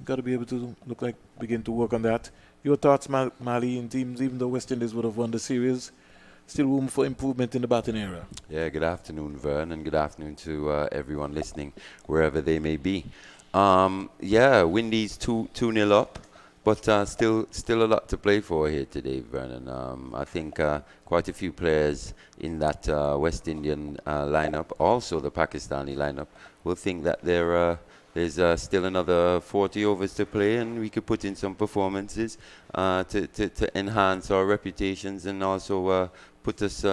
Got to be able to begin to work on that. Your thoughts, Mali, in teams, even though West Indies would have won the series, still room for improvement in the batting area. Yeah, good afternoon, Vern, and good afternoon to everyone listening, wherever they may be. Yeah, Windies 2-0 up, but still a lot to play for here today, Vernon. I think quite a few players in that West Indian lineup, also the Pakistani lineup, will think that there's still another 40 overs to play, and we could put in some performances to enhance our reputations and also put us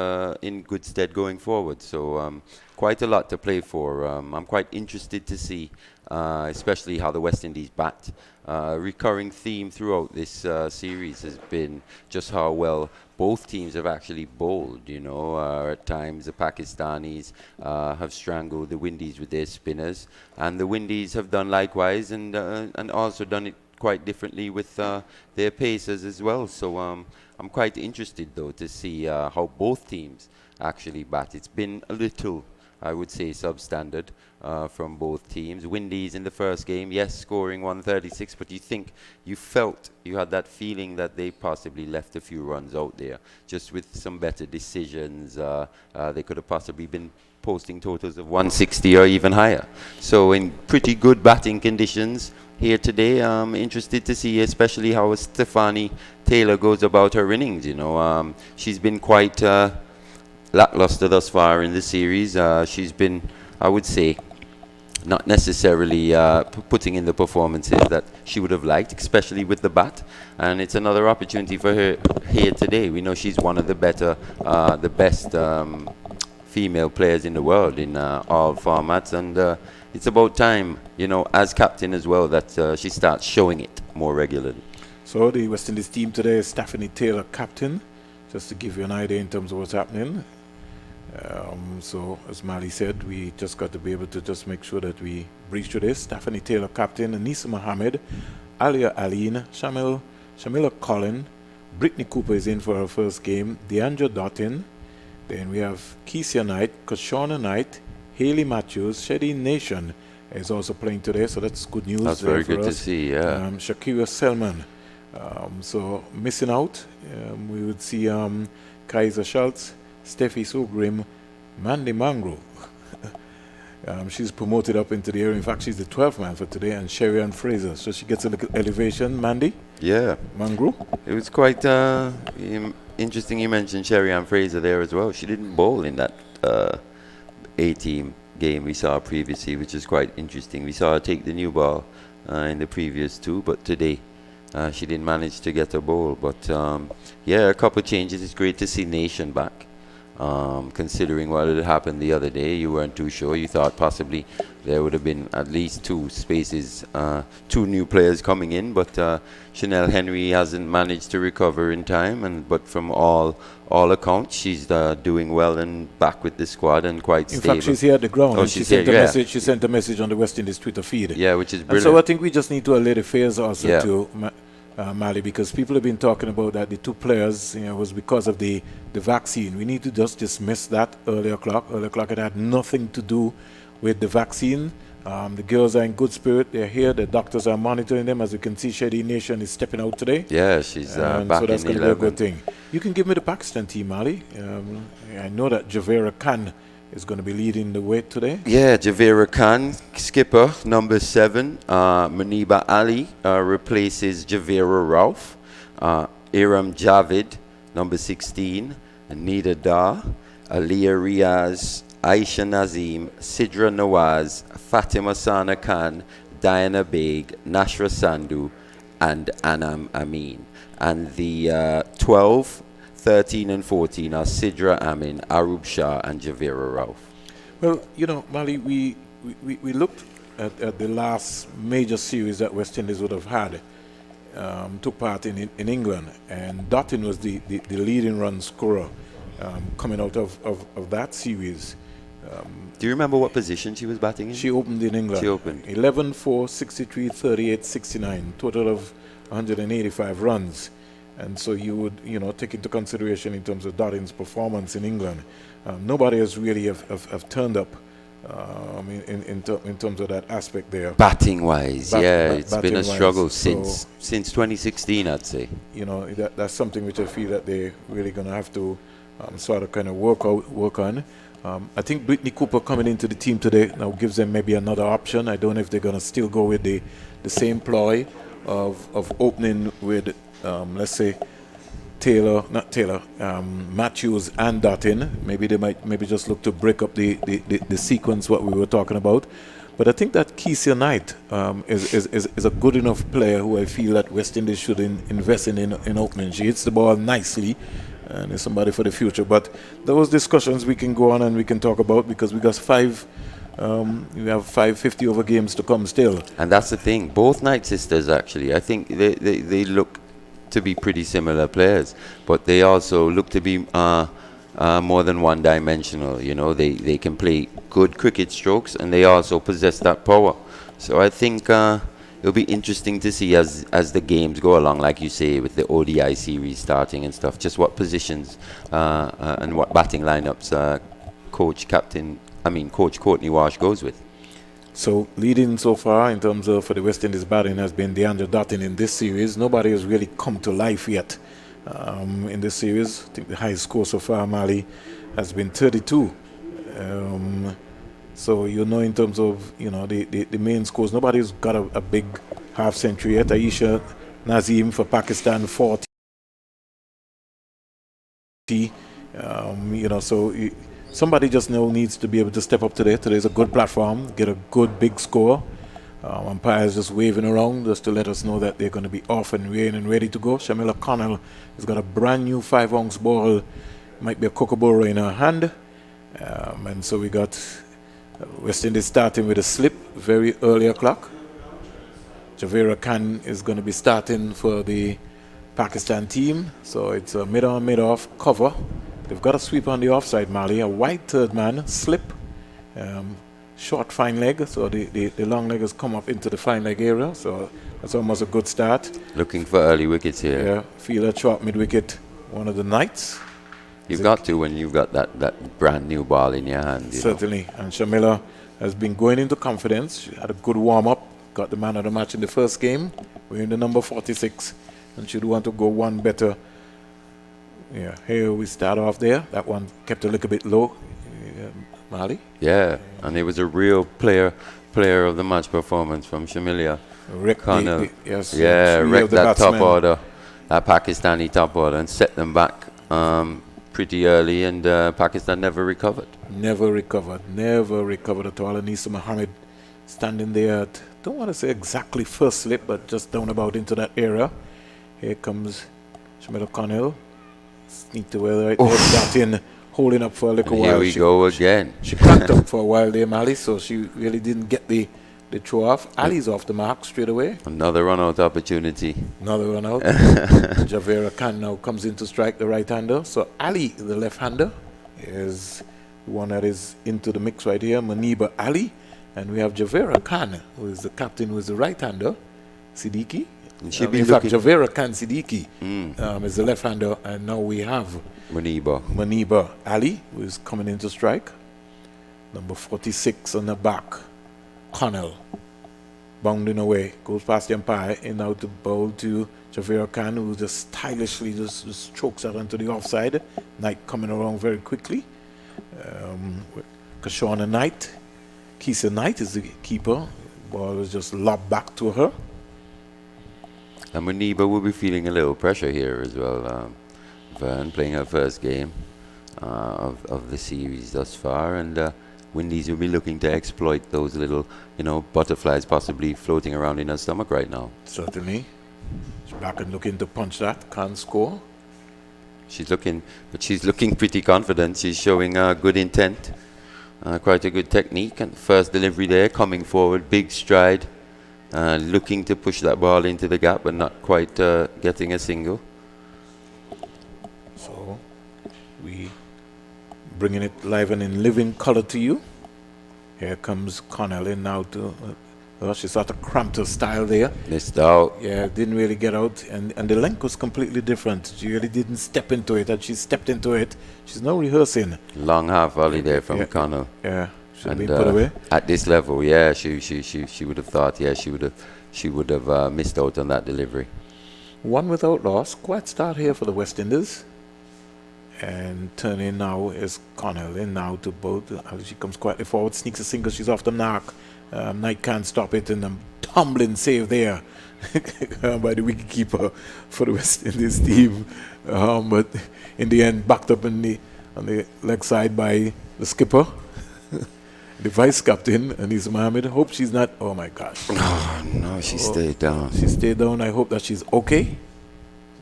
in good stead going forward. So quite a lot to play for. I'm quite interested to see, especially how the West Indies bat. Recurring theme throughout this series has been just how well both teams have actually bowled. At times the Pakistanis have strangled the Windies with their spinners, and the Windies have done likewise, and also done it quite differently with their pacers as well. So I'm quite interested, though, to see how both teams actually bat. It's been a little, I would say, substandard from both teams. Windies in the first game, yes, scoring 136, but you had that feeling that they possibly left a few runs out there. Just with some better decisions, they could have possibly been posting totals of 160 or even higher. So in pretty good batting conditions here today, I'm interested to see especially how Stephanie Taylor goes about her innings. She's been quite lackluster thus far in the series. She's been, I would say, not necessarily putting in the performances that she would have liked, especially with the bat. And it's another opportunity for her here today. We know she's one of the best female players in the world in all formats, and it's about time, as captain as well, that she starts showing it more regularly. So the West Indies team today is Stephanie Taylor captain, just to give you an idea in terms of what's happening. So as Mali said, we just got to be able to just make sure that we breeze through this. Stephanie Taylor captain, Anisa Mohammed, Alia Aline, Shamila Collin, Brittany Cooper is in for her first game, Deandra Dottin. Then we have Keisha Knight, Kashona Knight, Haley Matthews, Sheddy Nation is also playing today, so that's good news. That's very good to see, yeah. Shakira Selman. So missing out, we would see Kaiser Schultz, Steffi Sogrim, Mandy Mangro. She's promoted up into the area. In fact, she's the 12th man for today, and Sherry-Ann Fraser. So she gets a little elevation, Mandy. Yeah. Mangro. It was quite interesting you mentioned Sherry-Ann Fraser there as well. She didn't bowl in that A-team game we saw previously, which is quite interesting. We saw her take the new ball in the previous two, but today she didn't manage to get a bowl. But yeah, a couple of changes. It's great to see Nation back. Considering what had happened the other day, you weren't too sure. You thought possibly there would have been at least two new players coming in, but Chanel Henry hasn't managed to recover in time. But from all accounts, she's doing well and back with the squad and quite stable. In fact, she's here at the ground. Oh, and she sent a message on the West Indies Twitter feed. Yeah, which is brilliant. And so I think we just need to allay the fears also to Mali, because people have been talking about that the two players, was because of the vaccine. We need to just dismiss that early o'clock. It had nothing to do with the vaccine. The girls are in good spirit. They're here. The doctors are monitoring them. As you can see, Shady Nation is stepping out today. Yeah, she's back so that's in going to be a good thing. You can give me the Pakistan team, Mali. I know that Javera Khan is going to be leading the way today. Yeah, Javera Khan, skipper, number 7. Muniba Ali replaces Javera Rauf. Iram Javid, number 16. Nida Dar, Aliyah Riaz, Aisha Nazim, Sidra Nawaz, Fatima Sana Khan, Diana Baig, Nashra Sandhu, and Anam Amin. And the 12, 13 and 14 are Sidra Amin, Arub Shah, and Javera Rauf. Well, Mali, we looked at the last major series that West Indies would have had, took part in England, and Dottin was the leading run scorer coming out of that series. Do you remember what position she was batting in? She opened in England. She opened. 11, 4, 63, 38, 69, total of 185 runs. And so you would, take into consideration in terms of Dottin's performance in England. Nobody has really have turned up in terms of that aspect there. Batting wise, it's been a Batting-wise, struggle so, since 2016, I'd say. that's something which I feel that they're really going to have to sort of kind of work on. I think Brittany Cooper coming into the team today now gives them maybe another option. I don't know if they're going to still go with the same ploy of opening with, let's say, Matthews and Dutton. Maybe they might just look to break up the sequence what we were talking about. But I think that Keisha Knight is a good enough player who I feel that West Indies should invest in opening. She hits the ball nicely and is somebody for the future. But those discussions we can go on and we can talk about, because we got we have 550 over games to come still. And that's the thing. Both Knight sisters, actually, I think they look to be pretty similar players, but they also look to be more than one-dimensional. They can play good cricket strokes, and they also possess that power. So I think it'll be interesting to see as the games go along, like you say, with the ODI series starting and stuff, just what positions and what batting lineups Coach Courtney Walsh goes with. So leading so far in terms of for the West Indies batting has been DeAndre Dutton in this series. Nobody has really come to life yet in this series. I think the highest score so far, Mali, has been 32. So in terms of the main scores, nobody's got a big half century yet. Aisha Nazim for Pakistan 40. Somebody just now needs to be able to step up today. Today's a good platform, get a good big score. Umpires just waving around just to let us know that they're going to be off and ready to go. Shamila Connell has got a brand new 5-ounce ball, might be a kookaburra in her hand. And so we got West Indies starting with a slip, very early o'clock. Javera Khan is going to be starting for the Pakistan team. So it's a mid-on, mid-off cover. They've got a sweep on the offside, Mali. A wide third man, slip, short fine leg. So the long leg has come up into the fine leg area. So that's almost a good start. Looking for early wickets here. Yeah, fielder short mid wicket, one of the Knights. You've got to when you've got that brand new ball in your hand. Certainly. And Shamila has been going into confidence. She had a good warm up, got the man of the match in the first game. We're in the number 46, and she'd want to go one better. Yeah, here we start off there. That one kept a little bit low, Mali. Yeah, and it was a real player of the match performance from Shamilia. Wrecked that top order, that Pakistani top order, and set them back pretty early, and Pakistan never recovered. Never recovered at all. Anisa Mohammed standing there at, don't want to say exactly first slip, but just down about into that area. Here comes Shamila Connell. Sneaked away right there, got in, holding up for a little while. Here we go again. She cracked up for a while there, Mali, so she really didn't get the throw off. Ali's off the mark straight away. Another run-out opportunity. Another run-out. Javera Khan now comes in to strike the right-hander. So Ali, the left-hander, is the one that is into the mix right here, Maniba Ali. And we have Javera Khan, who is the captain, who is the right-hander, Siddiqui. In fact, Javera Khan Siddiqui is the left-hander, and now we have Maniba Ali, who is coming in to strike. Number 46 on the back, Connell, bounding away, goes past the umpire, and now to bowl to Javera Khan, who just stylishly just strokes out onto the offside. Knight coming around very quickly. Kashona Knight, Keisha Knight is the keeper. Ball was just lobbed back to her. And Muniba will be feeling a little pressure here as well. Vern playing her first game of the series thus far, and Windies will be looking to exploit those little, butterflies possibly floating around in her stomach right now. Certainly. She's back and looking to punch that, can't score. She's looking pretty confident. She's showing good intent, quite a good technique, and first delivery there, coming forward, big stride. Looking to push that ball into the gap, but not quite getting a single. So we bringing it live and in living color to you. Here comes Connell in now to. She sort of cramped her style there. Missed out. Yeah, didn't really get out, and the length was completely different. She really didn't step into it, and she stepped into it. She's now rehearsing. Long half volley there from Connell. Yeah, Should have been put away. At this level, yeah, she would have thought, yeah, she would have missed out on that delivery. One without loss. Quiet start here for the West Indies. And turning now is Connell in now to both. She comes quietly forward, sneaks a single. She's off the mark. Knight can't stop it, and a tumbling save there by the wicketkeeper for the West Indies team. But in the end, backed up on the leg side by the skipper, the vice captain, Anisa Mohammed. Hope she's not. Oh my gosh! Oh no, she stayed down. She stayed down. I hope that she's okay.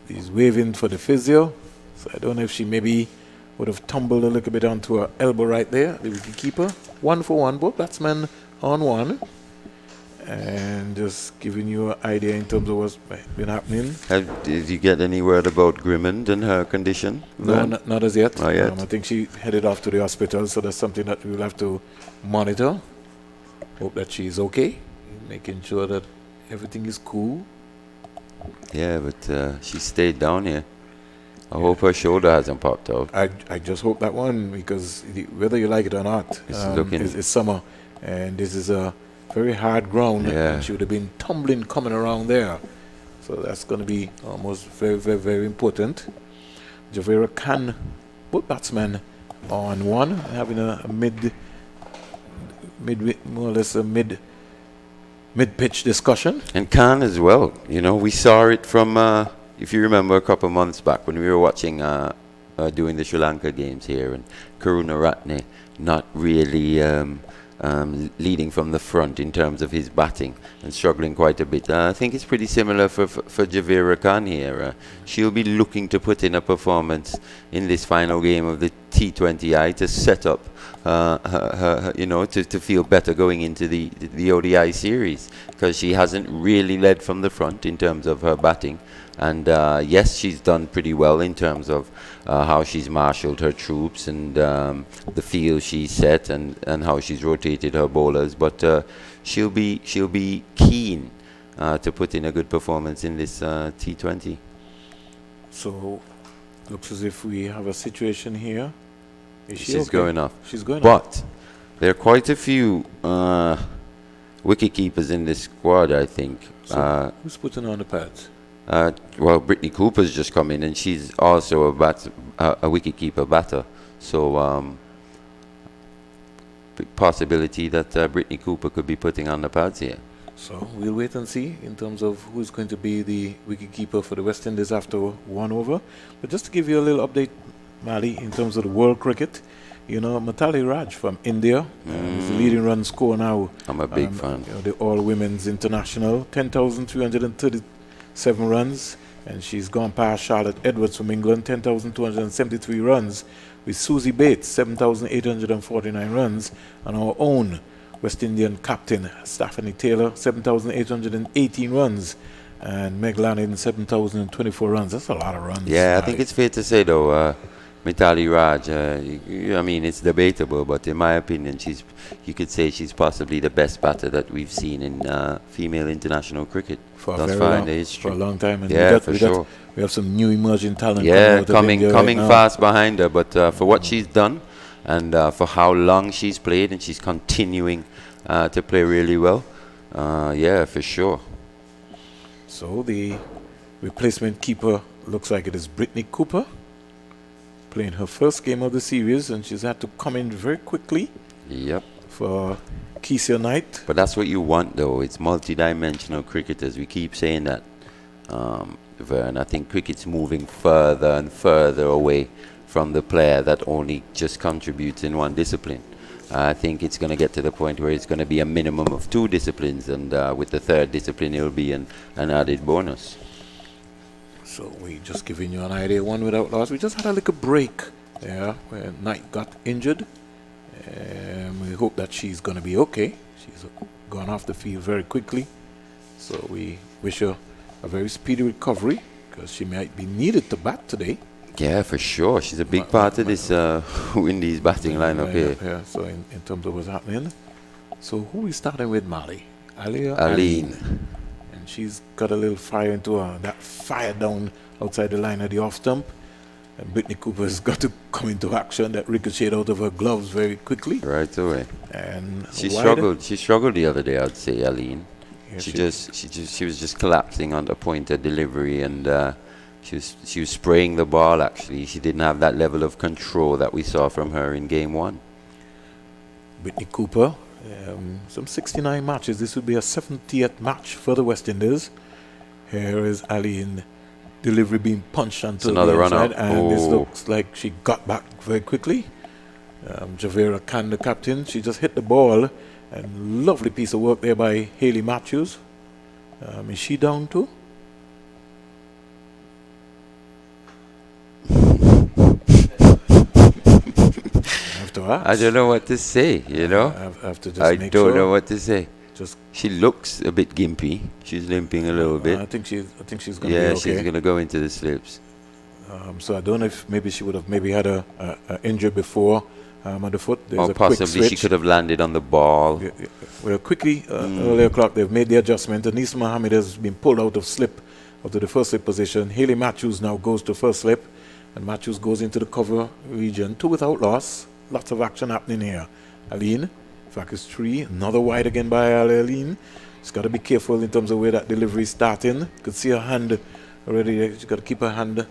He's waving for the physio. So I don't know if she maybe would have tumbled a little bit onto her elbow right there, the wicketkeeper. 1 for 1, both batsmen on one. And just giving you an idea in terms of what's been happening. Did you get any word about Grimmond and her condition? No, not as yet. Not yet. I think she headed off to the hospital, so that's something that we'll have to monitor. Hope that she's okay, making sure that everything is cool. Yeah, but she stayed down here. I hope her shoulder hasn't popped out. I just hope that one, because whether you like it or not, it's summer, and this is a very hard ground. Yeah. And she would have been tumbling coming around there. So that's going to be almost very, very, very important. Javera Khan, both batsmen on one, having a more or less a mid-pitch discussion. And Khan as well. You know, we saw it from, if you remember, a couple of months back when we were watching, doing the Sri Lanka games here, and Karunaratne not really leading from the front in terms of his batting and struggling quite a bit. I think it's pretty similar for Javera Khan here. She'll be looking to put in a performance in this final game of the T20I to set up her, you know, to feel better going into the ODI series, because she hasn't really led from the front in terms of her batting. And yes, she's done pretty well in terms of how she's marshaled her troops and the field she's set and how she's rotated her bowlers. But she'll be keen to put in a good performance in this T20. So looks as if we have a situation here. She's okay? going off. She's going but off. There are quite a few wicket keepers in this squad, I think. So who's putting on the pads? Well, Brittany Cooper's just come in, and she's also a wicket-keeper batter. So, possibility that Brittany Cooper could be putting on the pads here. So we'll wait and see in terms of who's going to be the wicket-keeper for the West Indies after one over. But just to give you a little update, Mali, in terms of the world cricket, you know, Mitali Raj from India is the leading run scorer now. I'm a big fan. You know, the All-Women's International, 10,337 runs, and she's gone past Charlotte Edwards from England, 10,273 runs, with Susie Bates, 7,849 runs, and our own West Indian captain, Stephanie Taylor, 7,818 runs, and Meg Lanning, 7,024 runs. That's a lot of runs. Yeah, I think it's fair to say, though, Mitali Raj, I mean, it's debatable, but in my opinion, you could say she's possibly the best batter that we've seen in female international cricket thus far in the history. For a long time. And yeah, for sure. We have some new emerging talent. Yeah, coming fast behind her, but for what she's done and for how long she's played, and she's continuing to play really well, yeah, for sure. So the replacement keeper looks like it is Brittany Cooper, playing her first game of the series, and she's had to come in very quickly. Yep. For Keisha Knight. But that's what you want, though. It's multi-dimensional cricketers. We keep saying that, Vern. I think cricket's moving further and further away from the player that only just contributes in one discipline. I think it's going to get to the point where it's going to be a minimum of 2 disciplines, and with the 3rd discipline, it'll be an added bonus. So we just giving you an idea, one without loss. We just had a little break there where Knight got injured. We hope that she's going to be okay. She's gone off the field very quickly. So we wish her a very speedy recovery, because she might be needed to bat today. Yeah, for sure. She's a big part of this Windies batting lineup here. Yeah, so in terms of what's happening. So who are we starting with, Mali? Aline. And she's got a little fire into her. That fire down outside the line of the off stump. And Brittany Cooper has got to come into action. That ricocheted out of her gloves very quickly. Right away. And She wide. struggled. She struggled the other day, I'd say, Aline. Yeah, She was just collapsing on the point of delivery, and she was spraying the ball. Actually, she didn't have that level of control that we saw from her in game 1. Brittany Cooper, some 69 matches. This would be a 70th match for the West Indies. Here is Aline. Delivery being punched onto another the run inside, out. and this Oh. looks like she got back very quickly. Javera Khan, the captain, she just hit the ball, and lovely piece of work there by Hayley Matthews. Is she down too? I have to ask. I don't know what to say. You know, I have to just I make don't sure. know what to say. Just She looks a bit gimpy. She's limping a little bit. I think she's going to Yeah, be okay. she's gonna go into the slips. So I don't know if maybe she would have maybe had a injury before on the foot. There's Or a quick possibly she switch. could have landed on the ball. Yeah. Well, quickly, earlier o'clock, they've made the adjustment. Anisa Mohammed has been pulled out of the first slip position. Hayley Matthews now goes to first slip, and Matthews goes into the cover region. 2 without loss. Lots of action happening here. Aline, in fact, it's 3. Another wide again by Aline. She's got to be careful in terms of where that delivery is starting. You could see her hand already. She's got to keep her hand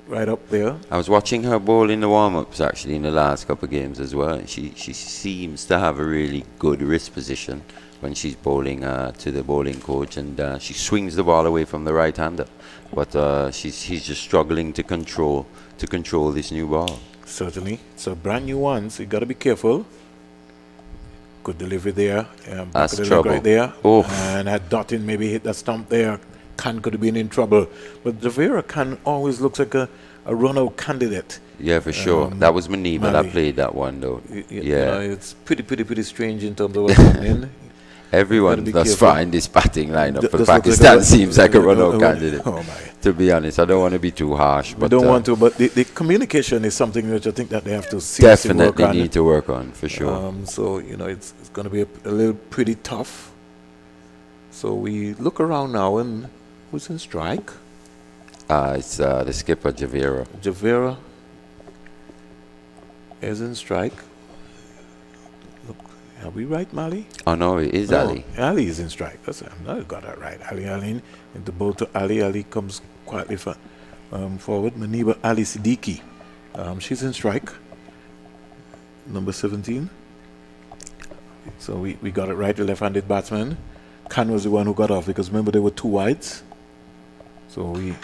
right up there. I was watching her bowl in the warm-ups actually in the last couple of games as well. She seems to have a really good wrist position when she's bowling to the bowling coach, and she swings the ball away from the right-hander. But he's just struggling to control this new ball. Certainly. It's a brand new one, so you got to be careful. Good delivery there. Back That's of the leg trouble. right there. Oh. And had Dottin maybe hit that stump there. Khan could have been in trouble. But Javera Khan always looks like a run-out candidate. Yeah, for sure. That was Maniba that Mali. played that one, though. Yeah. It's pretty strange in terms of what's happening. Everyone be thus careful. far in this batting lineup for Just Pakistan looks seems like a run-out oh, candidate. Oh my. To be honest, I don't want to be too harsh, We but don't want to, but the communication is something which I think that they have to seriously work definitely on. need to work on for sure. So, it's going to be a little pretty tough. So we look around now, and who's in strike? It's the skipper Javera. Javera is in strike. Look, are we right, Mali? Oh no, it is Ali. Ali is in strike. I've not got that right. Ali into bowl to Ali. Ali comes quietly forward. Maniba Ali Siddiqui. She's in strike. Number 17. So we got it right. The left-handed batsman. Khan was the one who got off, because remember there were 2 wides. So we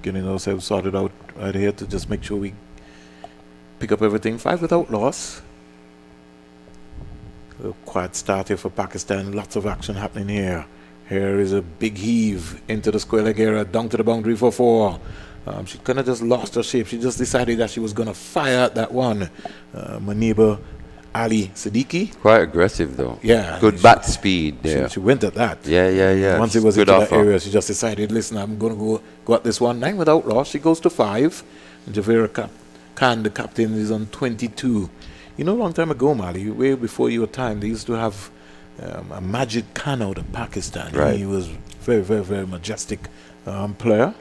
getting ourselves sorted out right here to just make sure we pick up everything. 5 without loss. A quiet start here for Pakistan. Lots of action happening here. Here is a big heave into the square leg area, down to the boundary for 4. She kind of just lost her shape. She just decided that she was going to fire at that one. Maniba Ali Siddiqui. Quite aggressive though. Yeah. Good bat speed there. She went at that. Yeah. Once it was into that area, she just decided, listen, I'm going to go at this one. 9 without loss. She goes to 5. And Javera Khan, the captain, is on 22. A long time ago, Mali, way before your time, they used to have a Majid Khan out of Pakistan. Right. He was very, very, very majestic player.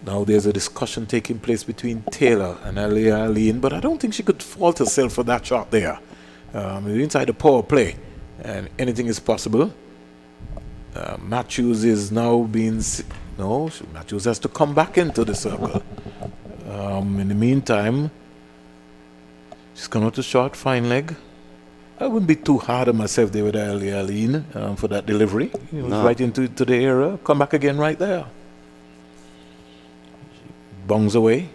Now there's a discussion taking place between Taylor and Aline, but I don't think she could fault herself for that shot there. Inside the power play, and anything is possible. Matthews is now being... No, Matthews has to come back into the circle. In the meantime, she's come out to short, fine leg. I wouldn't be too hard on myself there with Aline for that delivery. No. Right into the area, come back again right there. Bongs away.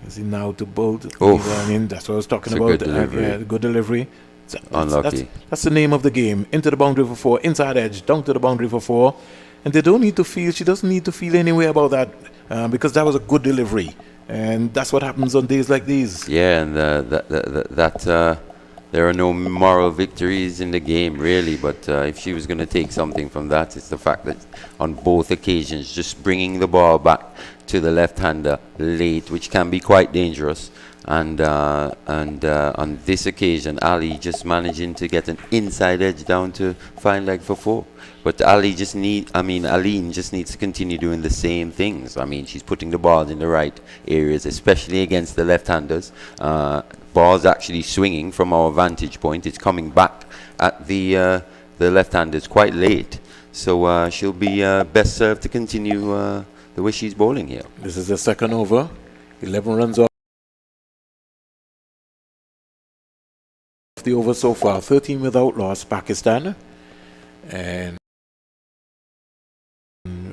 Is he now to bowl? That's what I was talking It's a about. good delivery. Good delivery. Unlucky. That's the name of the game. Into the boundary for 4, inside edge, down to the boundary for 4. And they don't need to feel, she doesn't need to feel any way about that, because that was a good delivery. And that's what happens on days like these. Yeah, and there are no moral victories in the game, really. But if she was going to take something from that, it's the fact that on both occasions, just bringing the ball back to the left-hander late, which can be quite dangerous, and on this occasion, Ali just managing to get an inside edge down to fine leg for 4. But Aline just needs to continue doing the same things. I mean, she's putting the balls in the right areas, especially against the left-handers. Ball's actually swinging from our vantage point. It's coming back at the left-handers quite late. So she'll be best served to continue the way she's bowling here. This is the second over. 11 runs off the over so far. 13 without loss, Pakistan. And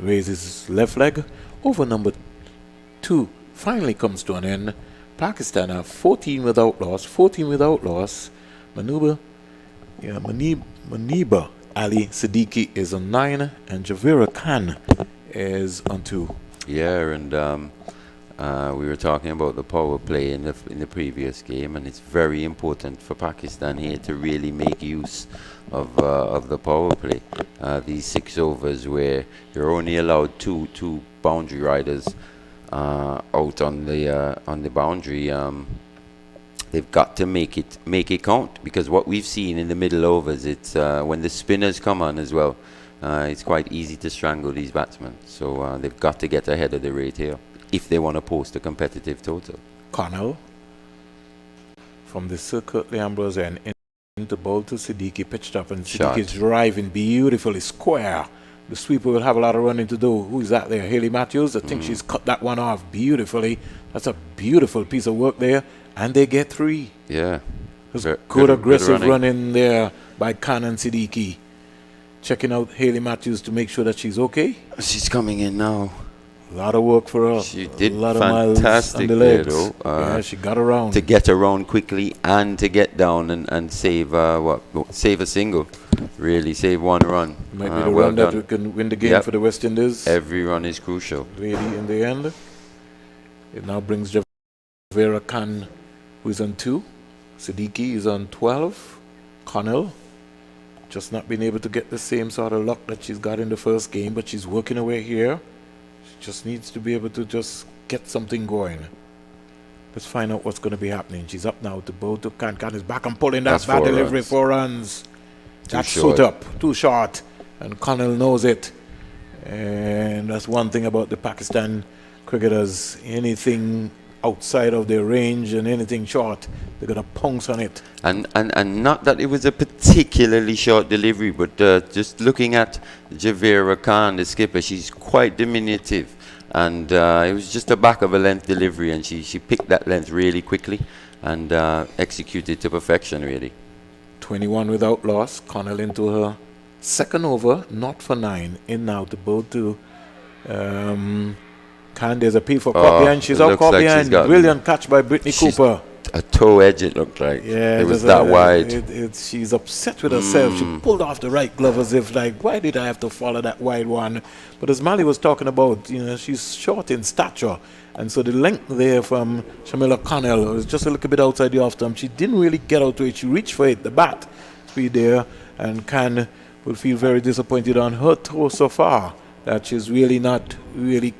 raises left leg. Over number 2 finally comes to an end. Pakistan are 14 without loss. 14 without loss. Maniba Ali Siddiqui is on 9, and Javera Khan is on 2. Yeah, and we were talking about the power play in the previous game, and it's very important for Pakistan here to really make use of the power play. These 6 overs where you're only allowed two boundary riders out on the boundary. They've got to make it count, because what we've seen in the middle overs, it's when the spinners come on as well, it's quite easy to strangle these batsmen. So they've got to get ahead of the rate here if they want to post a competitive total. Connell from the circle, the Ambrose end into ball to Siddiqui, pitched up, and Siddiqui is driving beautifully square. The sweeper will have a lot of running to do. Who is that there? Hayley Matthews. I think she's cut that one off beautifully. That's a beautiful piece of work there. And they get 3. Yeah. Good aggressive running there by Khan and Siddiqui. Checking out Hayley Matthews to make sure that she's okay. She's coming in now. A lot of work for her. She did a lot fantastic of miles on the legs. there, though. Yeah, she got around. To get around quickly and to get down and save save a single. Really save one run. Might be the run that we can win the game for the West Indies. Every run is crucial. Really, in the end. It now brings Javera Khan, who is on 2. Siddiqui is on 12. Connell just not been able to get the same sort of luck that she's got in the first game, but she's working away here. She just needs to be able to just get something going. Let's find out what's going to be happening. She's up now to bow to Khan. Khan is back and pulling that bad delivery. 4 runs. That's suit up. Too short. And Connell knows it. And that's one thing about the Pakistan cricketers. Anything outside of their range and anything short, they're going to pounce on it. And not that it was a particularly short delivery, but just looking at Javera Khan, the skipper, she's quite diminutive. And it was just a back of a length delivery, and she picked that length really quickly and executed to perfection, really. 21 without loss. Connell into her second over, not for 9. In now to bowl to Khan. There's a P for caught behind. She's out caught behind. Brilliant catch by Brittany Cooper. A toe edge, it looked like. Yeah, it was that wide. She's upset with herself. She pulled off the right glove as if like, why did I have to follow that wide one? But as Mali was talking about, she's short in stature. And so the length there from Shamila Connell was just a little bit outside the off stump. She didn't really get out to it. She reached for it, the bat speed there. And Khan will feel very disappointed on her toe so far that she's really not really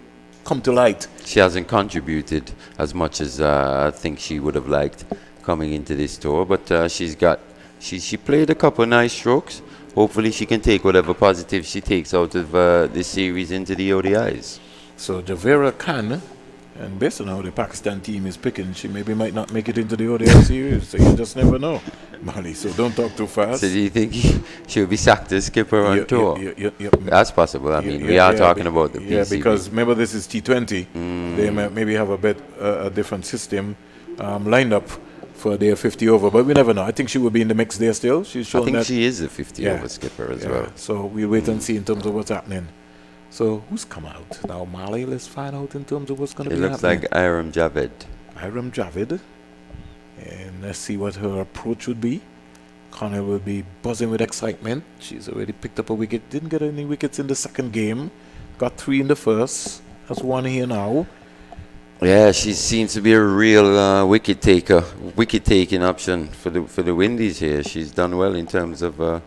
come to light. She hasn't contributed as much as I think she would have liked coming into this tour, but she played a couple of nice strokes. Hopefully she can take whatever positive she takes out of this series into the ODIs. So Javera Khan, and based on how the Pakistan team is picking, she might not make it into the ODI series, so you just never know, Mali, so don't talk too fast. So do you think she'll be sacked as skipper on tour? That's possible. I mean, we are talking about the PCB. Yeah, because remember this is T20. They maybe have a different system lined up for their 50 over, but we never know. I think she will be in the mix there still. She's shown I think that she is a 50 over skipper as well. So we'll wait and see in terms of what's happening. So who's come out now, Mali? Let's find out in terms of what's going to be happening. It looks like Iram Javed. Iram Javed, and let's see what her approach would be. Connor will be buzzing with excitement. She's already picked up a wicket. Didn't get any wickets in the second game. Got 3 in the first. Has 1 here now. Yeah, she seems to be a real wicket-taking option for the Windies here. She's done well in terms of her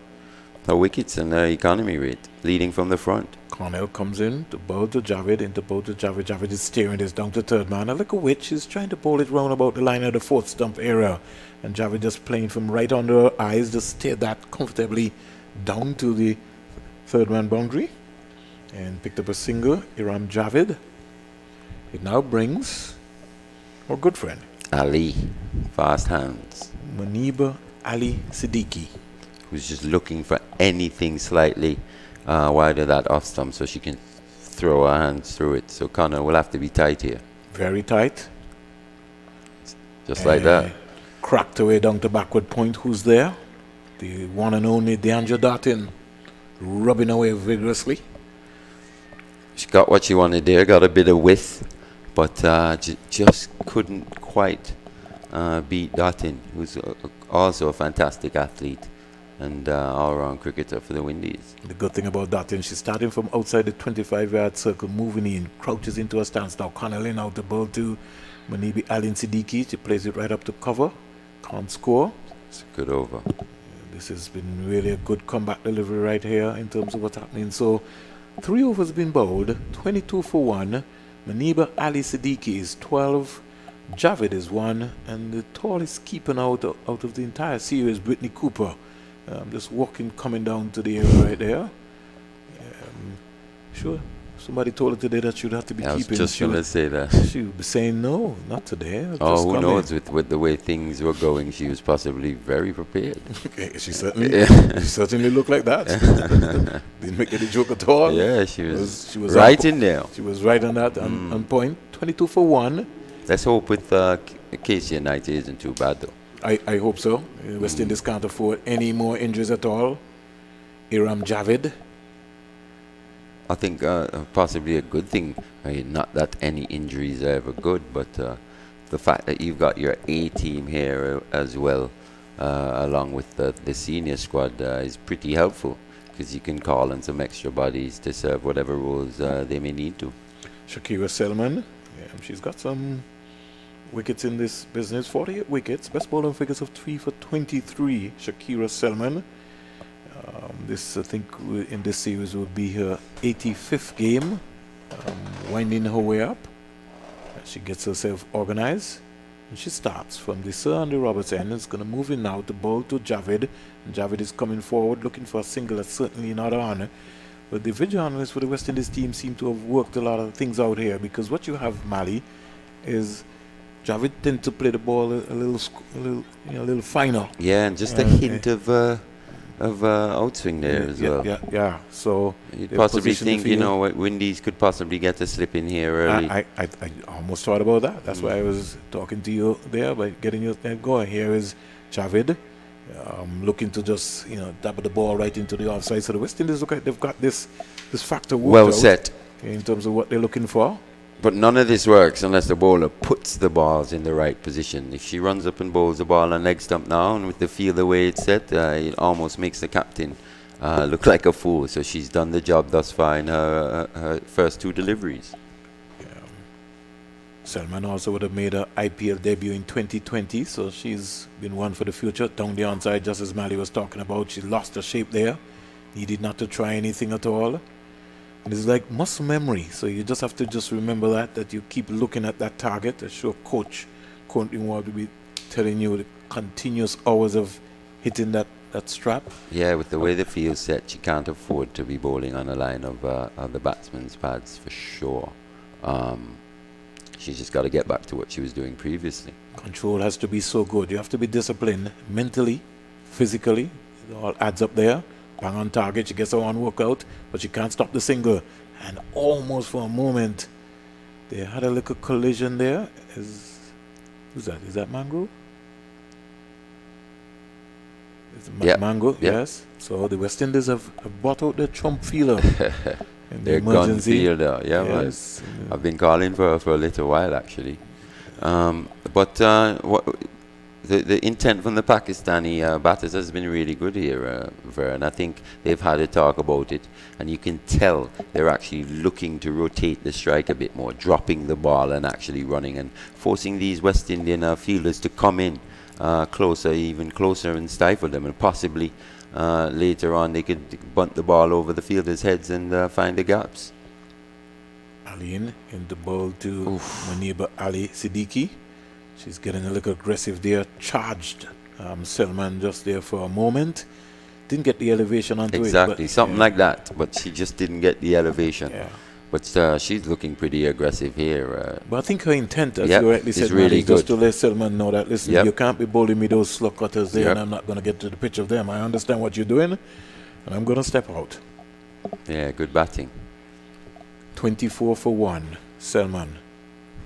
wickets and her economy rate, leading from the front. Cornell comes in to bowl to Javid, into bowl to Javid. Javid is steering this down to third man. And look at which is trying to bowl it round about the line of the fourth stump area. And Javid just playing from right under her eyes, just steered that comfortably down to the third man boundary. And picked up a single, Iram Javid. It now brings our good friend, Ali, fast hands, Muniba Ali Siddiqui. who's just looking for anything slightly wide of that off stump so she can throw her hands through it. So Connor will have to be tight here. Very tight. Just like that. Cracked away down to backward point. Who's there? The one and only DeAndre Dartin, rubbing away vigorously. She got what she wanted there, got a bit of width, but just couldn't quite beat Dottin, who's also a fantastic athlete and all-round cricketer for the Windies. The good thing about Dartin, she's starting from outside the 25-yard circle, moving in, crouches into a stance. Now Connelly out the ball to Manibi Alin Siddiqui. She plays it right up to cover. Can't score. It's a good over. This has been really a good comeback delivery right here in terms of what's happening. So 3 overs been bowled, 22 for 1. Maniba Ali Siddiqui is 12. Javid is 1. And the tallest keeper now out of the entire series, Brittany Cooper. Just walking, coming down to the area right there. Sure, somebody told her today that she'd have to be I keeping. was just going to say that. She would be saying no, not today. Oh, who knows? With the way things were going, she was possibly very prepared. Okay, she certainly looked like that. Didn't make any joke at all. Yeah, she was right in there. She was right on that, on point. 22 for 1. Let's hope with Casey and Knight isn't too bad, though. I hope so. West Indies can't afford any more injuries at all. Iram Javid. I think possibly a good thing. Not that any injuries are ever good, but the fact that you've got your A team here as well, along with the senior squad, is pretty helpful because you can call on some extra bodies to serve whatever roles they may need to. Shakira Selman, she's got some wickets in this business. 48 wickets, best bowling figures of 3 for 23. Shakira Selman. This, I think, in this series will be her 85th game, winding her way up. She gets herself organized, and she starts from the Sir Andy Roberts end. It's going to move in now to bowl to Javid, and Javid is coming forward looking for a single. That's certainly not on. But the video analysts for the West Indies team seem to have worked a lot of things out here, because what you have, Mali, is Javid tends to play the ball a little finer. Yeah, and just a hint of outswing there as well. Yeah. So you'd possibly think, Windies could possibly get a slip in here early. I almost thought about that. That's why I was talking to you there by getting your going. Here is Javid looking to just dab the ball right into the offside. So the West Indies look like they've got this factor worked well out set in terms of what they're looking for. But none of this works unless the bowler puts the balls in the right position. If she runs up and bowls the ball on leg stump now, and with the field the way it's set, it almost makes the captain look like a fool. So she's done the job thus far in her first 2 deliveries. Selman also would have made her IPL debut in 2020, so she's been one for the future. Down the onside, just as Mali was talking about, she lost her shape there. Needed not to try anything at all. And it's like muscle memory, so you just have to just remember that you keep looking at that target. I'm sure Coach Ward will be telling you the continuous hours of hitting that strap. Yeah, with the way the field's set, she can't afford to be bowling on a line of the batsman's pads for sure. She's just got to get back to what she was doing previously. Control has to be so good. You have to be disciplined mentally, physically. It all adds up there. Bang on target, she gets her one workout, but she can't stop the single. And almost for a moment, they had a little collision there. Who's that? Is that Mangrove? Mangrove, yep. Yes. So the West Indies have brought out their trump fielder. Their gun fielder, yes. I've been calling for her for a little while, actually. The intent from the Pakistani batters has been really good here, Vern. I think they've had a talk about it, and you can tell they're actually looking to rotate the strike a bit more, dropping the ball and actually running and forcing these West Indian fielders to come in even closer and stifle them and possibly later on they could bunt the ball over the fielders' heads and find the gaps. Aline in the ball to Muniba Ali Siddiqui. She's getting a little aggressive there. Charged Selman just there for a moment. Didn't get the elevation onto it. Exactly, something like that. But she just didn't get the elevation. Yeah. But she's looking pretty aggressive here. But I think her intent, as you rightly said, really is just to let Selman know that, listen, you can't be bowling me those slug cutters there, and I'm not going to get to the pitch of them. I understand what you're doing, and I'm going to step out. Yeah, good batting. 24 for 1. Selman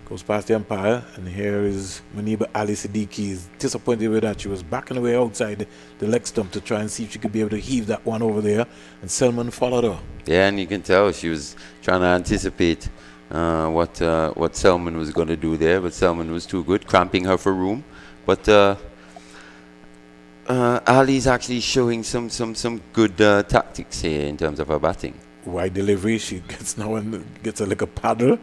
goes past the umpire, and here is Muniba Ali Siddiqui. Is disappointed with that. She was backing away outside the leg stump to try and see if she could be able to heave that one over there, and Selman followed her. Yeah, and you can tell she was trying to anticipate what Selman was going to do there, but Selman was too good, cramping her for room. But Ali's actually showing some good tactics here in terms of her batting. Wide delivery, she gets now and gets a little paddle.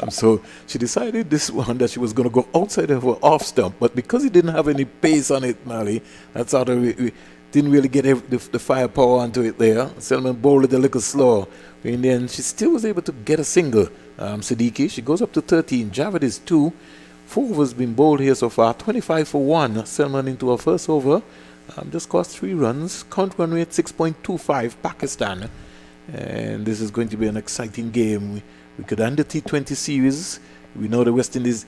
So she decided this one that she was going to go outside of her off stump, but because he didn't have any pace on it, Mali, that's how we didn't really get the firepower onto it there. Selman bowled it a little slow. In the end, she still was able to get a single. Siddiqui, she goes up to 13. Javed is 2. 4 overs been bowled here so far. 25 for 1. Selman into her first over. Just cost 3 runs. Count run rate 6.25. Pakistan. And this is going to be an exciting game. We could end the T20 series. We know the West Indies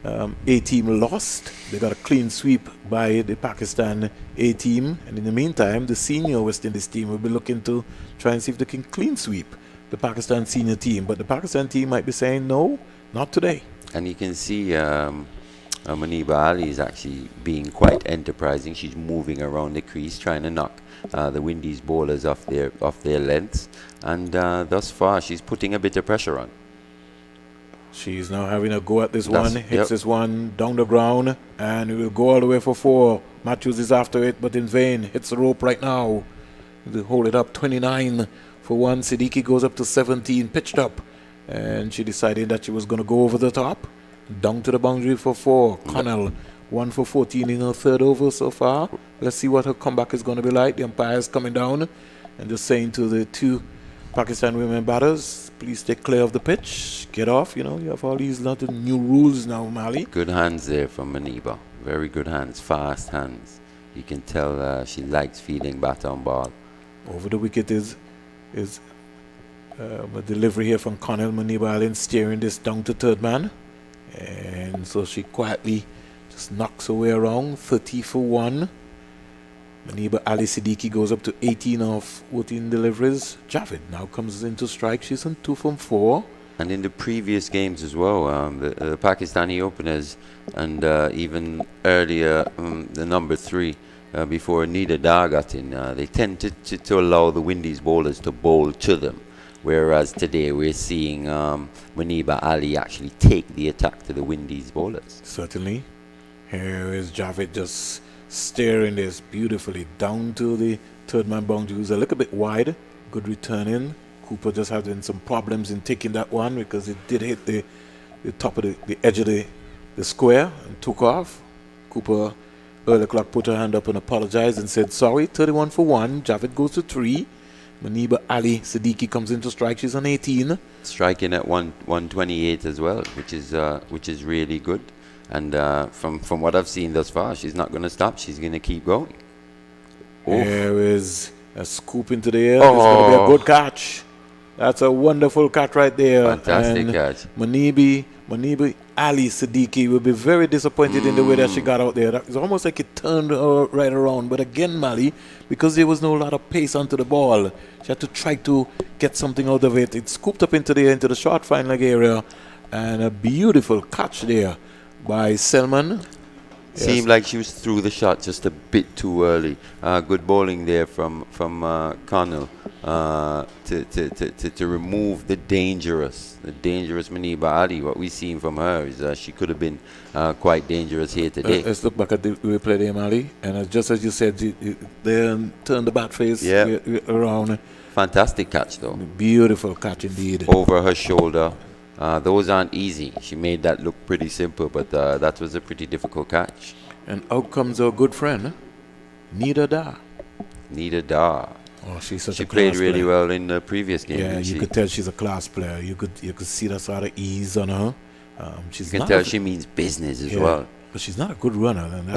A team lost. They got a clean sweep by the Pakistan A team, and in the meantime the senior West Indies team will be looking to try and see if they can clean sweep the Pakistan senior team, but the Pakistan team might be saying no, not today. And you can see Muniba Ali is actually being quite enterprising. She's moving around the crease trying to knock the Windies bowlers off their lengths, and thus far she's putting a bit of pressure on. She's now having a go at this one, hits this one down the ground, and it will go all the way for 4. Matthews is after it, but in vain. Hits the rope right now. They hold it up 29 for 1. Siddiqui goes up to 17, pitched up, and she decided that she was going to go over the top. Down to the boundary for 4. Connell, 1 for 14 in her third over so far. Let's see what her comeback is going to be like. The umpire is coming down and just saying to the 2 Pakistan women batters, please stay clear of the pitch, get off. You know, you have all these lot of new rules now, Mali. Good hands there from Muniba. Very good hands, fast hands. You can tell she likes feeding bat on ball. Over the wicket is a delivery here from Connell. Muniba Allen steering this down to third man. And so she quietly just knocks her way around. 30 for 1. Muniba Ali Siddiqui goes up to 18 of 14 deliveries. Javed now comes into strike. She's on 2 from 4. And in the previous games as well, the Pakistani openers and even earlier the number 3 before Nida Dar got in, they tend to allow the Windies bowlers to bowl to them. Whereas today we're seeing Muniba Ali actually take the attack to the Windies bowlers. Certainly. Here is Javed just steering this beautifully down to the third man boundary, who's a little bit wide. Good return in. Cooper just having some problems in taking that one because it did hit the top of the edge of the square and took off. Cooper early clock put her hand up and apologized and said sorry. 31 for 1. Javed goes to 3. Muniba Ali Siddiqui comes into strike. She's on 18. Striking at 128 as well, which is really good. And from what I've seen thus far, she's not going to stop. She's going to keep going. There is a scoop into the air. It's going to be a good catch. That's a wonderful catch right there. Fantastic catch. Muniba Ali Siddiqui will be very disappointed in the way that she got out there. It's almost like it turned her right around. But again, Mali, because there was no lot of pace onto the ball, she had to try to get something out of it. It scooped up into the short fine leg area, and a beautiful catch there by Selman. Seemed like she was through the shot just a bit too early. Good bowling there from Connell to remove the dangerous Muniba Ali. What we've seen from her is she could have been quite dangerous here today. Let's look back at the replay there, Mali. And just as you said, they turned the bat face around. Fantastic catch, though. Beautiful catch indeed. Over her shoulder. Those aren't easy. She made that look pretty simple, but that was a pretty difficult catch. And out comes our good friend, Nida Dar. Neither Dar. Oh, she's such She a class played really player. well in the previous game. Yeah, didn't you she? could tell she's a class player. You could see that sort of ease on her. She's You can not tell a- she means business as yeah, well. but she's not a good runner, and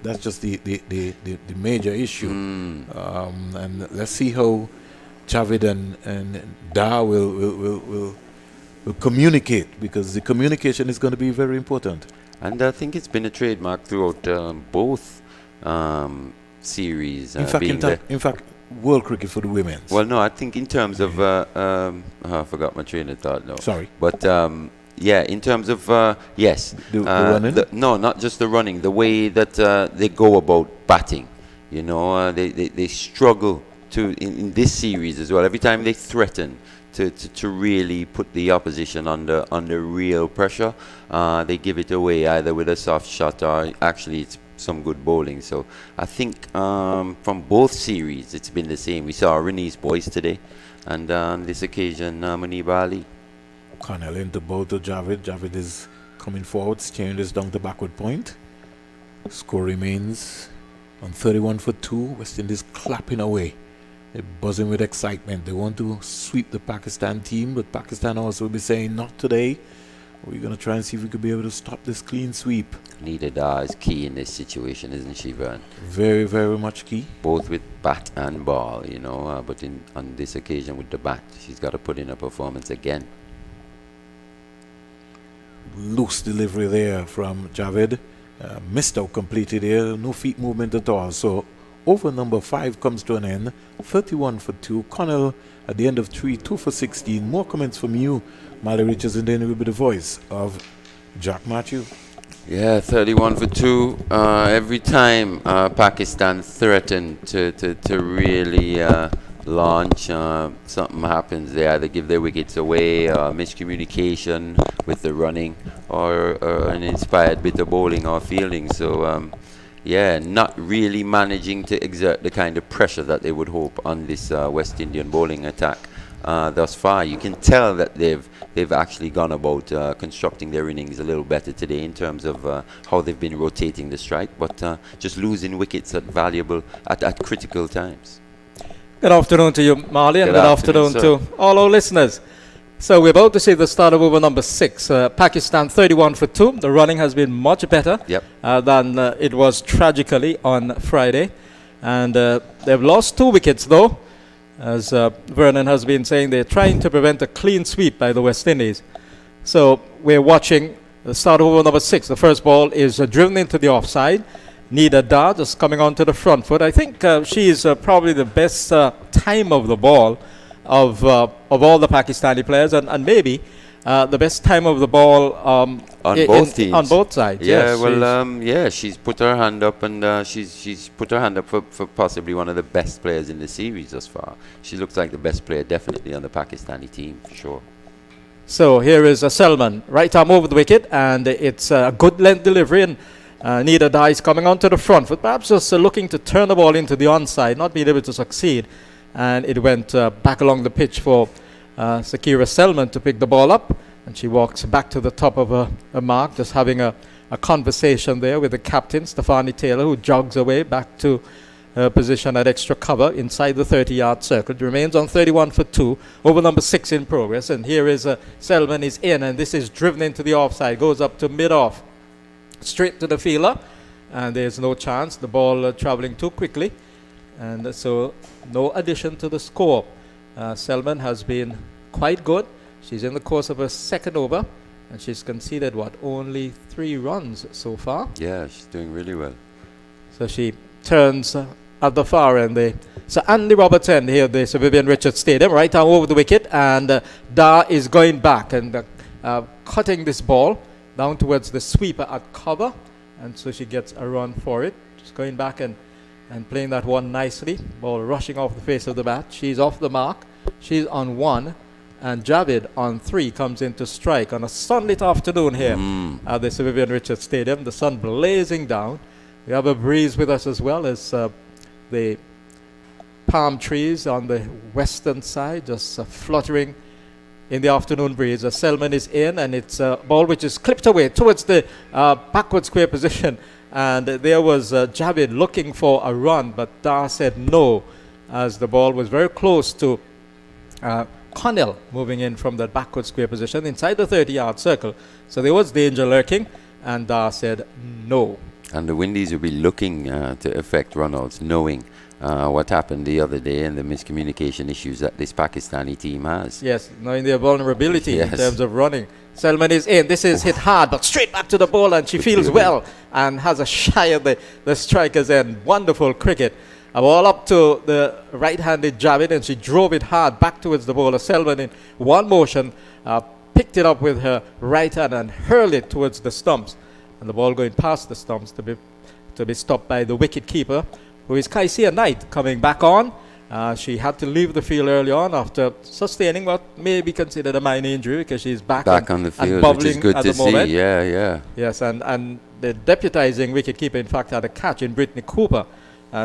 that's just the major issue. And let's see how Javid and Da will communicate, because the communication is going to be very important. And I think it's been a trademark throughout both series. In fact, world cricket for the women's. Well, no, I think in terms of I forgot my train of thought now. Sorry. But yeah, in terms of yes, The running? No, not just the running. The way that they go about batting, you know, they struggle to in this series as well. Every time they threaten to really put the opposition under real pressure, they give it away either with a soft shot or actually it's some good bowling. So I think from both series it's been the same. We saw Renee's boys today, and on this occasion Munib Ali. Connell into bow to Javid. Javid is coming forward, steering this down to backward point. Score remains on 31 for 2. West Indies clapping away. They're buzzing with excitement. They want to sweep the Pakistan team, but Pakistan also will be saying, not today. We're going to try and see if we could be able to stop this clean sweep. Nida Da is key in this situation, isn't she, Vern? Very, very much key. Both with bat and ball, you know, but on this occasion with the bat, she's got to put in a performance again. Loose delivery there from Javed. Missed out completely there. No feet movement at all. So over number 5 comes to an end. 31 for 2. Connell at the end of 3, 2 for 16. More comments from you, Mally Richards, and then it will be the voice of Jack Matthew. Yeah, 31 for 2. Every time Pakistan threatened to really launch, something happens. They either give their wickets away, miscommunication with the running, or an inspired bit of bowling or fielding. So yeah, not really managing to exert the kind of pressure that they would hope on this West Indian bowling attack thus far. You can tell that they've actually gone about constructing their innings a little better today in terms of how they've been rotating the strike, but just losing wickets at critical times. Good afternoon to you, Marley, and Good good afternoon to all our listeners. So we're about to see the start of over number 6. Pakistan 31 for 2. The running has been much better than it was tragically on Friday. And they've lost 2 wickets though. As Vernon has been saying, they're trying to prevent a clean sweep by the West Indies. So we're watching the start of over number 6. The first ball is driven into the offside. Nida Da just coming onto the front foot. I think she is probably the best time of the ball of all the Pakistani players, and maybe the best time of the ball on both teams. On both sides. Yeah, yes, well, she's put her hand up, and she's put her hand up for possibly one of the best players in the series thus far. She looks like the best player definitely on the Pakistani team, for sure. So here is Selman, right arm over the wicket, and it's a good length delivery, and Nida Da is coming onto the front foot, perhaps just looking to turn the ball into the onside, not being able to succeed. And it went back along the pitch for Sakira Selman to pick the ball up. And she walks back to the top of a mark, just having a conversation there with the captain, Stefani Taylor, who jogs away back to her position at extra cover inside the 30-yard circle. It remains on 31 for 2, over number 6 in progress. And here is Selman is in, and this is driven into the offside, goes up to mid-off, straight to the fielder. And there's no chance, the ball traveling too quickly. And so no addition to the score. Selman has been quite good. She's in the course of her second over, and she's conceded only 3 runs so far. Yeah, she's doing really well. So she turns at the far end. So Andy Robertson here, the Sir Vivian Richards Stadium, right arm over the wicket, and Da is going back and cutting this ball down towards the sweeper at cover, and so she gets a run for it. Just going back and playing that one nicely. Ball rushing off the face of the bat. She's off the mark. She's on 1. And Javid on 3 comes into strike on a sunlit afternoon here at the Sir Vivian Richards Stadium. The sun blazing down. We have a breeze with us as well as the palm trees on the western side just fluttering in the afternoon breeze. Selman is in, and it's a ball which is clipped away towards the backward square position. And there was Javid looking for a run, but Dar said no, as the ball was very close to Connell moving in from that backward square position inside the 30-yard circle. So there was danger lurking, and Dar said no. And the Windies will be looking to effect runouts, knowing what happened the other day and the miscommunication issues that this Pakistani team has. Yes, knowing their vulnerability in Yes. terms of running. Selman is in. This is hit hard, but straight back to the ball, and she feels well and has a shy at the striker's end. Wonderful cricket. A ball up to the right-handed Javid, and she drove it hard back towards the bowler. Selman in one motion picked it up with her right hand and hurled it towards the stumps. And the ball going past the stumps to be stopped by the wicket keeper, who is Kaisia Knight, coming back on. She had to leave the field early on after sustaining what may be considered a minor injury, because she's back on the field, which is good to see. Moment. Yeah. Yes, and the deputizing wicketkeeper, in fact, had a catch in Brittany Cooper.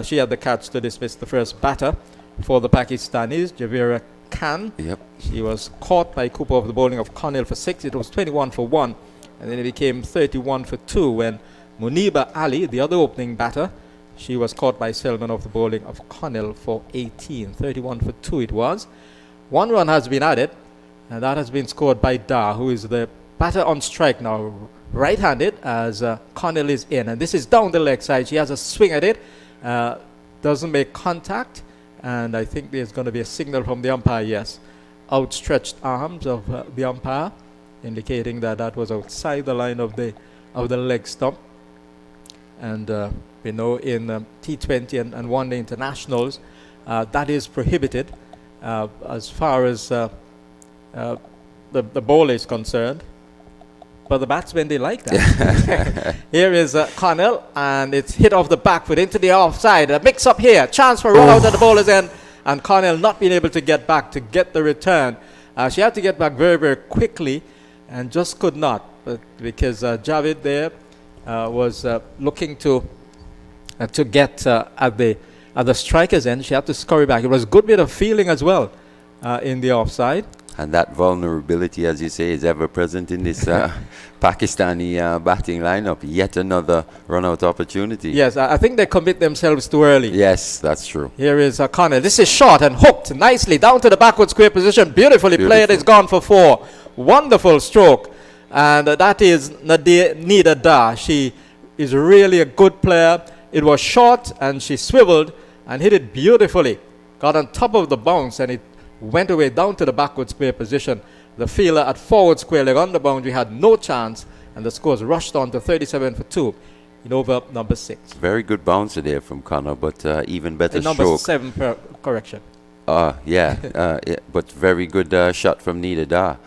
She had the catch to dismiss the first batter for the Pakistanis, Javera Khan. Yep. She was caught by Cooper of the bowling of Connell for 6. It was 21 for 1, and then it became 31 for 2 when Muniba Ali, the other opening batter, she was caught by Selman of the bowling of Connell for 18. 31 for 2 it was. 1 run has been added, and that has been scored by Dar, who is the batter on strike now, right-handed, as Connell is in. And this is down the leg side. She has a swing at it, doesn't make contact, and I think there's going to be a signal from the umpire, yes. Outstretched arms of the umpire, indicating that that was outside the line of the leg stump. And we know in T20 and one-day internationals, that is prohibited as far as the bowler is concerned. But the batsmen, they like that. Here is Connell, and it's hit off the back foot into the offside. A mix-up here. Chance for a run out at the bowler's end. And Connell not being able to get back to get the return. She had to get back very, very quickly and just could not. But because Javid there was looking to get at the striker's end, she had to scurry back. It was a good bit of feeling as well in the offside. And that vulnerability, as you say, is ever present in this Pakistani batting lineup. Yet another run-out opportunity. Yes, I think they commit themselves too early. Yes, that's true. Here is Connell. This is short and hooked nicely down to the backward square position. Beautifully played. It's gone for 4. Wonderful stroke. And that is Nida Dar. She is really a good player. It was short, and she swiveled and hit it beautifully. Got on top of the bounce, and it went away down to the backward square position. The fielder at forward square leg on the boundary had no chance, and the scores rushed on to 37 for 2 in over number 6. Very good bouncer there from Connor, but even better Number stroke. 7 correction. Yeah, but very good shot from Nida Dar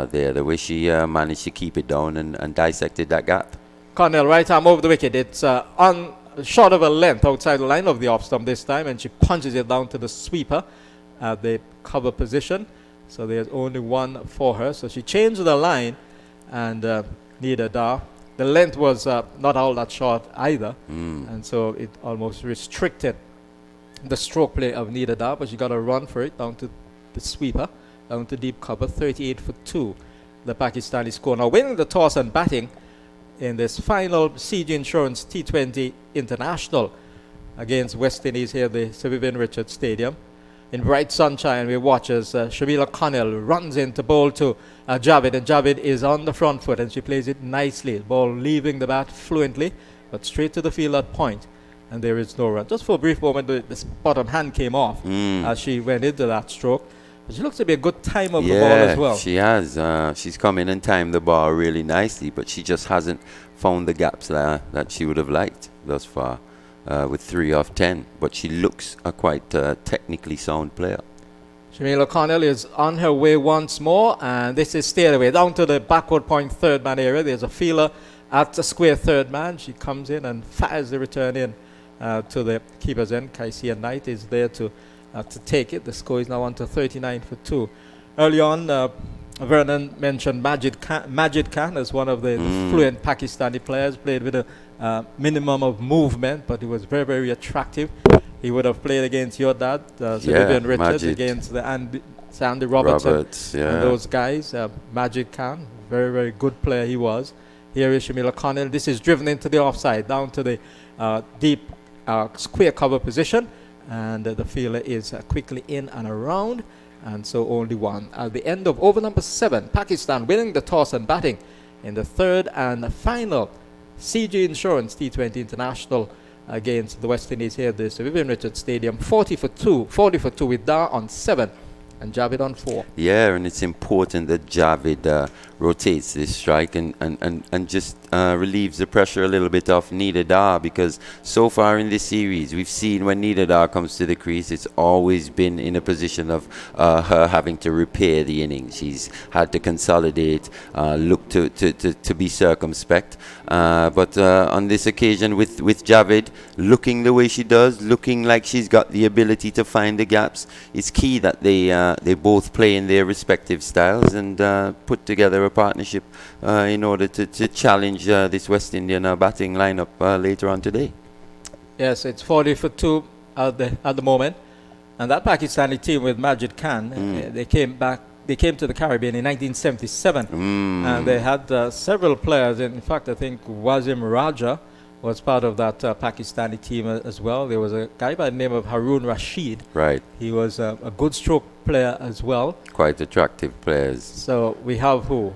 there, the way she managed to keep it down and dissected that gap. Connell, right arm over the wicket. It's on short of a length outside the line of the off stump this time, and she punches it down to the sweeper at the cover position. So there's only 1 for her. So she changed the line, and Nida Dar. The length was not all that short either, and so it almost restricted the stroke play of Nida Dar, but she got a run for it down to the sweeper, down to deep cover. 38 for 2, the Pakistani score. Now winning the toss and batting in this final CG Insurance T20 International against West Indies here at the Sir Vivian Richards Stadium. In bright sunshine, we watch as Shamila Connell runs in to bowl to Javid, and Javid is on the front foot, and she plays it nicely. Ball leaving the bat fluently, but straight to the field at point, and there is no run. Just for a brief moment, the bottom hand came off as she went into that stroke. But she looks to be a good time of the ball as well. She has. She's come in and timed the ball really nicely, but she just hasn't found the gaps that she would have liked thus far. With 3 off 10, but she looks a quite technically sound player. Shamila Connell is on her way once more, and this is stayed away down to the backward point third man area. There's a fielder at the square third man. She comes in and fires the return in to the keeper's end. Kaisia Knight is there to take it. The score is now on to 39 for 2. Early on, Vernon mentioned Majid Khan as one of the fluent Pakistani players. Played with a minimum of movement, but he was very, very attractive. He would have played against your dad, Vivian Richards, Majid. against the Sandy Robertson Yeah. and those guys. Majid Khan, very, very good player he was. Here is Shamila Connell. This is driven into the offside, down to the deep square cover position. And the fielder is quickly in and around. And so only one. At the end of over number 7, Pakistan winning the toss and batting in the third and final CG Insurance T20 International against the West Indies here at the Sir Vivian Richards Stadium. 40 for 2 with Dar on 7 and Javid on 4. Yeah, and it's important that Javid rotates this strike and just relieves the pressure a little bit off Nida Dar, because so far in this series we've seen when Nida Dar comes to the crease, it's always been in a position of her having to repair the innings. She's had to consolidate, look to be circumspect, but on this occasion with Javid looking the way she does, looking like she's got the ability to find the gaps, it's key that they both play in their respective styles and put together a partnership in order to challenge this West Indian batting lineup later on today. Yes, it's 40 for 2 at the moment, and that Pakistani team with Majid Khan, they came to the Caribbean in 1977, and they had several players. In fact, I think Wasim Raja was part of that Pakistani team as well. There was a guy by the name of Harun Rashid. Right. He was a good stroke player as well. Quite attractive players. So we have who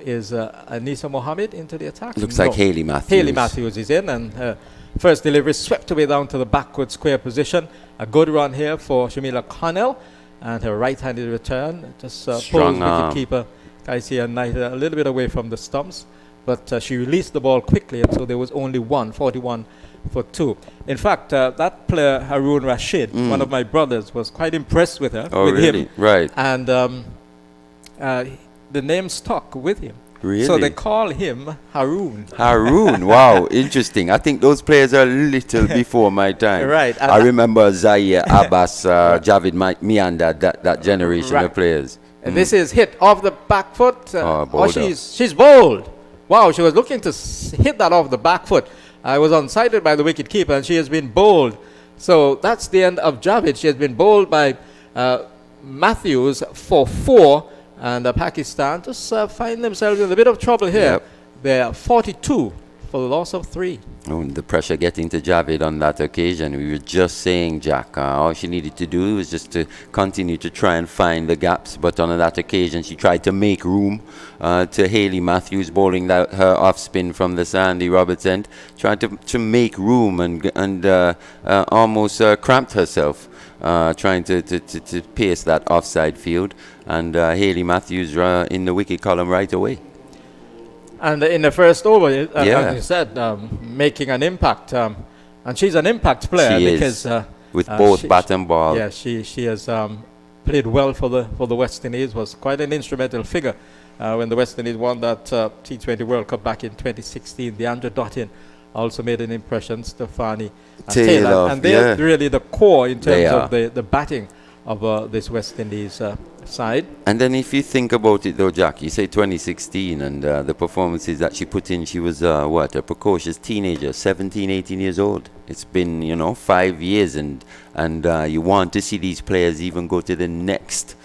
is Anisa Mohammed into the attack? Looks like Hayley Matthews. Hayley Matthews is in, and first delivery swept away down to the backward square position. A good run here for Shamila Connell, and her right-handed return just pulls wicketkeeper Kaisia Knight a little bit away from the stumps. But she released the ball quickly, and so there was only 41 for 2. In fact, that player, Harun Rashid, one of my brothers, was quite impressed with her. Oh, with really? him. Right. And the name stuck with him. Really? So they call him Harun. Harun, wow, interesting. I think those players are a little before my time. Right. I remember Zaire, Abbas, Javid Mianda, that generation of players. And this is hit off the back foot. She's bowled. Wow, she was looking to hit that off the back foot. I was unsighted by the wicket keeper, and she has been bowled. So that's the end of Javid. She has been bowled by Matthews for 4, and Pakistan just find themselves in a bit of trouble here. Yep. They're 42 for the loss of 3. Oh, the pressure getting to Javid on that occasion. We were just saying, Jack, all she needed to do was just to continue to try and find the gaps. But on that occasion, she tried to make room to Hayley Matthews, bowling her off spin from the Sandy Roberts end, trying to make room and almost cramped herself, trying to pace that offside field. And Hayley Matthews in the wicket column right away. And in the first over, as you said, making an impact. And she's an impact player because with both bat and ball. Yeah, she has played well for the West Indies. Was quite an instrumental figure when the West Indies won that T20 World Cup back in 2016. Deandra Dottin also made an impression. Stefani Taylor, and they're really the core in terms of the batting of this West Indies side. And then if you think about it though, Jack, you say 2016 and the performances that she put in, she was a precocious teenager, 17, 18 years old. It's been 5 years, and you want to see these players even go to the next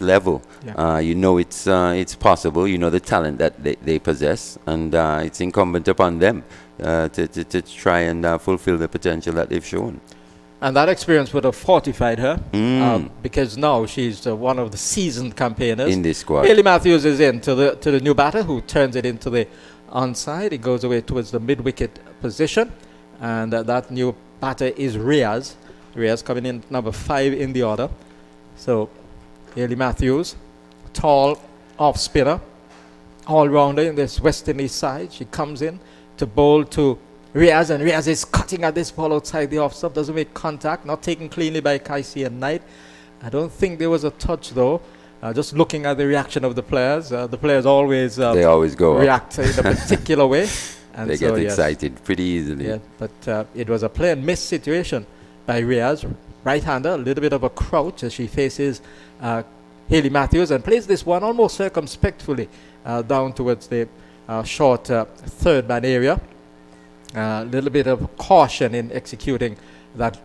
level. It's possible, the talent that they possess, and it's incumbent upon them to try and fulfill the potential that they've shown. And that experience would have fortified her because now she's one of the seasoned campaigners. In this squad. Hayley Matthews is in to the new batter, who turns it into the onside. It goes away towards the mid-wicket position. And that new batter is Riaz. Riaz coming in number 5 in the order. So Hayley Matthews, tall off-spinner, all-rounder in this West Indies side. She comes in to bowl to Riaz, and Riaz is cutting at this ball outside the off stump, doesn't make contact, not taken cleanly by Kaisia Knight. I don't think there was a touch though. Just looking at the reaction of the players always they always go react in a particular way. And they get excited pretty easily. Yeah, but it was a play and miss situation by Riaz, right-hander, a little bit of a crouch as she faces Hayley Matthews, and plays this one almost circumspectly down towards the short third man area. A little bit of caution in executing that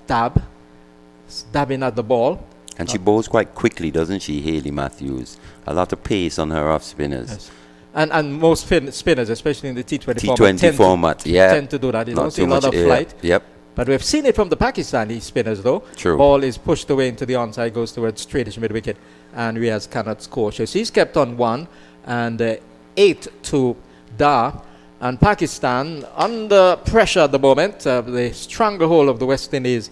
dabbing at the ball. And she bowls quite quickly, doesn't she, Hayley Matthews? A lot of pace on her off spinners. Yes. And most spinners, especially in the T20 T20 format, yeah. tend to do that. You Not don't see too a lot much of air. flight. Yep. But we've seen it from the Pakistani spinners, though. True. Ball is pushed away into the onside, goes towards straightish mid-wicket, and Riaz cannot score. So she's kept on 1 and 8 to Dar. And Pakistan, under pressure at the moment, the stranglehold of the West Indies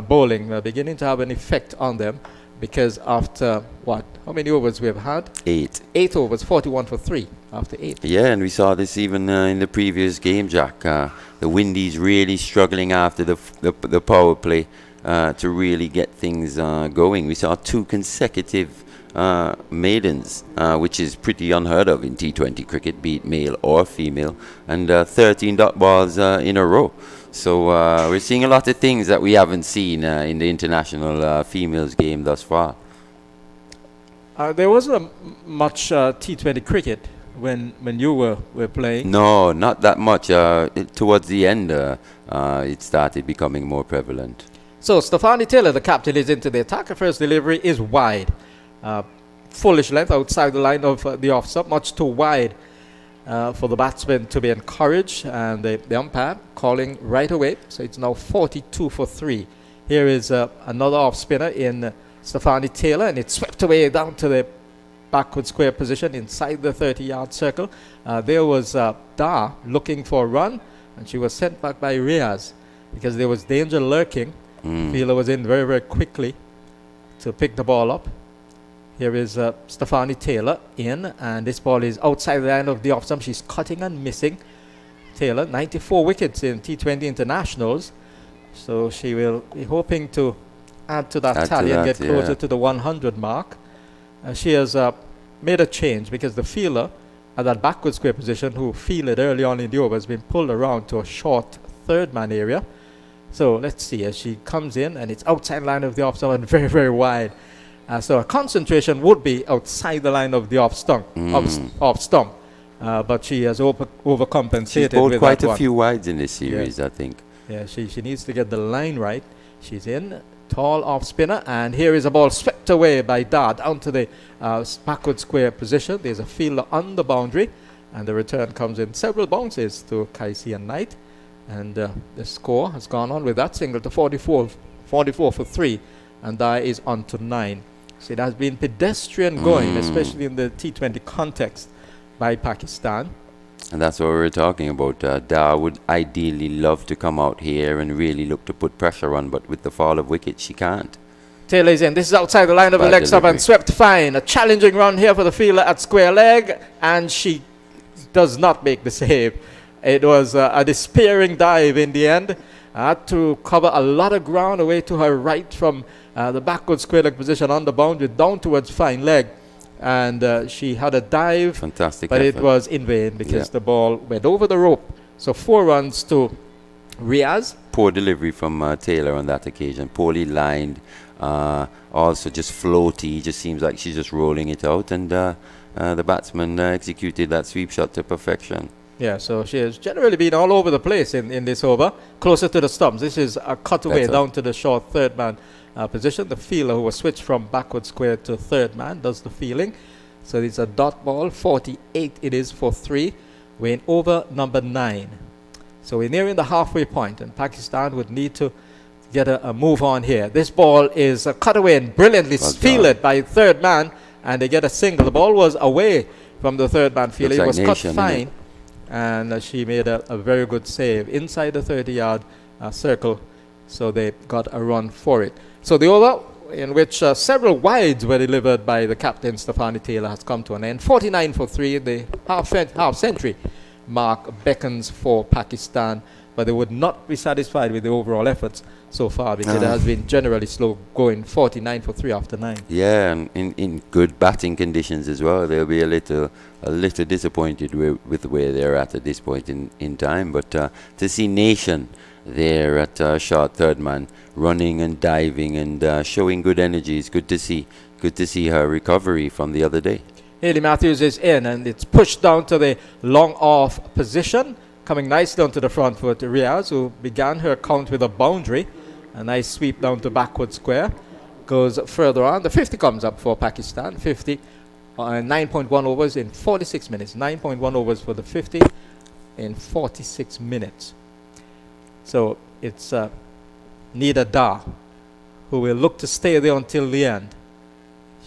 bowling beginning to have an effect on them, because after, how many overs we have had? 8. 8 overs, 41 for 3 after 8. Yeah, and we saw this even in the previous game, Jack. The Windies really struggling after the power play to really get things going. We saw 2 consecutive maidens, which is pretty unheard of in T20 cricket, be it male or female, and 13 dot balls in a row. So we're seeing a lot of things that we haven't seen in the international females game thus far. There wasn't much T20 cricket when you were playing. No, not that much. Towards the end, it started becoming more prevalent. So Stefani Taylor, the captain, is into the attack. Her first delivery is wide. Foolish length outside the line of the off-stump, much too wide for the batsman to be encouraged, and the umpire calling right away. So it's now 42 for 3. Here is another off-spinner in Stefani Taylor, and it's swept away down to the backward square position inside the 30-yard circle. There was Dar looking for a run, and she was sent back by Riaz because there was danger lurking. Fielder was in very, very quickly to pick the ball up. Here is Stefani Taylor in, and this ball is outside the line of the off-stump. She's cutting and missing. Taylor, 94 wickets in T20 internationals, so she will be hoping to add to that tally and get closer to the 100 mark. She has made a change because the fielder at that backward square position, who fielded early on in the over, has been pulled around to a short third man area. So let's see as she comes in, and it's outside line of the off-stump and very, very wide. So her concentration would be outside the line of the off-stump, but she has overcompensated. She's bowled with quite that a few wides in this series, Yeah. I think. Yeah, she needs to get the line right. She's in, tall off-spinner, and here is a ball swept away by Dar down to the backward square position. There's a fielder on the boundary, and the return comes in several bounces to Kaisi and Knight. And the score has gone on with that single to 44 for 3, and Dar is on to 9. So it has been pedestrian going, especially in the T20 context, by Pakistan. And that's what we were talking about. Dar would ideally love to come out here and really look to put pressure on, but with the fall of wickets, she can't. Taylor is in. This is outside the line of the leg stop and swept fine. A challenging run here for the fielder at square leg, and she does not make the save. It was a despairing dive in the end. Had to cover a lot of ground away to her right from the backward square leg position on the boundary down towards fine leg. And she had a dive, Fantastic but effort. it was in vain because the ball went over the rope. So 4 runs to Riaz. Poor delivery from Taylor on that occasion. Poorly lined. Also just floaty. Just seems like she's just rolling it out. And the batsman executed that sweep shot to perfection. Yeah, so she has generally been all over the place in this over. Closer to the stumps. This is a cutaway down to the short third man position. The fielder, who was switched from backward square to third man, does the fielding. So it's a dot ball. 48 it is for 3. We're in over number 9. So we're nearing the halfway point, and Pakistan would need to get a move on here. This ball is a cutaway and brilliantly fielded by third man, and they get a single. The ball was away from the third man fielder. It was cut fine, and she made a very good save inside the 30-yard circle. So they got a run for it. So the over, in which several wides were delivered by the captain, Stefani Taylor, has come to an end. 49 for 3. The half-century mark beckons for Pakistan, but they would not be satisfied with the overall efforts so far because it has been generally slow going. 49 for 3 after 9. Yeah, and in good batting conditions as well. They'll be a little disappointed with where they're at this point in time. But to see Nation there at short third man running and diving and showing good energy is good to see. Good to see her recovery from the other day. Hayley Matthews is in, and it's pushed down to the long off position, coming nicely onto the front foot. Riaz, who began her count with a boundary, a nice sweep down to backward square, goes further on. The 50 comes up for Pakistan. 50 9.1 overs in 46 minutes. 9.1 overs for the 50 in 46 minutes. So it's Nida Da who will look to stay there until the end.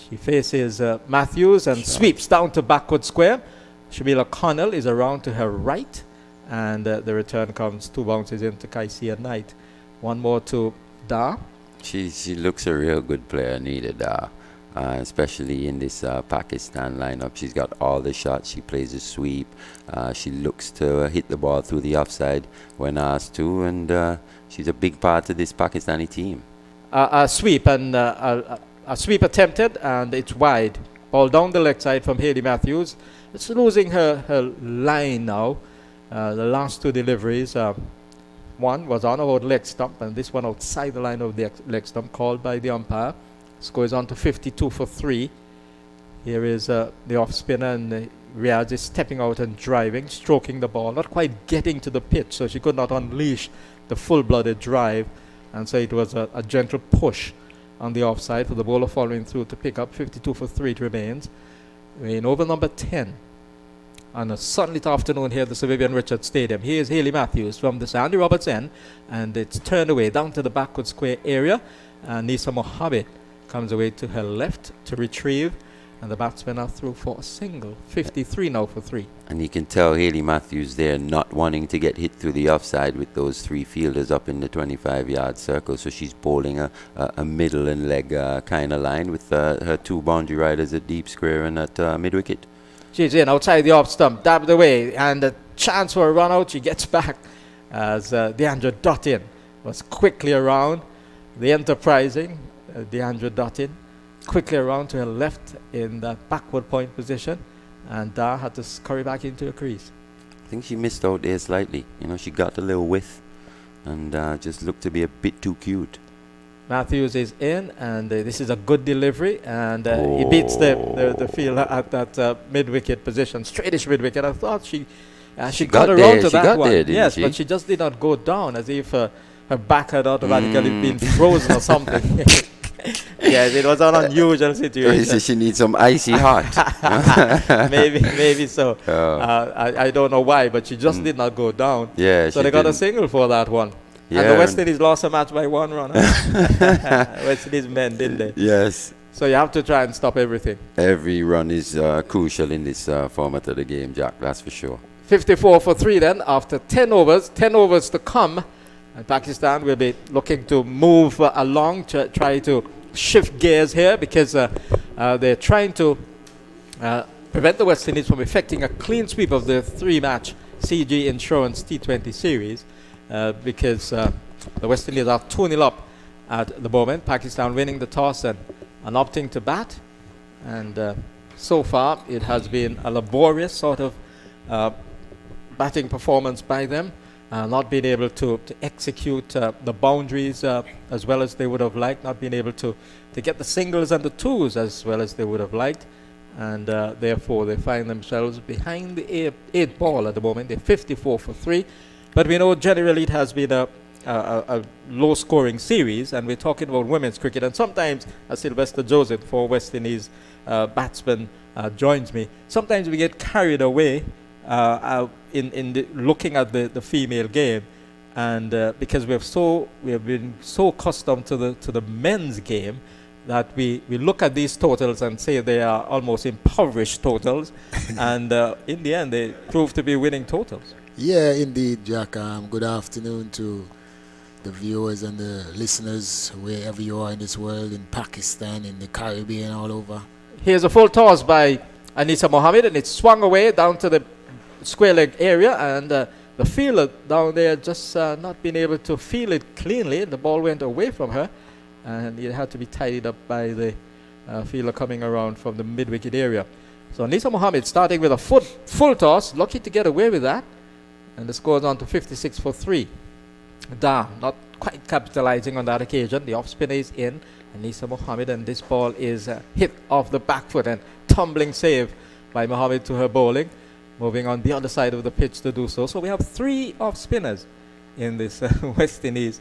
She faces Matthews and sweeps down to backward square. Shabila Connell is around to her right, and the return comes 2 bounces into Kaisia Knight. 1 more to Da. She looks a real good player, Nida Da. Especially in this Pakistan lineup. She's got all the shots. She plays a sweep. She looks to hit the ball through the offside when asked to, and she's a big part of this Pakistani team. A sweep attempted, and it's wide. Ball down the leg side from Hayley Matthews. It's losing her line now. The last 2 deliveries, one was on about leg stump, and this one outside the line of the leg stump, called by the umpire. Scores on to 52 for 3. Here is the off spinner, and Riaz is stepping out and driving, stroking the ball, not quite getting to the pitch, so she could not unleash the full-blooded drive, and so it was a gentle push on the offside for the bowler following through to pick up. 52 for 3 it remains. We're in over number 10 on a sunlit afternoon here at the Sir Vivian Richards Stadium. Here's Hayley Matthews from the Sandy Roberts end, and it's turned away down to the backward square area, and Nisa Mohammed comes away to her left to retrieve, and the batsmen are through for a single. 53 now for 3. And you can tell Hayley Matthews there not wanting to get hit through the offside with those 3 fielders up in the 25-yard circle, so she's bowling a middle and leg kind of line with her 2 boundary riders at deep square and at mid-wicket. She's in outside the off stump, dabbed away, and a chance for a run out. She gets back as Deandra Dottin was quickly around. The enterprising Deandra Dottin quickly around to her left in that backward point position, and Da had to scurry back into a crease. I think she missed out there slightly. You know, she got a little width and just looked to be a bit too cute. Matthews is in, and this is a good delivery, and he beats the fielder at that mid-wicket position, straightish mid-wicket. I thought she got around to that one. Yes, but she just did not go down, as if her back had automatically been frozen or something. Yes, it was an unusual situation. She needs some icy hot. maybe so. I don't know why, but she just did not go down. Yeah, so they got a single for that one. Yeah, and the West Indies lost a match by 1 run. West Indies men, didn't they? Yes. So you have to try and stop everything. Every run is crucial in this format of the game, Jack, that's for sure. 54 for 3 then, after 10 overs. 10 overs to come. And Pakistan will be looking to move along, to try to shift gears here, because they're trying to prevent the West Indies from effecting a clean sweep of the 3-match CG Insurance T20 series, because the West Indies are 2-0 up at the moment. Pakistan winning the toss and opting to bat, and so far it has been a laborious sort of batting performance by them. Not being able to execute the boundaries as well as they would have liked, not being able to get the singles and the twos as well as they would have liked, and therefore they find themselves behind the 8 ball at the moment. They're 54 for 3, but we know generally it has been a low-scoring series, and we're talking about women's cricket, and sometimes Sylvester Joseph, for West Indies batsman, joins me. Sometimes we get carried away in looking at the female game, and because we have been so accustomed to the men's game that we look at these totals and say they are almost impoverished totals, and in the end they prove to be winning totals. Yeah, indeed, Jack. Good afternoon to the viewers and the listeners wherever you are in this world, in Pakistan, in the Caribbean, all over. Here's a full toss by Anisa Mohammed, and it's swung away down to the square leg area, and the fielder down there just not being able to feel it cleanly. The ball went away from her, and it had to be tidied up by the fielder coming around from the mid-wicket area. So Anisa Mohammed starting with a full toss, lucky to get away with that, and the score is on to 56 for 3. Da not quite capitalizing on that occasion. The off spinner is in, Anisa Mohammed, and this ball is hit off the back foot, and tumbling save by Mohammed to her bowling, moving on the other side of the pitch to do so. So we have 3 off spinners in this West Indies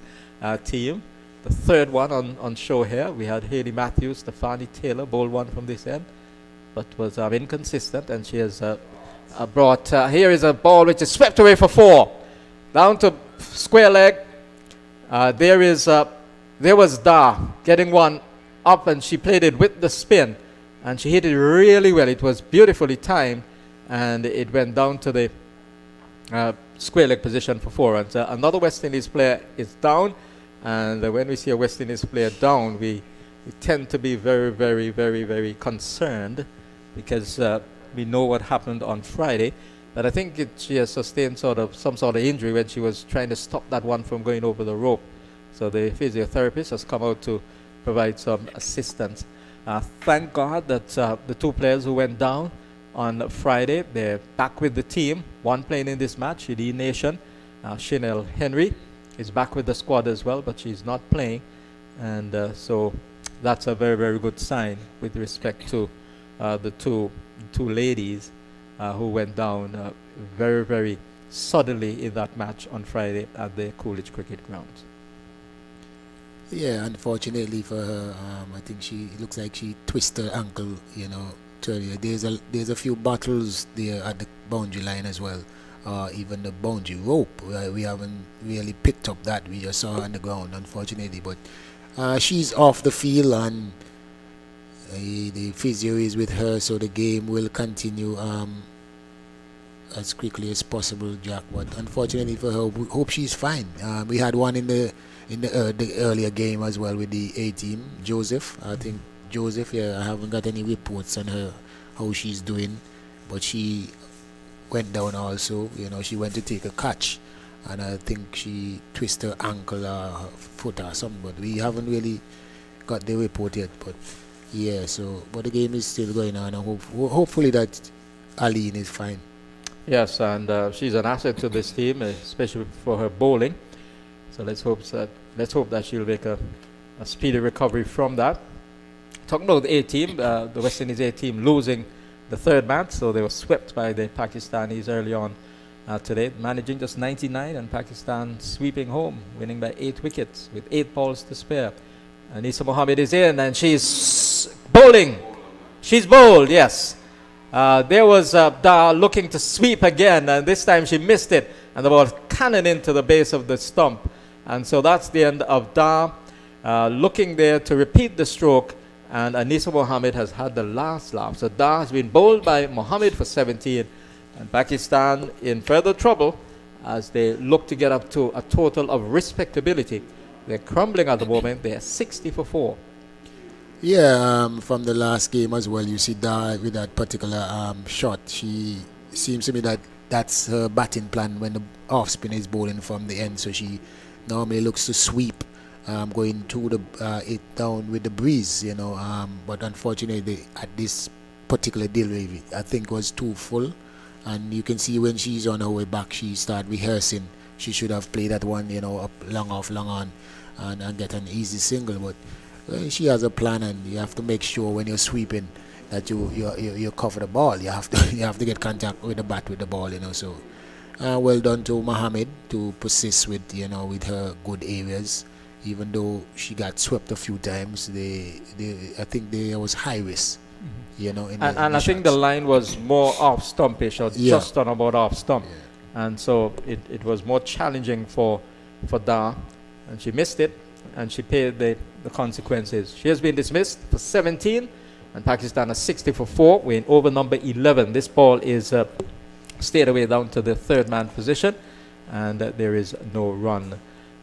team. The third one on show here. We had Hayley Matthews, Stephanie Taylor bowl one from this end, but was inconsistent, and she has brought. Here is a ball which is swept away for 4, down to square leg. There was Da getting one up, and she played it with the spin, and she hit it really well. It was beautifully timed, and it went down to the square leg position for 4 runs. Another West Indies player is down, and when we see a West Indies player down, we tend to be very, very, very, very concerned, because we know what happened on Friday. But I think she has sustained some sort of injury when she was trying to stop that one from going over the rope. So the physiotherapist has come out to provide some assistance. Thank God that the 2 players who went down on Friday, they're back with the team. One playing in this match, the Nation, Chanel Henry, is back with the squad as well, but she's not playing. And so that's a very, very good sign with respect to the two ladies who went down very, very suddenly in that match on Friday at the Coolidge Cricket Grounds. Yeah, unfortunately for her, I think it looks like she twisted her ankle, There's a few battles there at the boundary line as well, even the boundary rope. We haven't really picked up that. We just saw her on the ground, unfortunately. But she's off the field, and the physio is with her, so the game will continue as quickly as possible, Jack. But unfortunately for her, we hope she's fine. We had one in the earlier game as well with the A team, Joseph. I think Joseph. Yeah, I haven't got any reports on her how she's doing, but she went down also. She went to take a catch, and I think she twisted her ankle or her foot or something. But we haven't really got the report yet. But yeah, but the game is still going on, and hopefully that Aline is fine. Yes, and she's an asset to this team, especially for her bowling. So let's hope that she'll make a speedy recovery from that. Talking about the A team, the West Indies A team losing the 3rd match, so they were swept by the Pakistanis early on today, managing just 99, and Pakistan sweeping home, winning by 8 wickets with 8 balls to spare. Anisa Mohammed is in, and she's bowling. She's bowled, yes. There was Da looking to sweep again, and this time she missed it, and the ball cannoned into the base of the stump. And so that's the end of Da. Looking there to repeat the stroke, and Anisa Mohammed has had the last laugh. So Da has been bowled by Mohammed for 17, and Pakistan in further trouble as they look to get up to a total of respectability. They're crumbling at the moment. They're 60 for 4. Yeah, from the last game as well, you see Da with that particular shot. She seems to me that's her batting plan when the off spinner is bowling from the end. So she normally looks to sweep, going to it down with the breeze, But unfortunately, at this particular delivery, I think was too full, and you can see when she's on her way back, she started rehearsing. She should have played that one, up long off, long on, and get an easy single. But she has a plan, and you have to make sure when you're sweeping that you cover the ball. You have to get contact with the bat with the ball, So well done to Mohammed to persist with with her good areas, even though she got swept a few times. I think there was high risk, and I think the line was more off stumpish, or just on about off stump, and so it was more challenging for Da, and she missed it, and she paid the consequences. She has been dismissed for 17, and Pakistan is 60 for 4. We're in over number 11. This ball is stayed away down to the 3rd man position, and there is no run.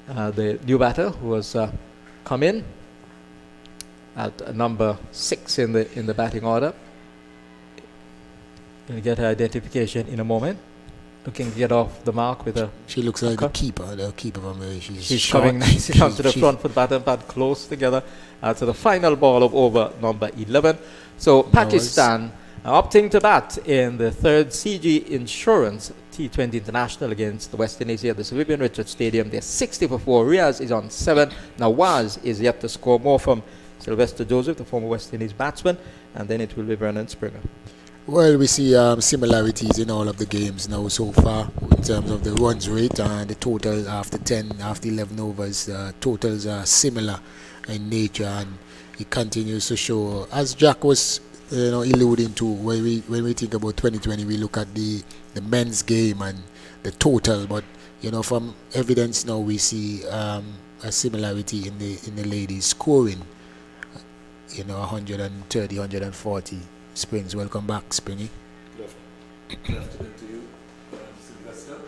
The new batter who has come in at number 6 in the batting order. Going to get her identification in a moment. Looking to get off the mark with a... She looks like the keeper from where she's coming nicely onto the front foot, bat and pad close together to the final ball of over number 11. So Pakistan opting to bat in the 3rd CG Insurance T20 International against the West Indies here at the Sir Vivian Richards Stadium. They're 60 for 4. Riaz is on 7. Nawaz is yet to score more from Sylvester Joseph, the former West Indies batsman, and then it will be Vernon Springer. Well, we see similarities in all of the games now so far in terms of the runs rate and the total after 11 overs. Totals are similar in nature, and it continues to show, as Jack was alluding to when we think about 2020, we look at the men's game and the total, but from evidence now we see a similarity in the ladies scoring. 130, 140. Springs, welcome back, Springy. Good afternoon to you, Sylvester.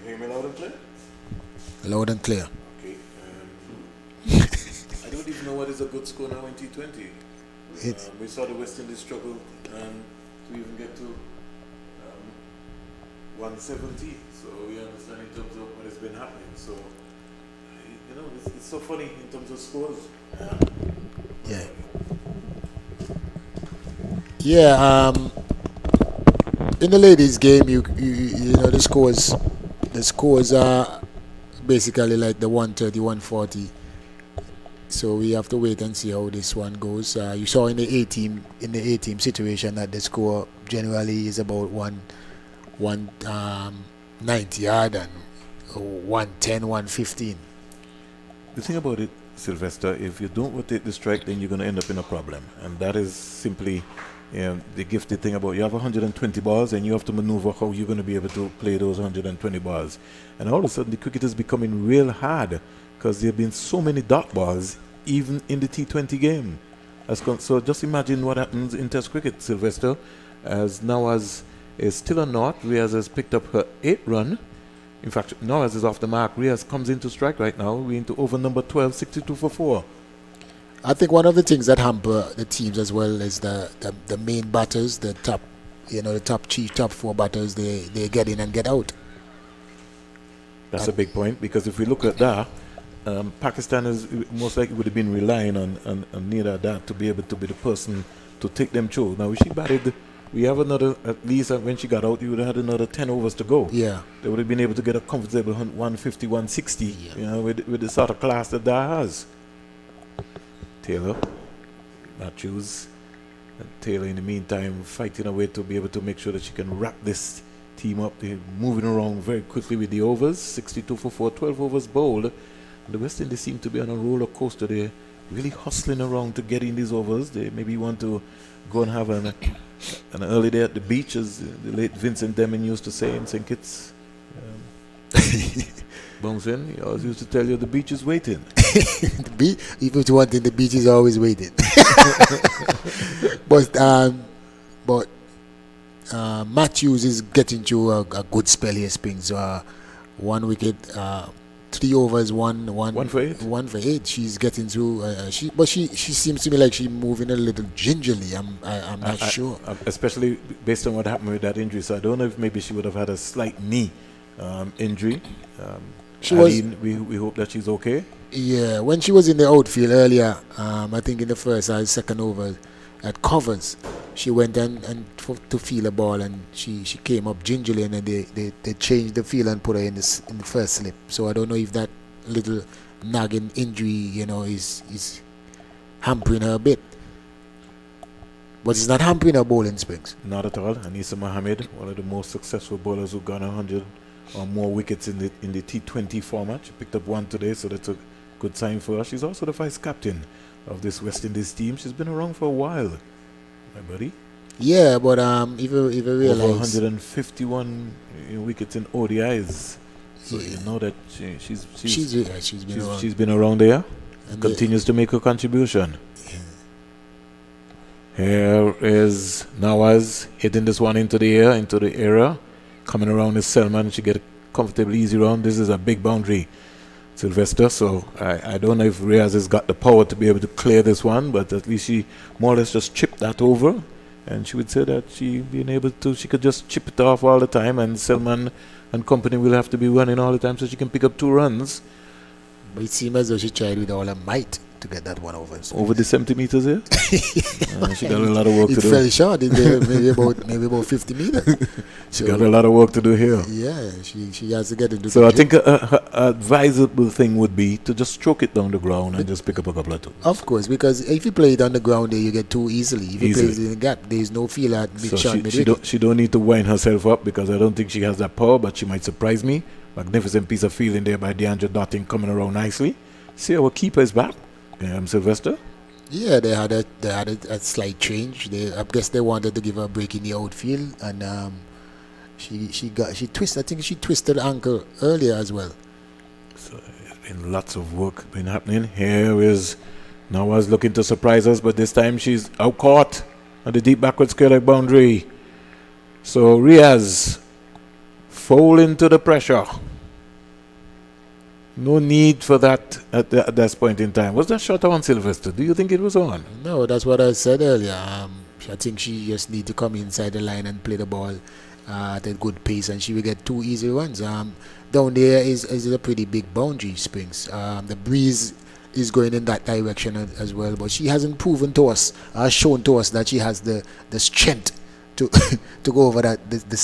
You hear me loud and clear? Loud and clear. Okay. I don't even know what is a good score now in T20. We saw the West Indies struggle to even get to 170. So we understand in terms of what has been happening. So, it's so funny in terms of scores. Yeah. In the ladies' game, you know the scores are basically like the 130, 140. So we have to wait and see how this one goes. You saw in the A team situation that the score generally is about 190 yard and 110, 115. The thing about it, Sylvester, if you don't rotate the strike, then you're going to end up in a problem, and that is simply the gifted thing about you have 120 balls and you have to maneuver how you're going to be able to play those 120 balls. And all of a sudden the cricket is becoming real hard because there have been so many dot balls even in the T20 game. So just imagine what happens in Test cricket, Sylvester, as Nawaz is still on North. Riaz has picked up her 8th run. In fact, Nawaz is off the mark. Riaz comes into strike right now. We're into over number 12, 62 for 4. I think one of the things that hamper the teams as well is the main batters, the top 4 batters. They get in and get out. That's a big point, because if we look at that, Pakistan is most likely would have been relying on Nida that to be able to be the person to take them through. Now, if she batted, we have another, at least when she got out, you would have had another 10 overs to go. Yeah. They would have been able to get a comfortable 150, 160, with the sort of class that has. Taylor, Matthews, and Taylor in the meantime fighting a way to be able to make sure that she can wrap this team up. They're moving around very quickly with the overs, 62 for 4, 12 overs bowled. And the West Indies seem to be on a roller coaster. They're really hustling around to get in these overs. They maybe want to go and have an early day at the beach, as the late Vincent Deming used to say in St. Kitts. Bouncing, he always used to tell you the beach is waiting. The beach, even to one thing, the beach is always waiting. but Matthews is getting through a good spell here, Springs. 1 wicket, 3 overs, one for 8. 1 for 8. She's getting through. She seems to me like she's moving a little gingerly. I'm not sure. Especially based on what happened with that injury. So I don't know if maybe she would have had a slight knee injury. We hope that she's okay. Yeah, when she was in the outfield earlier, I think in the first or second over at covers, she went to feel a ball, and she came up gingerly, and then they changed the field and put her in the first slip. So I don't know if that little nagging injury, is hampering her a bit. But it's not hampering her bowling, Springs. Not at all. Anisa Mohammed, one of the most successful bowlers who got 100 or more wickets in the T20 format. She picked up 1 today, so that's a good sign for her. She's also the vice captain of this West Indies team. She's been around for a while, my buddy. Yeah, but if you realize, over 151 wickets in ODIs. So you know that she's been around there and continues to make a contribution. Yeah. Here is Nawaz hitting this one into the air. Coming around is Selman. She get a comfortable, easy round. This is a big boundary, Sylvester. So I don't know if Riaz has got the power to be able to clear this one, but at least she more or less just chipped that over. And she would say that she could just chip it off all the time, and Selman and company will have to be running all the time so she can pick up 2 runs. But it seems as though she tried with all her might to get that one over. Over the 70 meters here? She got a lot of work to do. It fell short in there, maybe about 50 meters. She got a lot of work to do here. Yeah, she has to get into. So I think her advisable thing would be to just stroke it down the ground and just pick up a couple of 2. Of course, because if you play it on the ground there, you get 2 easily. If you play it in the gap, there's no feel at mid-shot, mid-wicket. She don't need to wind herself up, because I don't think she has that power, but she might surprise me. Magnificent piece of fielding there by DeAndre Dotting, coming around nicely. See, our keeper is back. Sylvester. Yeah, they had a slight change. I guess they wanted to give her a break in the outfield, and she twisted. I think she twisted the ankle earlier as well. So it's been lots of work been happening. Here is Nawaz looking to surprise us, but this time she's out caught at the deep backward square leg boundary. So Riaz fall into the pressure. No need for that at this point in time. Was that shot on, Sylvester? Do you think it was on? No, that's what I said earlier. I think she just need to come inside the line and play the ball at a good pace, and she will get 2 easy runs. Down there is a pretty big boundary, Springs. The breeze is going in that direction as well, but she hasn't proven to us, shown to us that she has the strength to to go over the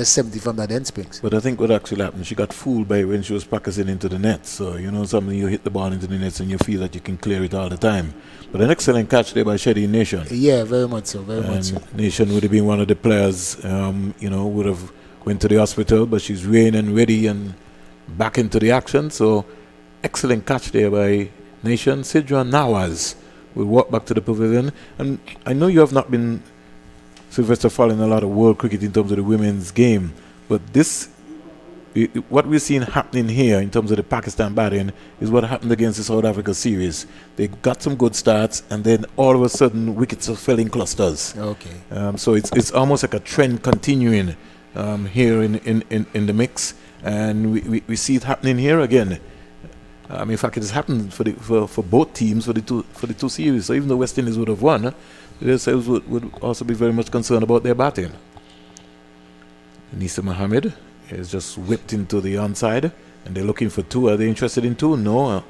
70 from that end, Springs. But I think what actually happened, she got fooled by when she was practicing into the net. So, something, you hit the ball into the nets and you feel that you can clear it all the time. But an excellent catch there by Shady Nation. Yeah, very much so, very much so. Nation would have been one of the players, would have went to the hospital, but she's ready and ready and back into the action. So, excellent catch there by Nation. Sidra Nawaz will walk back to the pavilion. And I know you have not been, Sylvester, following a lot of world cricket in terms of the women's game, but what we're seeing happening here in terms of the Pakistan batting is what happened against the South Africa series. They got some good starts, and then all of a sudden wickets fell in clusters. Okay. So it's almost like a trend continuing here in the mix, and we see it happening here again. In fact, it has happened for both teams for the two series. So even though West Indies would have won, themselves would also be very much concerned about their batting. Nisa Mohammed is just whipped into the onside, and they're looking for 2. Are they interested in 2? No,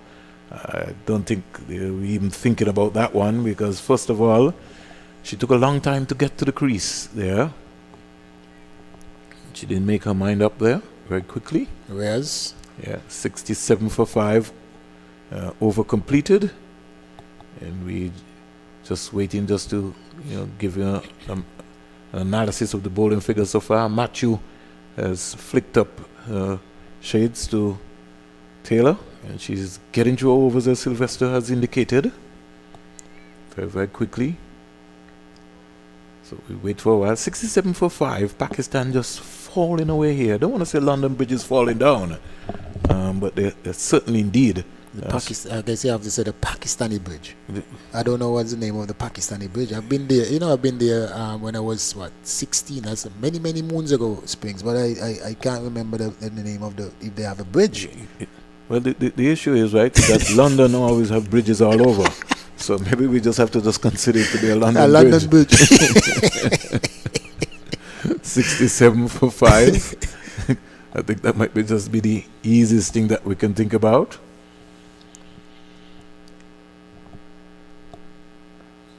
I don't think they're even thinking about that one, because first of all, she took a long time to get to the crease there. She didn't make her mind up there very quickly. Whereas? Yeah, 67 for 5, over completed, and we just waiting just to give you an analysis of the bowling figures so far. Matthew has flicked up shades to Taylor, and she's getting through overs as Sylvester has indicated very, very quickly. So we wait for a while. 67 for 5. Pakistan just falling away here. I don't want to say London Bridge is falling down, but they're certainly indeed. I guess you have to say the Pakistani bridge. I don't know what's the name of the Pakistani bridge. I've been there. I've been there when I was 16. That's many moons ago, Springs. But I can't remember the name of if they have a bridge. Well, the issue is, right, that London always have bridges all over. So maybe we just have to just consider it to be a London bridge. 67 for 5. I think that might just be the easiest thing that we can think about.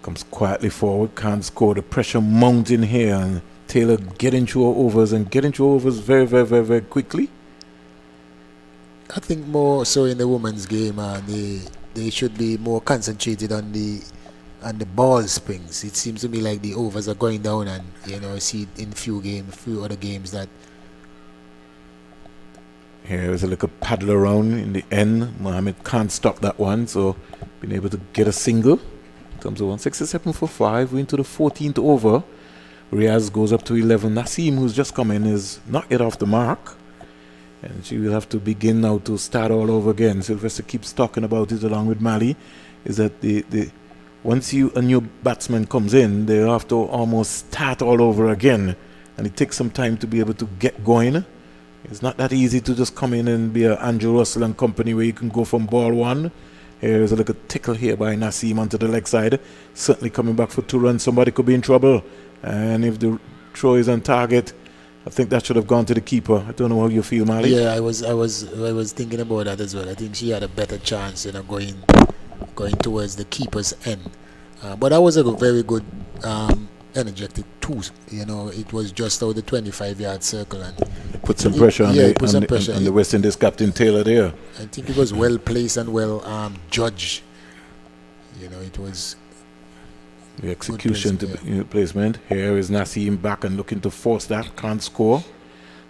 Comes quietly forward, can't score. The pressure mounting here, and Taylor getting through overs very, very, very, very quickly. I think more so in the women's game, they should be more concentrated on the ball, Springs. It seems to me like the overs are going down, and see in few other games that. Here is a little paddle around in the end. Mohammed can't stop that one, so been able to get a single. Comes to 167 for 5. We're into the 14th over. Riaz goes up to 11. Naseem, who's just come in, is not yet off the mark, and she will have to begin now to start all over again. Sylvester keeps talking about it along with Mali, is that once a new batsman comes in, they have to almost start all over again, and it takes some time to be able to get going. It's not that easy to just come in and be a Andrew Russell and company where you can go from ball 1. Here's a little tickle here by Naseem onto the leg side. Certainly coming back for 2 runs. Somebody could be in trouble. And if the throw is on target, I think that should have gone to the keeper. I don't know how you feel, Mali. Yeah, I was thinking about that as well. I think she had a better chance, going towards the keeper's end. But that was a very good energetic too. It was just out the 25-yard circle, and put some pressure on the West Indies captain Taylor there. I think it was well placed and well judged. It was the execution to placement. Here is Naseem back and looking to force that, can't score.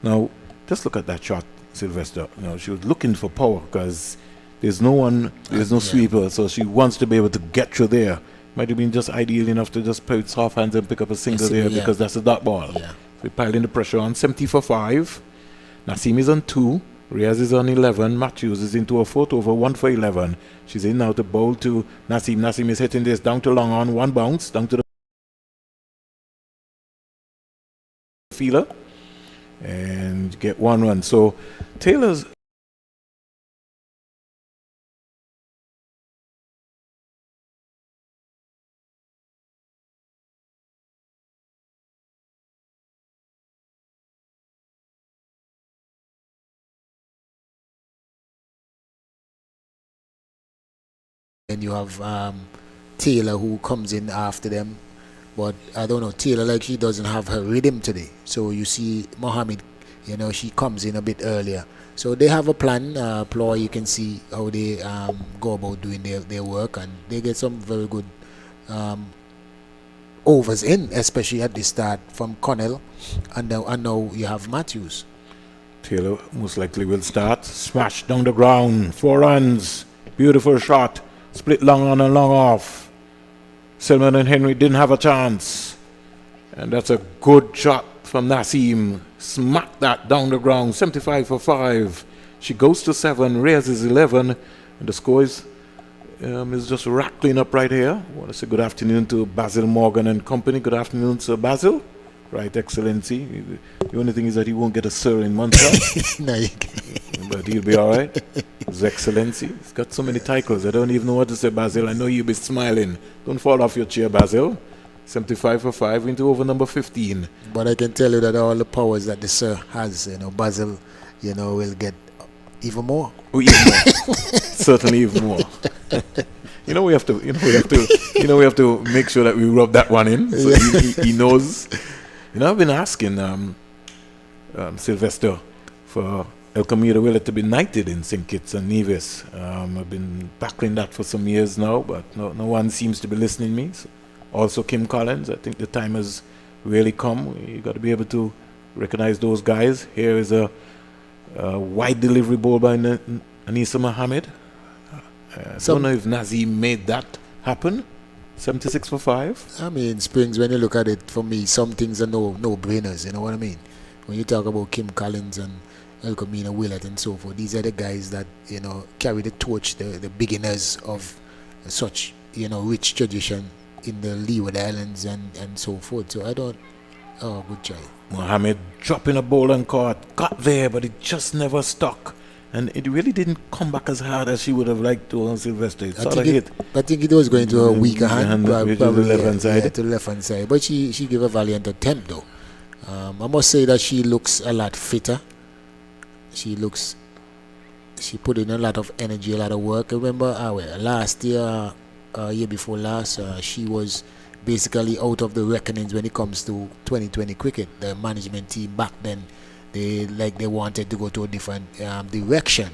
Now just look at that shot, Sylvester. She was looking for power because There's no one, there's no Yeah. sweeper, so she wants to be able to get through there. Might have been just ideal enough to just play with soft hands and pick up a single single, there yeah. because that's a dot ball. Yeah. We piled in the pressure on 70 for 5. Nasim is on 2. Riaz is on 11. Matthews is into a 4th over 1 for 11. She's in now to bowl to Nasim. Nasim is hitting this down to long on. 1 bounce down to the fielder and get 1 run. So Taylor's And you have Taylor who comes in after them. But I don't know, Taylor, like, she doesn't have her rhythm today. So you see Mohammed, she comes in a bit earlier. So they have a plan. Ploy, you can see how they go about doing their work, and they get some very good overs in, especially at the start from Connell, and now you have Matthews. Taylor most likely will start. Smash down the ground. 4 runs. Beautiful shot. Split long on and long off. Selman and Henry didn't have a chance. And that's a good shot from Nasim. Smack that down the ground. 75 for 5. She goes to 7. Reyes is 11. And the score is just rattling up right here. I want to say good afternoon to Basil Morgan and company. Good afternoon, Sir Basil. Right, Excellency. The only thing is that he won't get a sir in Montreal. No, But he'll be all right. His Excellency. He's got so many titles. I don't even know what to say, Basil. I know you'll be smiling. Don't fall off your chair, Basil. 75 for 5 into over number 15. but I can tell you that all the powers that the sir has, Basil, will get even more. Oh, even more. Certainly even more. We have to make sure that we rub that one in so he knows. I've been asking Sylvester for El Camino Willet to be knighted in St. Kitts and Nevis. I've been battling that for some years now, but no one seems to be listening to me. So also Kim Collins, I think the time has really come. You got to be able to recognize those guys. Here is a wide delivery ball by Anisa Mohammed. I don't know if Nazim made that happen. 76 for 5. I mean, Springs, when you look at it, for me, some things are no-brainers, you know what I mean? When you talk about Kim Collins and El Camino Willett and so forth, these are the guys that, carry the torch, the beginners of such, rich tradition in the Leeward Islands and so forth. So good try. Mohammed dropping a ball and caught, got there, but it just never stuck. And it really didn't come back as hard as she would have liked to on Sylvester. It sort of hit. I think it was going to a weaker hand, to the left-hand side. Yeah, to the left-hand side. But she gave a valiant attempt, though. I must say that she looks a lot fitter. She put in a lot of energy, a lot of work. I remember last year, year before last, she was basically out of the reckonings when it comes to 2020 cricket. The management team back then, they wanted to go to a different direction,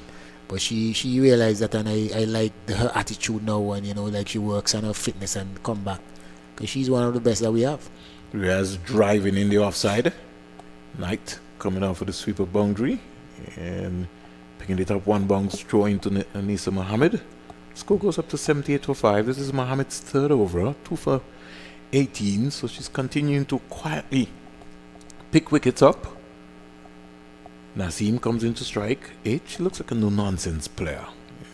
but she realized that, and I like her attitude now, and she works on her fitness and come back, because she's one of the best that we have. Riaz driving in the offside. Knight coming out for the sweeper boundary and picking it up 1 bounce, throw into Anisa Mohammed. Score goes up to 78 for 5. This is Mohammed's 3rd over, 2 for 18, so she's continuing to quietly pick wickets up. Nasim comes in to strike 8. She looks like a no-nonsense player.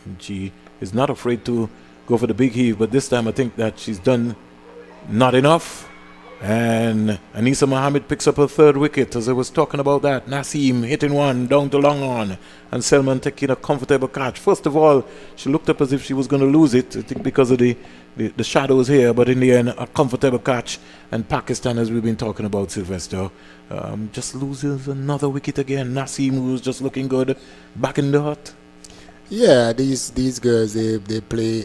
And she is not afraid to go for the big heave, but this time I think that she's done not enough. And Anisa Mohammed picks up her 3rd wicket, as I was talking about that. Nasim hitting 1 down to long on, and Selman taking a comfortable catch. First of all, she looked up as if she was going to lose it, I think because of the shadows here, but in the end, a comfortable catch. And Pakistan, as we've been talking about, Sylvester, just loses another wicket again. Nasim, who's just looking good, back in the hut. Yeah, these girls, they play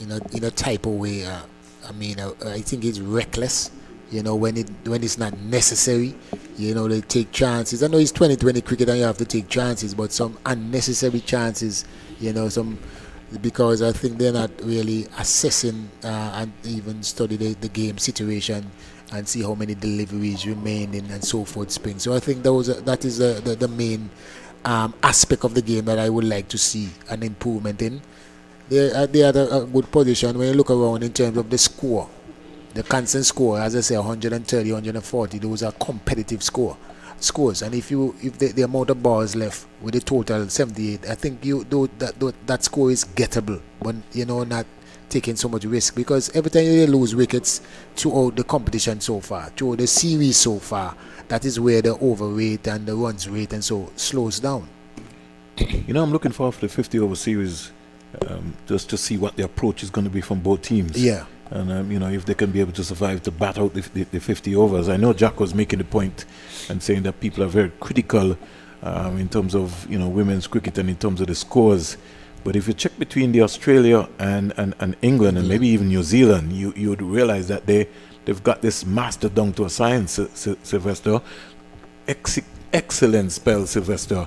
in a type of way. I think it's reckless. When it's not necessary, they take chances. I know it's 2020 cricket and you have to take chances, but some unnecessary chances, because I think they're not really assessing and even study the game situation and see how many deliveries remain in and so forth. Spring. So I think that is the main aspect of the game that I would like to see an improvement in. They are at a good position when you look around in terms of the score. The constant score, as I say, 130, 140, those are competitive scores. And if the amount of balls left with a total 78, I think that score is gettable, but not taking so much risk, because every time you lose wickets throughout the competition so far, throughout the series so far, that is where the over rate and the runs rate and so slows down. I'm looking forward for the 50 over series, just to see what the approach is going to be from both teams. Yeah. And if they can be able to survive to bat out the 50 overs. I know Jack was making the point and saying that people are very critical in terms of women's cricket and in terms of the scores. But if you check between the Australia and England and maybe even New Zealand, you would realize that they've got this mastered down to a science, Sylvester. Excellent spell, Sylvester.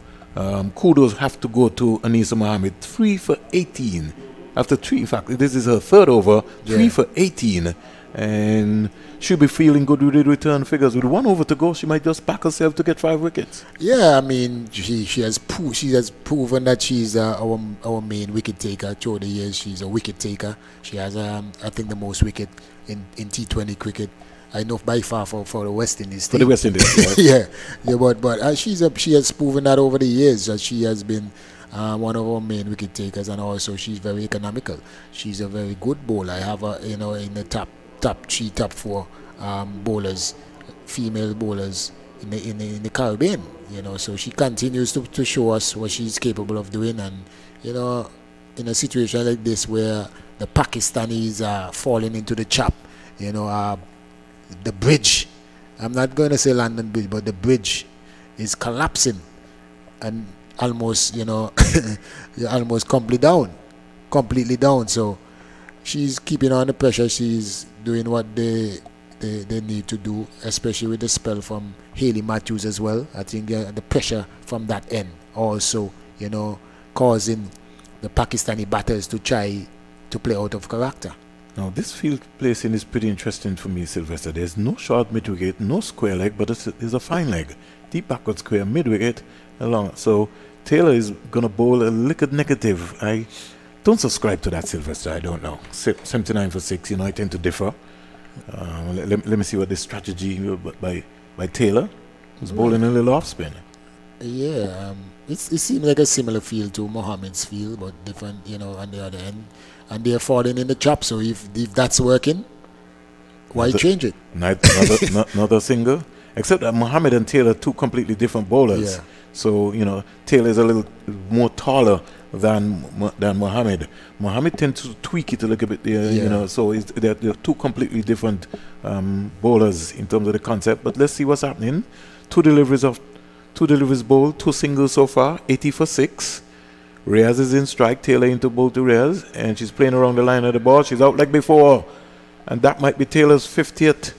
Kudos have to go to Anisa Mohammed, 3 for 18. After 3, in fact, this is her third over, 3 for 18. And she'll be feeling good with the return figures. With 1 over to go, she might just back herself to get 5 wickets. Yeah, I mean, she has proven that she's our main wicket taker through the years. She's a wicket taker. She has, I think, the most wicket in T20 cricket. I know by far for the West Indies. For the West Indies, yes. but she has proven that over the years that she has been one of our main wicket takers, and also she's very economical. She's a very good bowler. I have her, in the top 3, top 4 bowlers, female bowlers in the Caribbean. So she continues to show us what she's capable of doing, and in a situation like this where the Pakistanis are falling into the trap, the bridge. I'm not going to say London Bridge, but the bridge is collapsing, and almost almost completely down. So she's keeping on the pressure. She's doing what they need to do, especially with the spell from Hayley Matthews as well. I think the pressure from that end also causing the Pakistani batters to try to play out of character. Now this field placing is pretty interesting for me, Sylvester. There's no short mid-wicket, no square leg, but there's a fine leg. Deep backward square, mid-wicket, along. So Taylor is going to bowl a liquid negative. I don't subscribe to that, Sylvester. I don't know. 79 for 6, I tend to differ. Let me see what this strategy by Taylor, who's bowling a little off spin. Yeah, it seems like a similar field to Mohammed's field, but different, on the other end. And they're falling in the trap. So if that's working, why change it? Not a single. Except that Mohammed and Taylor are 2 completely different bowlers. Yeah. So, Taylor is a little more taller than Mohammed. Mohammed tends to tweak it a little bit, so they're 2 completely different bowlers in terms of the concept. But let's see what's happening. 2 deliveries bowled, 2 singles so far, 80 for 6. Reyes is in strike, Taylor into bowl to Reyes, and she's playing around the line of the ball. She's out like before. And that might be Taylor's 50th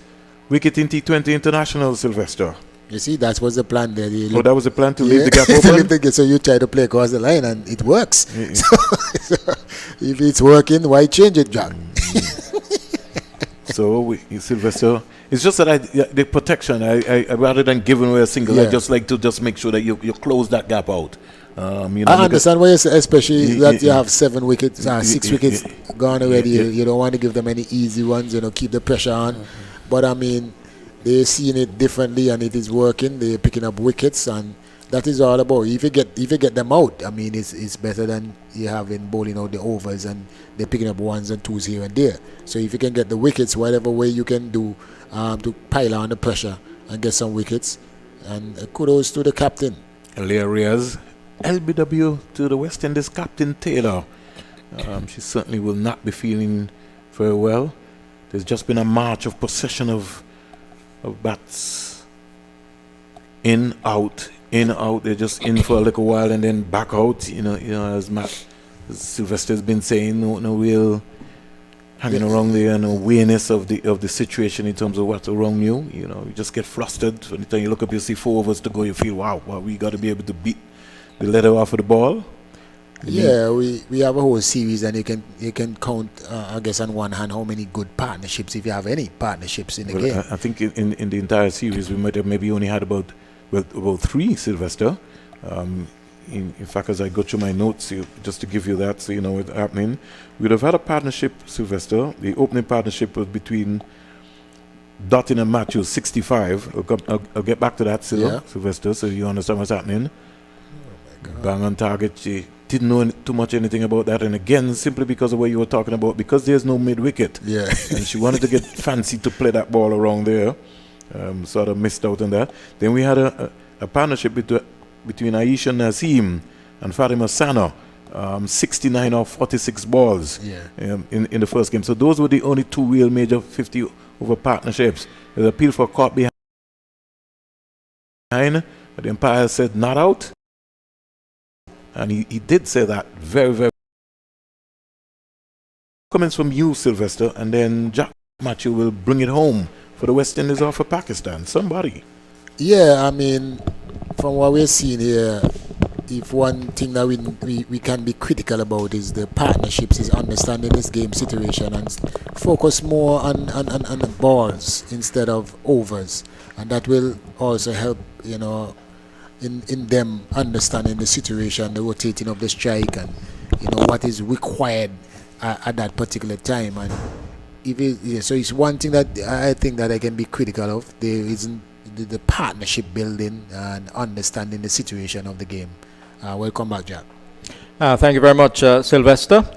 wicket in T20 International, Sylvester. You see, that was the plan there. That was the plan, to leave the gap open? So you try to play across the line, and it works. So if it's working, why change it, Jack? So, Sylvester, it's just that the protection, I rather than giving away a single, I just like to just make sure that you close that gap out. I understand why you say, especially that you have 7 wickets, 6 wickets gone already. You don't want to give them any easy ones, keep the pressure on. But I mean, they're seeing it differently, and it is working. They're picking up wickets, and that is all about. If you get them out, I mean, it's better than you having bowling out the overs, and they're picking up 1s and 2s here and there. So if you can get the wickets, whatever way you can do to pile on the pressure and get some wickets, and kudos to the captain. Leah Reyes. LBW to the West Indies captain Taylor. She certainly will not be feeling very well. There's just been a march of possession of bats. In, out. They're just in for a little while and then back out. As Sylvester's been saying, no real hanging around there, no awareness of the situation in terms of what's around you. You just get flustered. Anytime you look up, you see 4 overs to go, you feel, wow, we got to be able to beat the letter off of the ball. Yeah, we have a whole series, and you can count, I guess, on one hand how many good partnerships, if you have any partnerships in the game. I think in the entire series we might have maybe only had about 3, Sylvester. in fact, as I go through my notes, just to give you that so you know what's happening, we'd have had a partnership, Sylvester. The opening partnership was between Dottin and Matthews, 65. I'll get back to that, Sylvester, so you understand what's happening. Bang on target. She didn't know too much anything about that, and again, simply because of what you were talking about, because there's no mid-wicket. Yeah. And she wanted to get fancy to play that ball around there. Sort of missed out on that. Then we had a partnership between Aisha Nazim and Fatima Sana, 69 off 46 balls in the first game. So those were the only two real major 50 over partnerships. There's an appeal for caught behind. The umpire said not out. And he did say that very, very. Comments from you, Sylvester, and then Jack Matthew will bring it home for the West Indies or for Pakistan. Somebody. Yeah, I mean, from what we're seeing here, if one thing that we can be critical about is the partnerships, is understanding this game situation and focus more on the balls instead of overs, and that will also help, you know, in them understanding the situation, the rotating of the strike, and you know what is required at that particular time. And so it's one thing that I think that I can be critical of. There isn't the partnership building and understanding the situation of the game. Welcome back, Jack. Thank you very much, Sylvester.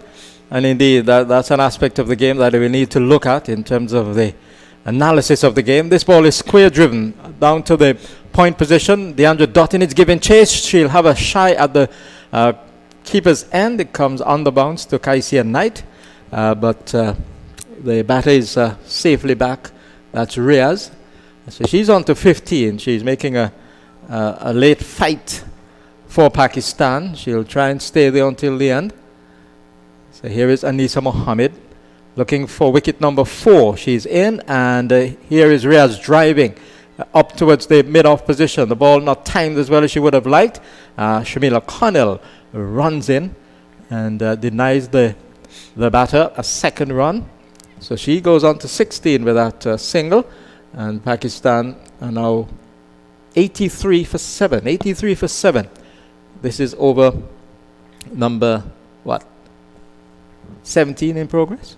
And indeed, that's an aspect of the game that we need to look at in terms of the analysis of the game. This ball is square driven down to the point position. Deandra Dottin is giving chase. She'll have a shy at the keeper's end. It comes on the bounce to Kaisia Knight. But the batter is safely back. That's Riaz. So she's on to 15. She's making a late fight for Pakistan. She'll try and stay there until the end. So here is Anisa Mohammed looking for wicket number 4. She's in, and here is Riaz driving up towards the mid-off position. The ball not timed as well as she would have liked. Shamila Connell runs in and denies the batter a second run. So she goes on to 16 with that single, and Pakistan are now 83 for 7. 83 for 7. This is over number, 17 in progress?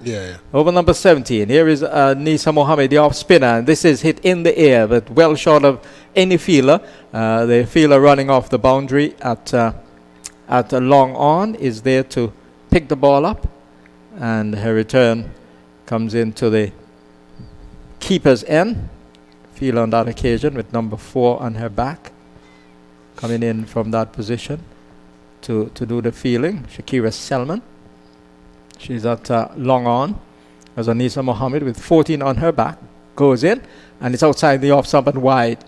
Yeah. Over number 17. Here is Nisa Mohammed, the off spinner. And this is hit in the air, but well short of any fielder. The fielder running off the boundary at a long on is there to pick the ball up. And her return comes into the keeper's end. Fielder on that occasion with number 4 on her back. Coming in from that position to do the fielding. Shakira Selman. She's at long on as Anisa Mohammed with 14 on her back. Goes in, and it's outside the off stump and wide.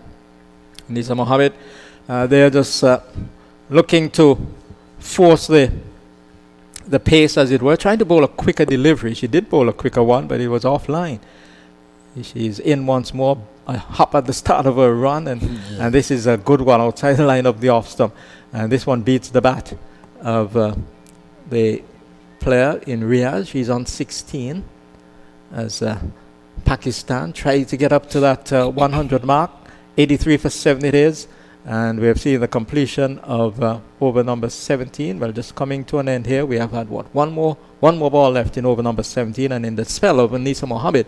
Anisa Mohammed, they're just looking to force the pace, as it were, trying to bowl a quicker delivery. She did bowl a quicker one, but it was offline. She's in once more. A hop at the start of her run, and this is a good one outside the line of the off stump. And this one beats the bat of the player in Riyadh. She's on 16 as Pakistan tries to get up to that 100 mark. 83 for 7 it is, and we have seen the completion of over number 17. Well, just coming to an end here. We have had one more ball left in over number 17, and in the spell of Anisa Mohammed,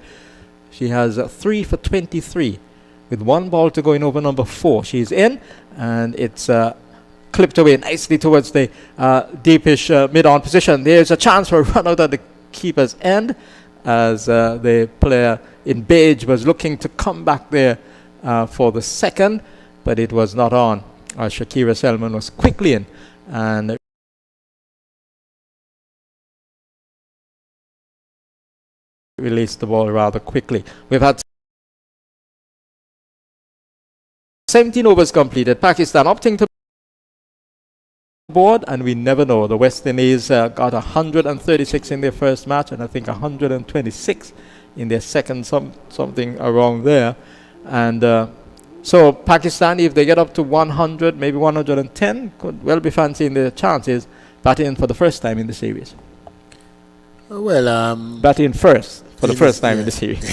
she has 3 for 23 with 1 ball to go in over number 4. She's in, and it's clipped away nicely towards the deepish mid-on position. There's a chance for a run out at the keeper's end as the player in beige was looking to come back there for the second, but it was not on. Shakira Selman was quickly in and released the ball rather quickly. We've had 17 overs completed. Pakistan opting to board, and we never know. The West Indies got 136 in their first match, and I think 126 in their second, something around there. And so Pakistan, if they get up to 100, maybe 110, could well be fancying their chances batting for the first time in the series. Well, batting first for the first time in the series.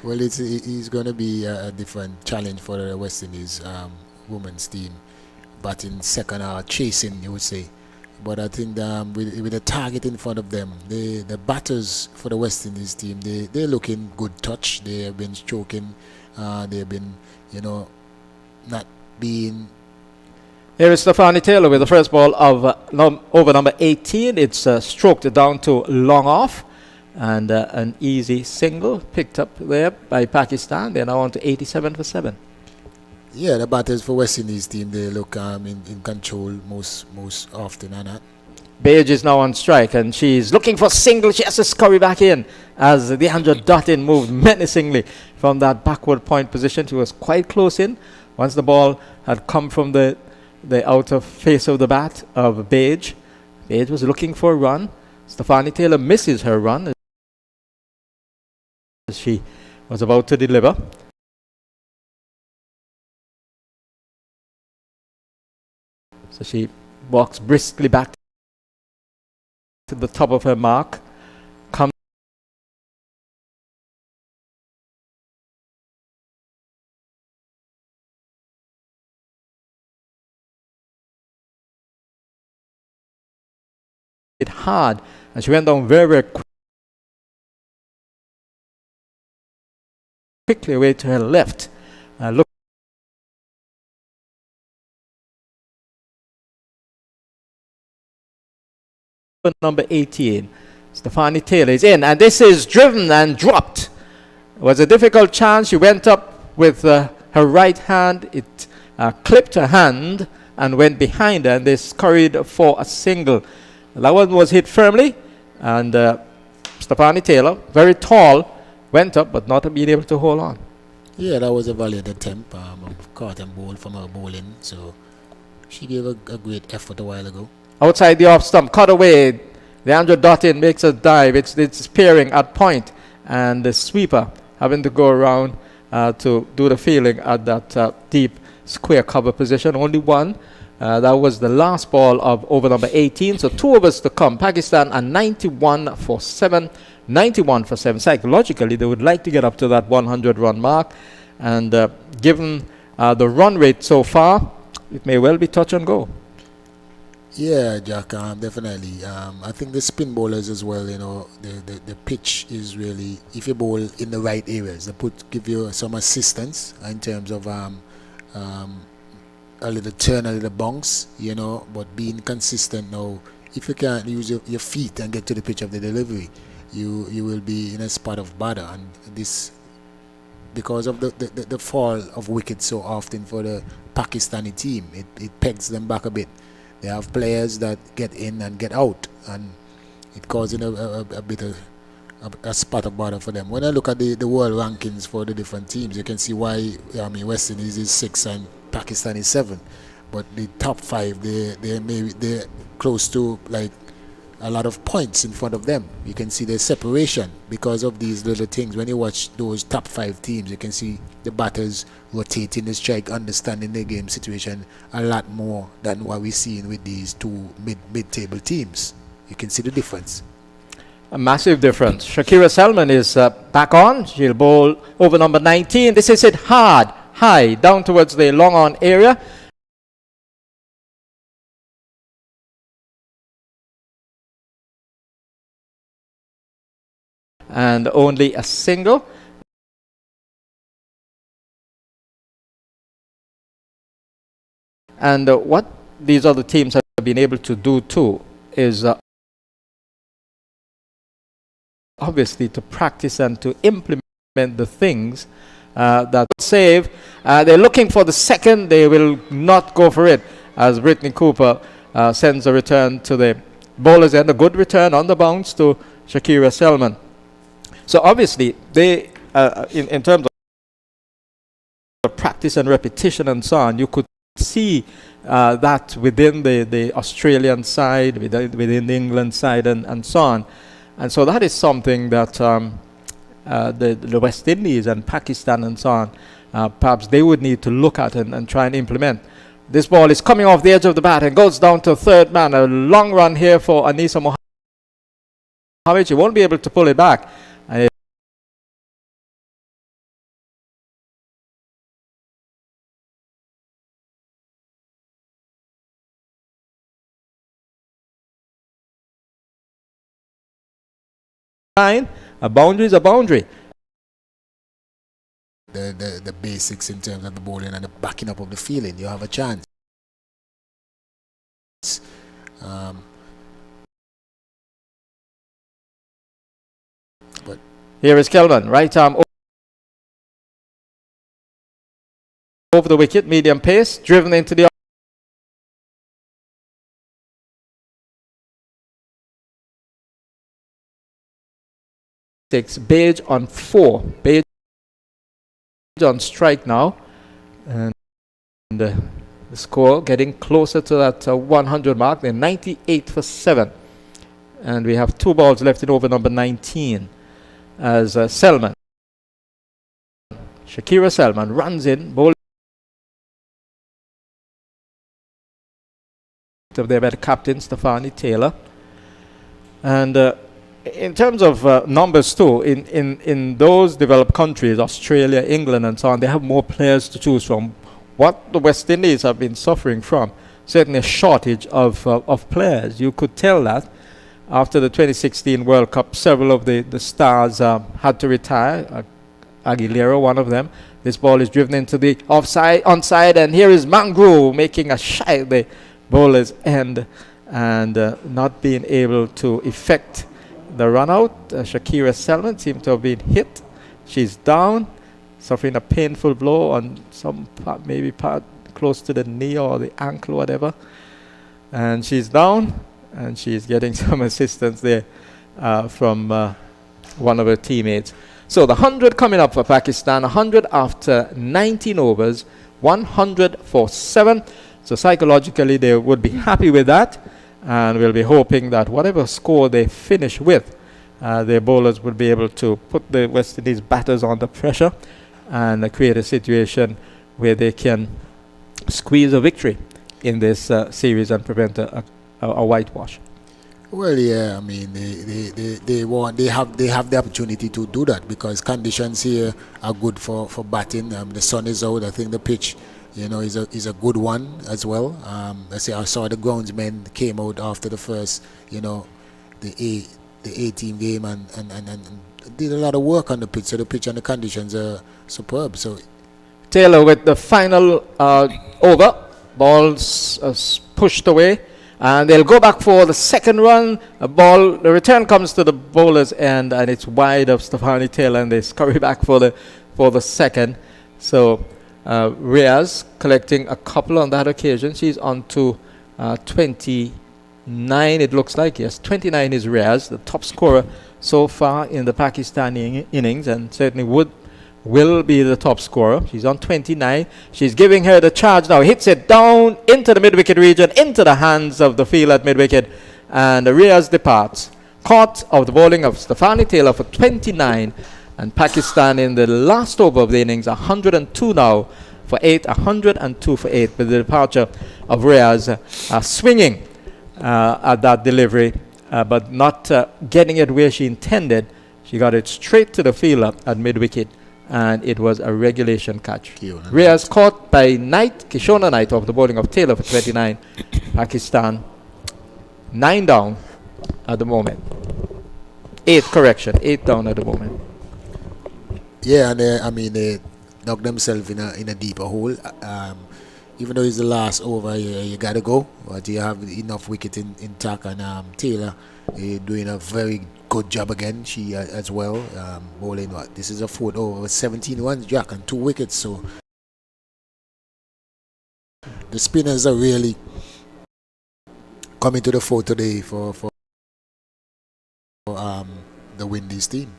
Well, it's going to be a different challenge for the West Indies women's team. batting second or chasing, you would say. But I think with the target in front of them, the batters for the West Indies team, they're looking good touch. They have been stroking. They've been, not being. Here is Stefani Taylor with the first ball of over number 18. It's stroked down to long off. And an easy single picked up there by Pakistan. They're now on to 87 for 7. Yeah, the batters for West Indies team, they look in control most often and that. Page is now on strike and she's looking for single. She has to scurry back in as Deandra Dottin moved menacingly from that backward point position. She was quite close in once the ball had come from the outer face of the bat of Page. Page was looking for a run. Stefani Taylor misses her run as she was about to deliver. So she walks briskly back to the top of her mark. Comes it hard, and she went down very quickly away to her left. Look. Number 18, Stefani Taylor is in, and this is driven and dropped. It was a difficult chance. She went up with her right hand. It clipped her hand and went behind her, and they scurried for a single. That one was hit firmly, and Stefani Taylor, very tall, went up but not being able to hold on. Yeah, that was a valiant attempt. Caught and bowled from her bowling, so she gave a great effort a while ago. Outside the off stump, cut away. Deandra Dottin makes a dive. It's spearing at point, and the sweeper having to go around to do the fielding at that deep square cover position. Only one. That was the last ball of over number 18. So 2 overs to come. Pakistan are 91 for 7. 91 for 7. Psychologically, they would like to get up to that 100-run mark. And given the run rate so far, it may well be touch and go. Yeah, Jack, definitely. I think the spin bowlers as well, the pitch is really, if you bowl in the right areas, they give you some assistance in terms of a little turn, a little bounce, but being consistent now. If you can't use your feet and get to the pitch of the delivery, you will be in a spot of bother. And this, because of the fall of wickets so often for the Pakistani team, it pegs them back a bit. They have players that get in and get out, and it causing a bit of a spot of bother for them. When I look at the world rankings for the different teams, you can see why West Indies is 6 and Pakistan is 7. But the top 5, they're close to like a lot of points in front of them. You can see the separation because of these little things. When you watch those top 5 teams, you can see the batters rotating the strike, understanding the game situation a lot more than what we're seeing with these 2 mid-table teams. You can see the difference. A massive difference. Shakira Selman is back on. She'll bowl over number 19. This is it hard, high, down towards the long on area. And only a single. And what these other teams have been able to do too is obviously to practice and to implement the things that save. They're looking for the second. They will not go for it as Brittany Cooper sends a return to the bowler's end. A good return on the bounce to Shakira Selman. So obviously, they, in terms of practice and repetition and so on, you could see that within the Australian side, within the England side, and so on. And so that is something that the West Indies and Pakistan and so on, perhaps they would need to look at and try and implement. This ball is coming off the edge of the bat and goes down to third man. A long run here for Anisa Mohammed. She won't be able to pull it back. line. A boundary is a boundary. The basics in terms of the bowling and the backing up of the fielding, you have a chance. But Here is Kelman, right arm over the wicket, medium pace, driven into the six. Page on 4. Page on strike now, and the score getting closer to that 100 mark. They're 98 for 7, and we have 2 balls left in over number 19 as Selman, Shakira Selman runs in, bowling there by the captain Stefani Taylor. And in terms of numbers too, in those developed countries, Australia, England and so on, they have more players to choose from. What the West Indies have been suffering from, certainly a shortage of players. You could tell that after the 2016 World Cup, several of the stars had to retire. Aguilera, one of them. This ball is driven into the onside, and here is Mangru making a shy at the bowler's end and not being able to effect the run out. Shakira Selman seemed to have been hit. She's down, suffering a painful blow on some part, maybe part close to the knee or the ankle or whatever. And she's down, and she's getting some assistance there from one of her teammates. So the 100 coming up for Pakistan, 100 after 19 overs, 100 for 7. So psychologically they would be happy with that, and we'll be hoping that whatever score they finish with, their bowlers will be able to put the West Indies batters under pressure and create a situation where they can squeeze a victory in this series and prevent a whitewash. well, yeah, I mean they have the opportunity to do that because conditions here are good for batting. The sun is out. I think the pitch, is a good one as well. I saw the groundsmen came out after the first, the A team game and did a lot of work on the pitch. So the pitch and the conditions are superb. So Taylor with the final over, balls pushed away, and they'll go back for the second run. The return comes to the bowler's end, and it's wide of Stefani Taylor, and they scurry back for the second. So Reyes collecting a couple on that occasion. She's on to 29, it looks like. Yes, 29 is Reyes, the top scorer so far in the Pakistani innings, and certainly will be the top scorer. She's on 29. She's giving her the charge now. Hits it down into the mid-wicket region, into the hands of the field at mid-wicket, and Reyes departs. Caught of the bowling of Stefani Taylor for 29, and Pakistan in the last over of the innings, 102 now for 8, 102 for 8, with the departure of Reyes swinging at that delivery, but not getting it where she intended. She got it straight to the fielder at mid-wicket, and it was a regulation catch. Reyes caught by Knight, Kishona Knight, of the bowling of Taylor for 29. Pakistan 9 down at the moment. 8 down at the moment. yeah, and they dug themselves in a deeper hole. Even though it's the last over, you gotta go, but you have enough wicket intact, and Taylor doing a very good job again. She as well bowling. This is a 4th over with 17 runs, Jack, and 2 wickets. So the spinners are really coming to the fore today for the Windies team.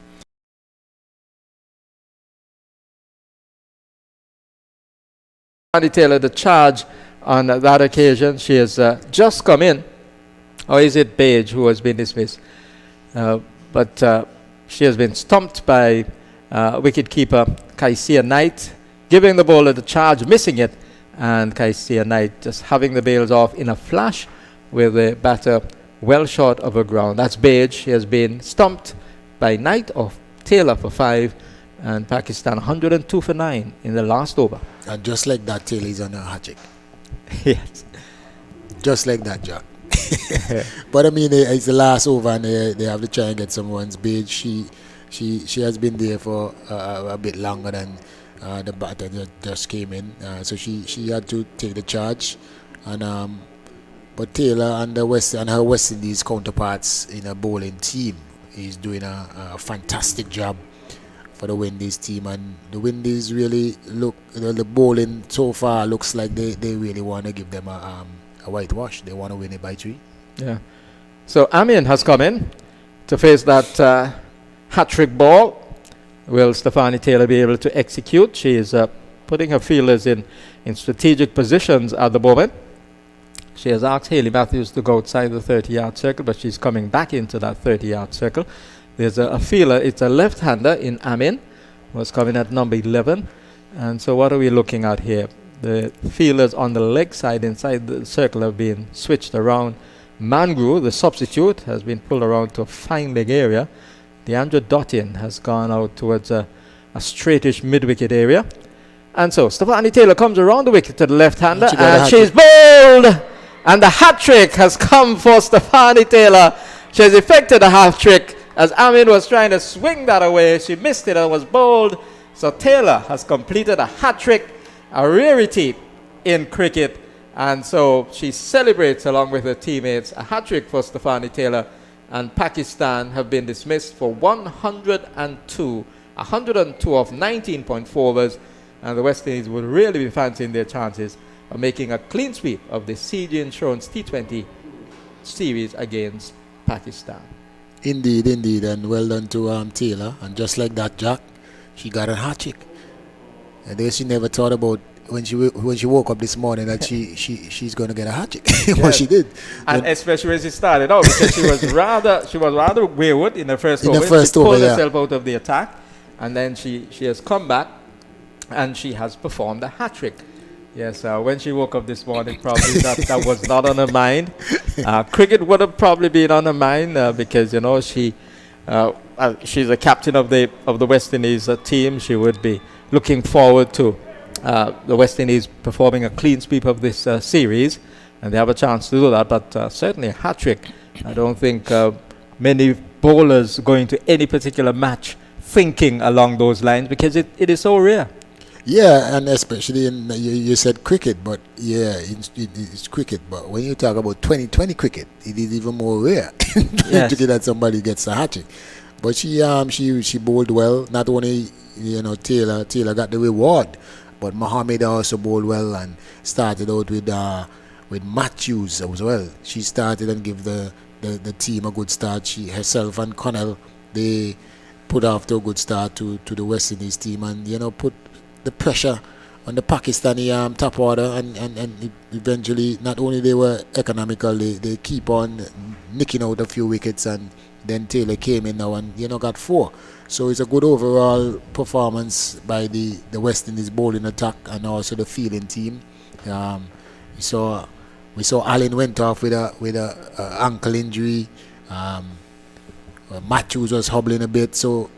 Stefani Taylor the charge on that occasion. She has just come in, or is it Page who has been dismissed? But she has been stumped by wicketkeeper Kaisia Knight, giving the bowler the charge, missing it, and Kaisia Knight just having the bails off in a flash with the batter well short of her ground. That's Page. She has been stumped by Knight of Taylor for 5, and Pakistan 102 for 9 in the last over. And just like that, Taylor is on a hat trick. Yes. Just like that, Jack. But I mean, it's the last over, and they have to try and get some runs. Bage, she has been there for a bit longer than the batter that just came in, so she had to take the charge, and but Taylor and her West Indies counterparts in a bowling team is doing a fantastic job for the Windies team, and the Windies really look, the bowling so far looks like they really want to give them a whitewash. They want to win it by 3. Yeah. So Amin has come in to face that hat-trick ball. Will Stephanie Taylor be able to execute? She is putting her fielders in strategic positions at the moment. She has asked Hayley Matthews to go outside the 30-yard circle, but she's coming back into that 30-yard circle. There's a fielder, it's a left-hander in Amin, who's coming at number 11. And so what are we looking at here? The fielders on the leg side inside the circle have been switched around. Mangru, the substitute, has been pulled around to a fine leg area. DeAndre Dottin has gone out towards a straightish mid-wicket area. And so Stephanie Taylor comes around the wicket to the left-hander, and she's bowled! And the hat-trick has come for Stephanie Taylor. She has effected a hat-trick as Amin was trying to swing that away. She missed it and was bowled. So Taylor has completed a hat-trick, a rarity in cricket. And so she celebrates along with her teammates. A hat-trick for Stephanie Taylor. And Pakistan have been dismissed for 102. 102 of 19.4 overs. And the West Indies would really be fancying their chances of making a clean sweep of the CG Insurance T20 series against Pakistan. Indeed, and well done to Taylor. And just like that, Jack, she got a hat-trick. And then she never thought about when she woke up this morning that she's going to get a hat-trick. Yes. What she did, and especially when she started out, because she was rather wayward in the first over. She pulled herself out of the attack, and then she has come back, and she has performed a hat-trick. Yes, when she woke up this morning, probably that was not on her mind. Cricket would have probably been on her mind because she's a captain of the West Indies team. She would be looking forward to the West Indies performing a clean sweep of this series, and they have a chance to do that. But certainly a hat-trick. I don't think many bowlers going to any particular match thinking along those lines, because it is so rare. Yeah, and especially you said cricket, but yeah, it's cricket. But when you talk about 2020 cricket, it is even more rare Yes. to get that somebody gets a hat-trick. But she bowled well. Not only Taylor got the reward, but Mohammed also bowled well and started out with Matthews as well. She started and give the team a good start. She herself and Connell, they put after a good start to the West Indies team, and put the pressure on the Pakistani top order, and eventually not only they were economical, they keep on nicking out a few wickets, and then Taylor came in now and got 4. So it's a good overall performance by the West Indies bowling attack and also the fielding team. We saw Allen went off with a ankle injury. Matthews was hobbling a bit, so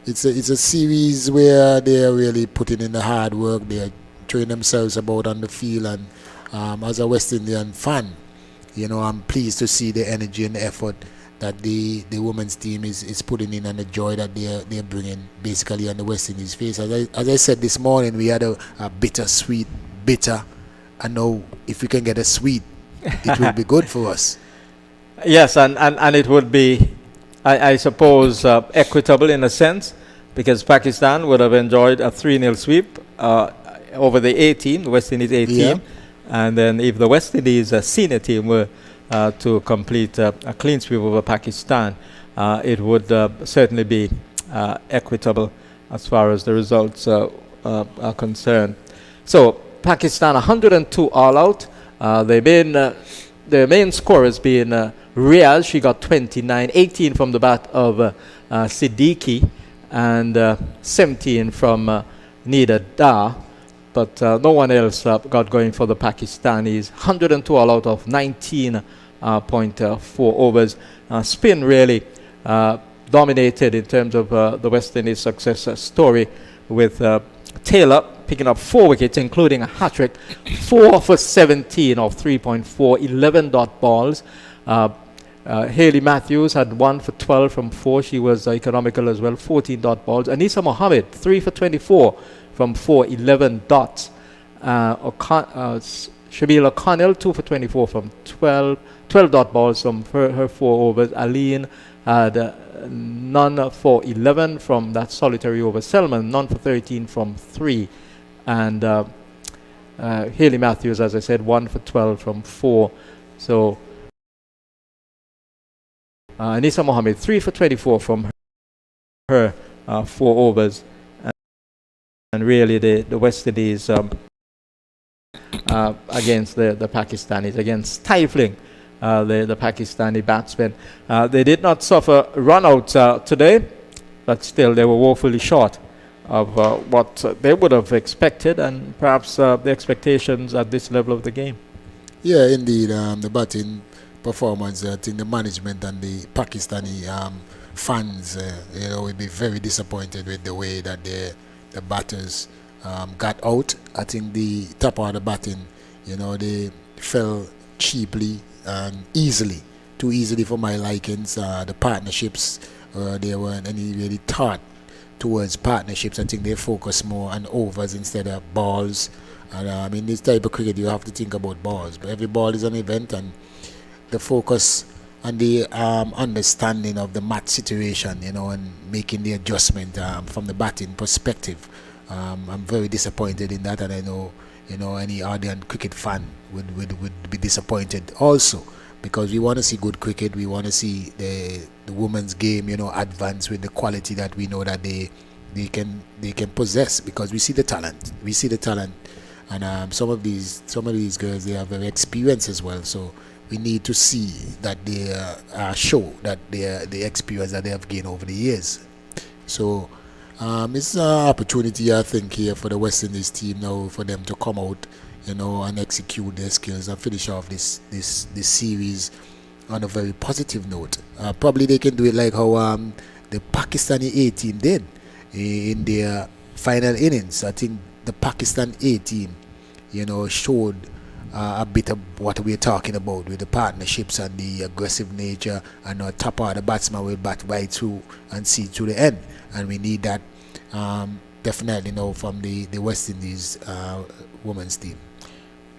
it's a series where they're really putting in the hard work. They're throwing themselves about on the field, and as a West Indian fan, I'm pleased to see the energy and the effort that the women's team is putting in, and the joy that they're bringing basically on the West Indies face. As I said this morning, we had a bittersweet bitter. I know if we can get a sweet, it will be good for us. Yes, and it would be, I suppose, equitable in a sense, because Pakistan would have enjoyed a 3-0 sweep over the A team, the West Indies A team. Yeah. And then if the West Indies senior team were to complete a clean sweep over Pakistan, it would certainly be equitable as far as the results are concerned. So Pakistan 102 all out. The main scorer has been Riaz. She got 29, 18 from the bat of Siddiqui, and 17 from Nida Dar. But no one else got going for the Pakistanis. 102 all out of 19.4 overs. Spin really dominated in terms of the West Indies success story, with Taylor picking up 4 wickets, including a hat-trick, 4 for 17 of 3.4, 11 dot balls. Hayley Matthews had 1 for 12 from 4. She was economical as well, 14 dot balls. Anisa Mohammed, 3 for 24 from 4, 11 dots. Shabila O'Connell, 2 for 24 from 12 dot balls from her 4 overs. Aline had none for 11 from that solitary over. Selman, none for 13 from 3. And Hayley Matthews, as I said, 1 for 12 from 4. So Anisa Mohammed, 3 for 24 from her 4 overs. And really the West Indies against the Pakistanis, again stifling the Pakistani batsmen. They did not suffer run-outs today, but still they were woefully short of what they would have expected, and perhaps the expectations at this level of the game. Yeah, indeed. The batting performance, I think the management and the Pakistani fans, will be very disappointed with the way that the batters got out. I think the top of the batting, they fell cheaply and easily, too easily for my likings. The partnerships, they weren't any really thought towards partnerships. I think they focus more on overs instead of balls. And in this type of cricket, you have to think about balls. But every ball is an event, and the focus and the understanding of the match situation, and making the adjustment from the batting perspective. I'm very disappointed in that, and I know any ardent cricket fan would be disappointed also, because we want to see good cricket. We want to see the women's game advance with the quality that we know that they can possess, because we see the talent, and some of these girls, they are very experienced as well. So we need to see that they show that the experience that they have gained over the years. So it's an opportunity, I think, here for the West Indies team now, for them to come out, and execute their skills and finish off this series on a very positive note. Probably they can do it like how the Pakistani A team did in their final innings. I think the Pakistan A team, showed a bit of what we're talking about with the partnerships and the aggressive nature, and top of the batsman will bat right through and see to the end. And we need that definitely from the West Indies women's team.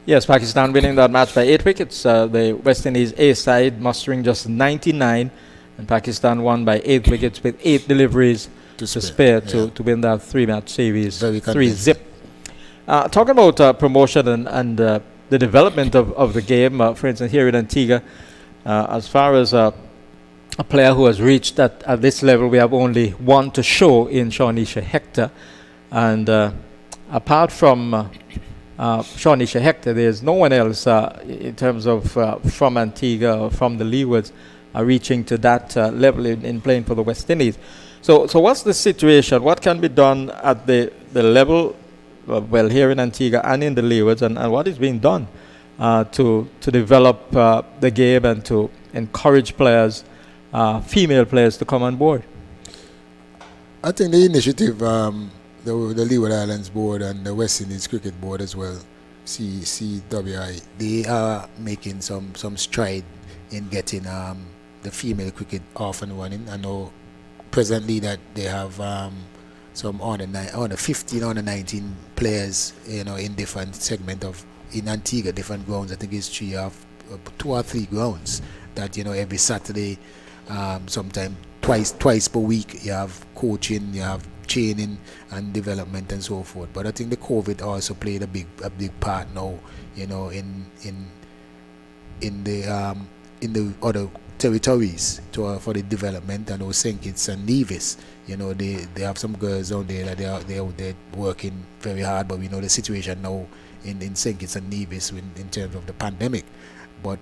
Yes, Pakistan winning that match by 8 wickets. The West Indies A side mustering just 99, and Pakistan won by 8 wickets with 8 deliveries to spare to win that 3-match series, 3-zip. Talking about promotion and the development of the game, for instance, here in Antigua, as far as a player who has reached at this level, we have only one to show in Shawnisha Hector. And apart from Shawnisha Hector, there's no one else in terms of from Antigua or from the Leewards reaching to that level in playing for the West Indies. So what's the situation? What can be done at the level, here in Antigua and in the Leewards, and what is being done to develop the game and to encourage players, female players, to come on board? I think the initiative, the Leeward Islands Board and the West Indies Cricket Board as well, CWI, they are making some stride in getting the female cricket off and running. I know presently that they have some under 15, under 19 players, in different segment in Antigua, different grounds. I think it's 2 or 3 grounds that every Saturday, sometime twice per week, you have coaching, you have training and development and so forth. But I think the COVID also played a big part now, in the other territories for the development. And St. Kitts and Nevis, they have some girls out there that they're working very hard, but we know the situation now in St. Kitts and Nevis in terms of the pandemic. But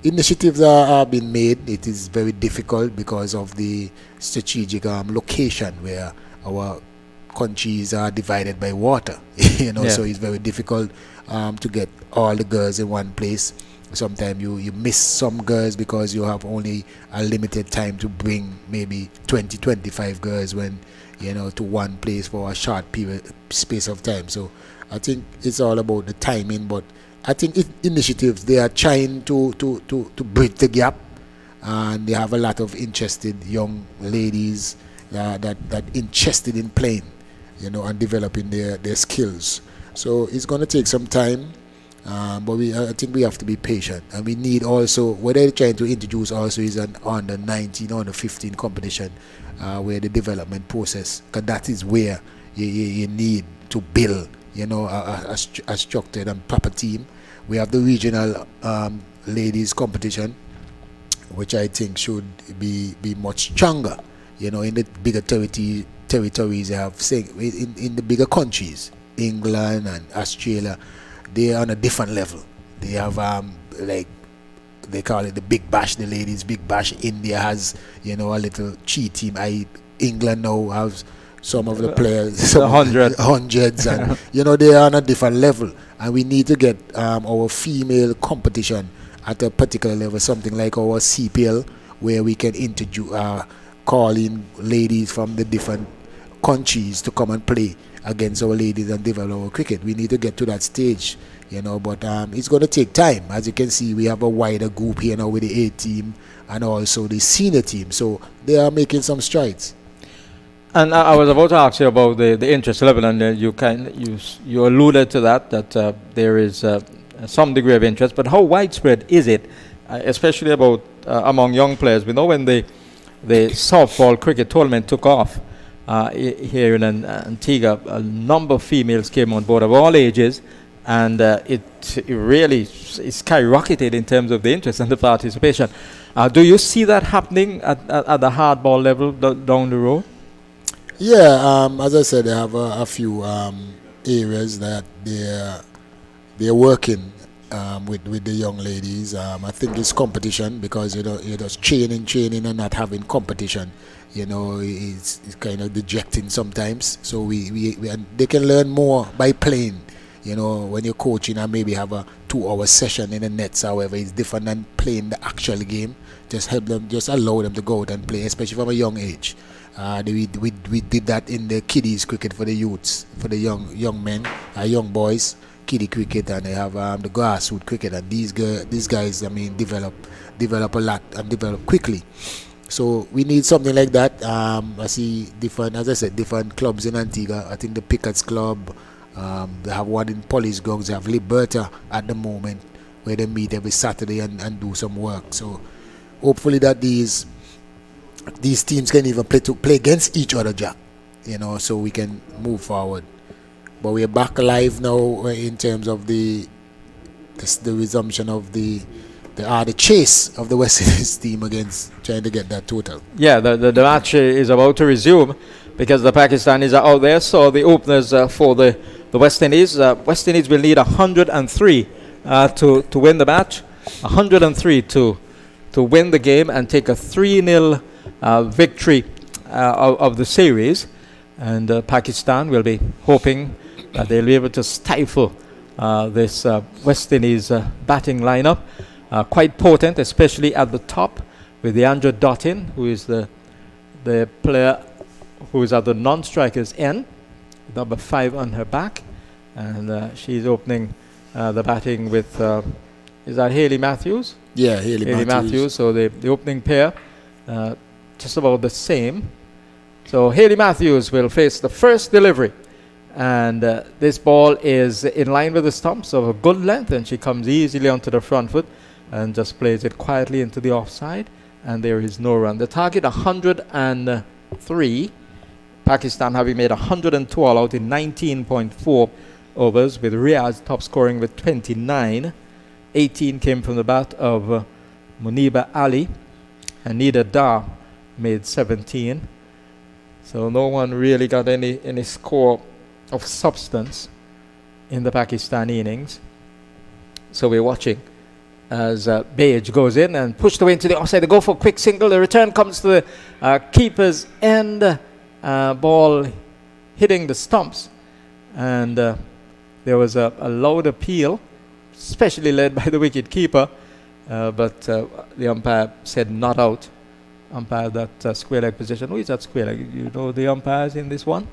initiatives are being made. It is very difficult because of the strategic location where our countries are divided by water. So it's very difficult to get all the girls in one place. Sometimes you miss some girls because you have only a limited time to bring maybe 20-25 girls when to one place for a short space of time. So I think it's all about the timing, but I think initiatives, they are trying to bridge the gap, and they have a lot of interested young ladies that interested in playing, and developing their skills. So it's going to take some time, but I think we have to be patient, and we need also, what they're trying to introduce also is an under 19, under 15 competition, where the development process, because that is where you need to build, a structured and proper team. We have the regional ladies competition, which I think should be much stronger, in the bigger territories. They have, say, in the bigger countries, England and Australia, they are on a different level. They have like they call it the Big Bash, the ladies Big Bash. India has a little cheat team. England now has some of the players, hundreds, and they are on a different level. And we need to get our female competition at a particular level, something like our CPL, where we can introduce, call in ladies from the different countries to come and play against our ladies and develop our cricket. We need to get to that stage, but it's going to take time. As you can see, we have a wider group here now with the A team and also the senior team, so they are making some strides. And I was about to ask you about the interest level, and you alluded to that there is some degree of interest, but how widespread is it, especially about among young players? We know when the softball cricket tournament took off here in Antigua, a number of females came on board of all ages, and it really skyrocketed in terms of the interest and the participation. Do you see that happening at the hardball level down the road? Yeah, as I said, they have a few areas that they're working with the young ladies. I think it's competition, because you're just training and not having competition. It's kind of dejecting sometimes. So they can learn more by playing. When you're coaching and maybe have a 2-hour session in the nets, however, it's different than playing the actual game. Just help them, just allow them to go out and play, especially from a young age. We did that in the kiddies cricket for the youths, for the young men, young boys, kiddie cricket, and they have the grassroots cricket, and these guys, develop a lot and develop quickly. So we need something like that. I see different clubs in Antigua. I think the Pickets Club, they have one in Police Grounds. They have Liberta at the moment, where they meet every Saturday and do some work. So hopefully that these teams can even play against each other, Jack. So we can move forward. But we are back live now in terms of the resumption of the chase of the West Indies team against trying to get that total. Yeah, the match is about to resume, because the Pakistanis are out there. So the openers for the West Indies. West Indies will need 103 to win the match. 103 to win the game and take a 3-0 victory of the series. And Pakistan will be hoping that they'll be able to stifle this West Indies batting lineup. Quite potent, especially at the top, with the Andrew Dottin, who is the player who is at the non-strikers end, number 5 on her back, and she's opening the batting with is that Hayley Matthews? Yeah, Hayley Matthews. So the opening pair just about the same. So Hayley Matthews will face the first delivery, and this ball is in line with the stumps of a good length, and she comes easily onto the front foot and just plays it quietly into the offside, and there is no run. The target 103. Pakistan having made 102 all out in 19.4 overs, with Riaz top scoring with 29. 18 came from the bat of Muniba Ali, and Nida Dar made 17. So no one really got any score of substance in the Pakistani innings. So we're watching as Beige goes in and pushed away into the offside. They go for a quick single. The return comes to the keeper's end. Ball hitting the stumps. And there was a loud appeal, especially led by the wicket keeper. But the umpire said not out. umpired that square leg position. Who is that square leg? You know the umpires in this one?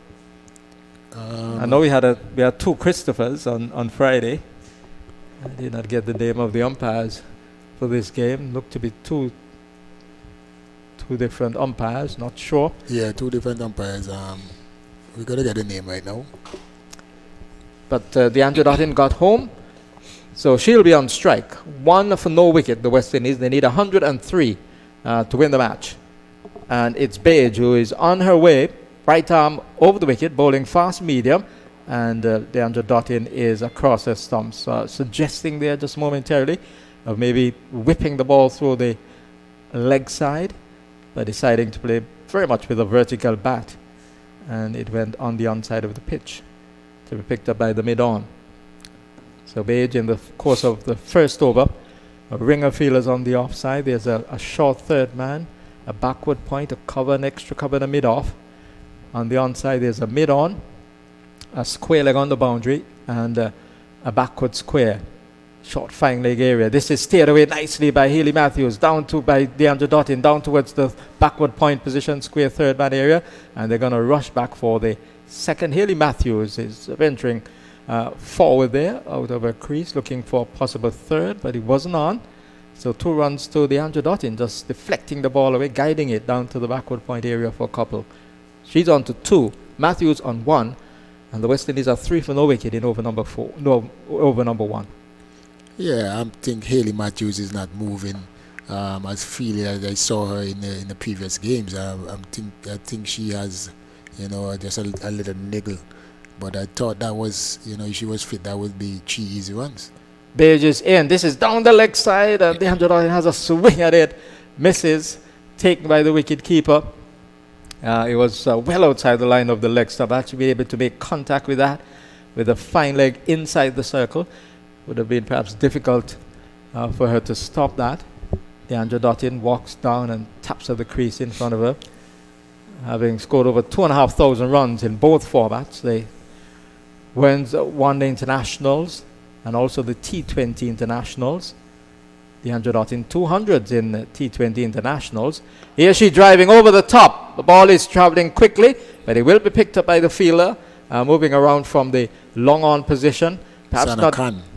I know we had two Christophers on Friday. I did not get the name of the umpires for this game. Looked to be two different umpires. Not sure. Yeah, two different umpires. We gotta get the name right now. But DeAndre Dottin got home, so she'll be on strike. 1 for no wicket. The West Indies. They need 103 to win the match, and it's Beige who is on her way. Right arm over the wicket, bowling fast medium, and DeAndre Dottin is across her stumps, suggesting there just momentarily of maybe whipping the ball through the leg side, but deciding to play very much with a vertical bat, and it went on the onside of the pitch to be picked up by the mid-on. So Beige, in the course of the first over, a ringer fielders on the offside. There's a short third man, a backward point, a cover, an extra cover, and a mid-off. On the onside, there's a mid-on, a square leg on the boundary, and a backward square, short fine leg area. This is steered away nicely by Haley Matthews, down to by DeAndre Dottin, down towards the backward point position, square third man area, and they're going to rush back for the second. Haley Matthews is venturing forward there, out of her crease, looking for a possible third, but he wasn't on. So 2 runs to DeAndre Dottin, just deflecting the ball away, guiding it down to the backward point area for a couple. She's on to 2, Matthews on 1, and the West Indies are 3 for no wicket in over number 1. Yeah, I think Haley Matthews is not moving as freely as I saw her in the previous games. I think she has, just a little niggle. But I thought that was, if she was fit, that would be 3 easy runs. Beige is in. This is down the leg side, and DeAndre Dottin has a swing at it. Misses, taken by the wicket keeper. It was well outside the line of the leg stump. Actually be able to make contact with that, with a fine leg inside the circle. Would have been perhaps difficult for her to stop that. DeAndre Dottin walks down and taps at the crease in front of her. Having scored over 2,500 runs in both formats, they wins one day internationals and also the T20 internationals. DeAndre Dottin 200s in T20 internationals. Here she driving over the top. The ball is traveling quickly, but it will be picked up by the fielder, moving around from the long on position. Perhaps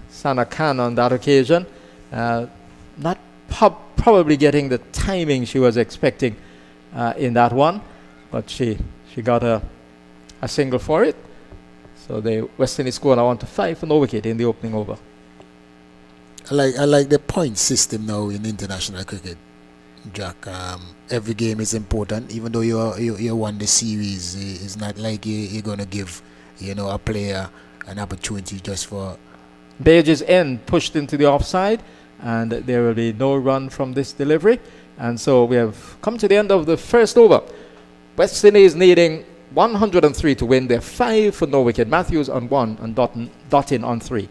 Sana Khan on that occasion. Not probably getting the timing she was expecting in that one, but she got a single for it. So the West Indies score now on to 5 for no wicket in the opening over. I like the point system now in international cricket, Jack. Every game is important, even though you won the series. It's not like you're gonna give a player an opportunity just for. Baige's end pushed into the offside, and there will be no run from this delivery. And so we have come to the end of the first over. West Indies needing 103 to win. They're 5 for no wicket. Matthews on 1 and Dottin on 3.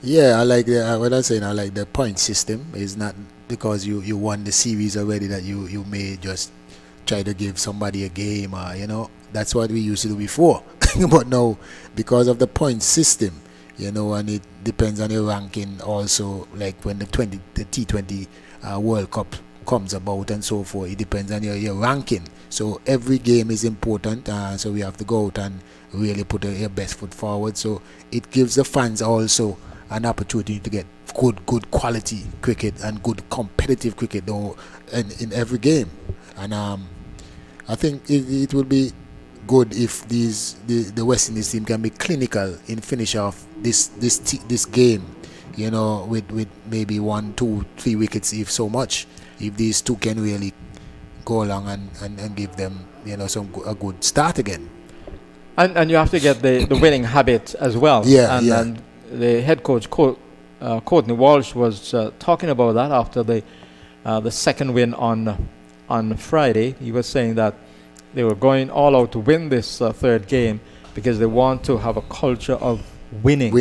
Yeah, I like what I'm saying. I like the point system. It's not because you won the series already that you may just try to give somebody a game, or that's what we used to do before. But now, because of the point system, and it depends on your ranking also, like when the T20 World Cup comes about and so forth, it depends on your ranking. So every game is important, so we have to go out and really put your best foot forward. So it gives the fans also an opportunity to get good quality cricket and good competitive cricket though in every game. And I think it will be good if the West Indies team can be clinical in finish off this game, with maybe 1, 2, 3 wickets if so much. If these two can really go along and give them a good start again. And you have to get the winning habit as well. And the head coach Courtney Walsh was talking about that after the second win on Friday. He was saying that they were going all out to win this third game because they want to have a culture of winning.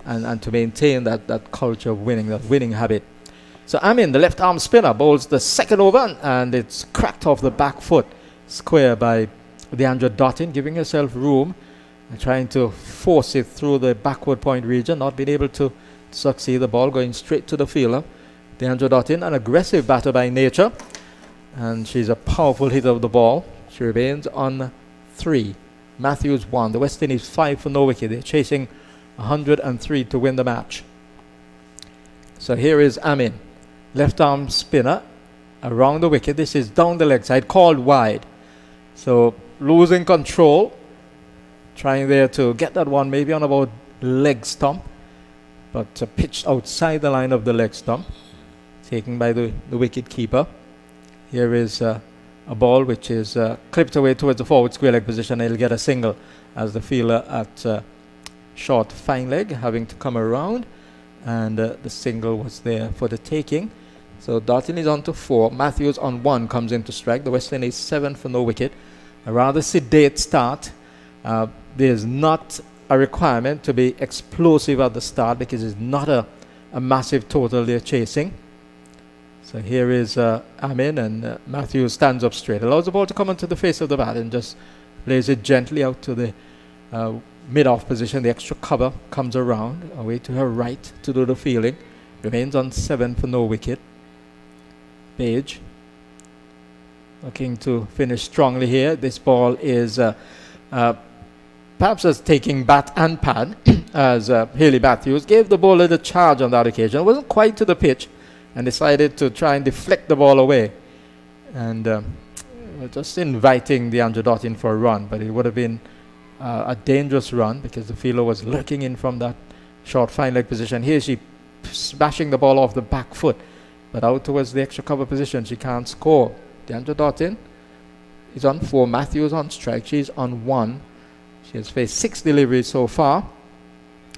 And to maintain that culture of winning, that winning habit. So Amin, the left arm spinner, bowls the second over, and it's cracked off the back foot square by DeAndre Dottin, giving herself room and trying to force it through the backward point region, not being able to succeed. The ball going straight to the fielder. DeAndre Dottin, an aggressive batter by nature, And she's a powerful hitter of the ball. She remains on 3. Matthews 1. The West Indies 5 for no wicket. They're chasing 103 to win the match. So here is Amin. Left arm spinner around the wicket. This is down the leg side, called wide. So losing control. Trying there to get that one maybe on about leg stump. But pitched outside the line of the leg stump. Taken by the wicket keeper. Here is a ball which is clipped away towards the forward square leg position. He'll get a single as the fielder at short fine leg having to come around, and the single was there for the taking. So Dartin is on to 4. Matthews on 1 comes in to strike. The West Indies 7 for no wicket. A rather sedate start. There's not a requirement to be explosive at the start because it's not a massive total they're chasing. So here is Amin, and Matthews stands up straight. Allows the ball to come onto the face of the bat and just lays it gently out to the mid-off position. The extra cover comes around, away to her right to do the fielding. Remains on 7 for no wicket. Page looking to finish strongly here. This ball is perhaps as taking bat and pad as Hayley Matthews gave the bowler the charge on that occasion. It wasn't quite to the pitch, and decided to try and deflect the ball away. And just inviting the Andrew Dot in for a run, but it would have been a dangerous run because the fielder was lurking in from that short fine leg position. Here she smashing the ball off the back foot, but out towards the extra cover position. She can't score. The Andrew Dot in is on 4. Matthews on strike. She's on 1. She has faced 6 deliveries so far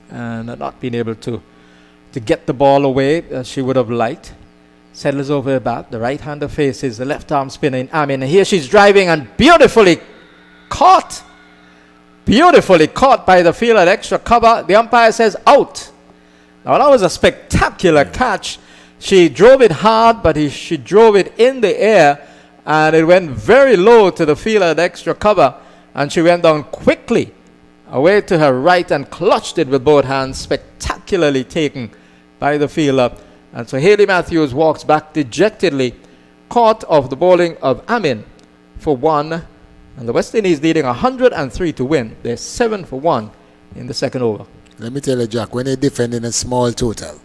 and not been able to get the ball away as she would have liked. Settles over her bat. The right-hander faces the left-arm spinner in Amin. And here she's driving and beautifully caught. Beautifully caught by the fielder at extra cover. The umpire says out. Now that was a spectacular catch. She drove it hard, but she drove it in the air, and it went very low to the fielder at extra cover. And she went down quickly away to her right and clutched it with both hands. Spectacularly taken by the fielder. And so Hayley Matthews walks back dejectedly, caught of the bowling of Amin for 1. And the West Indies leading 103 to win. They're 7 for 1 in the second over. Let me tell you, Jack, when you're defending a small total,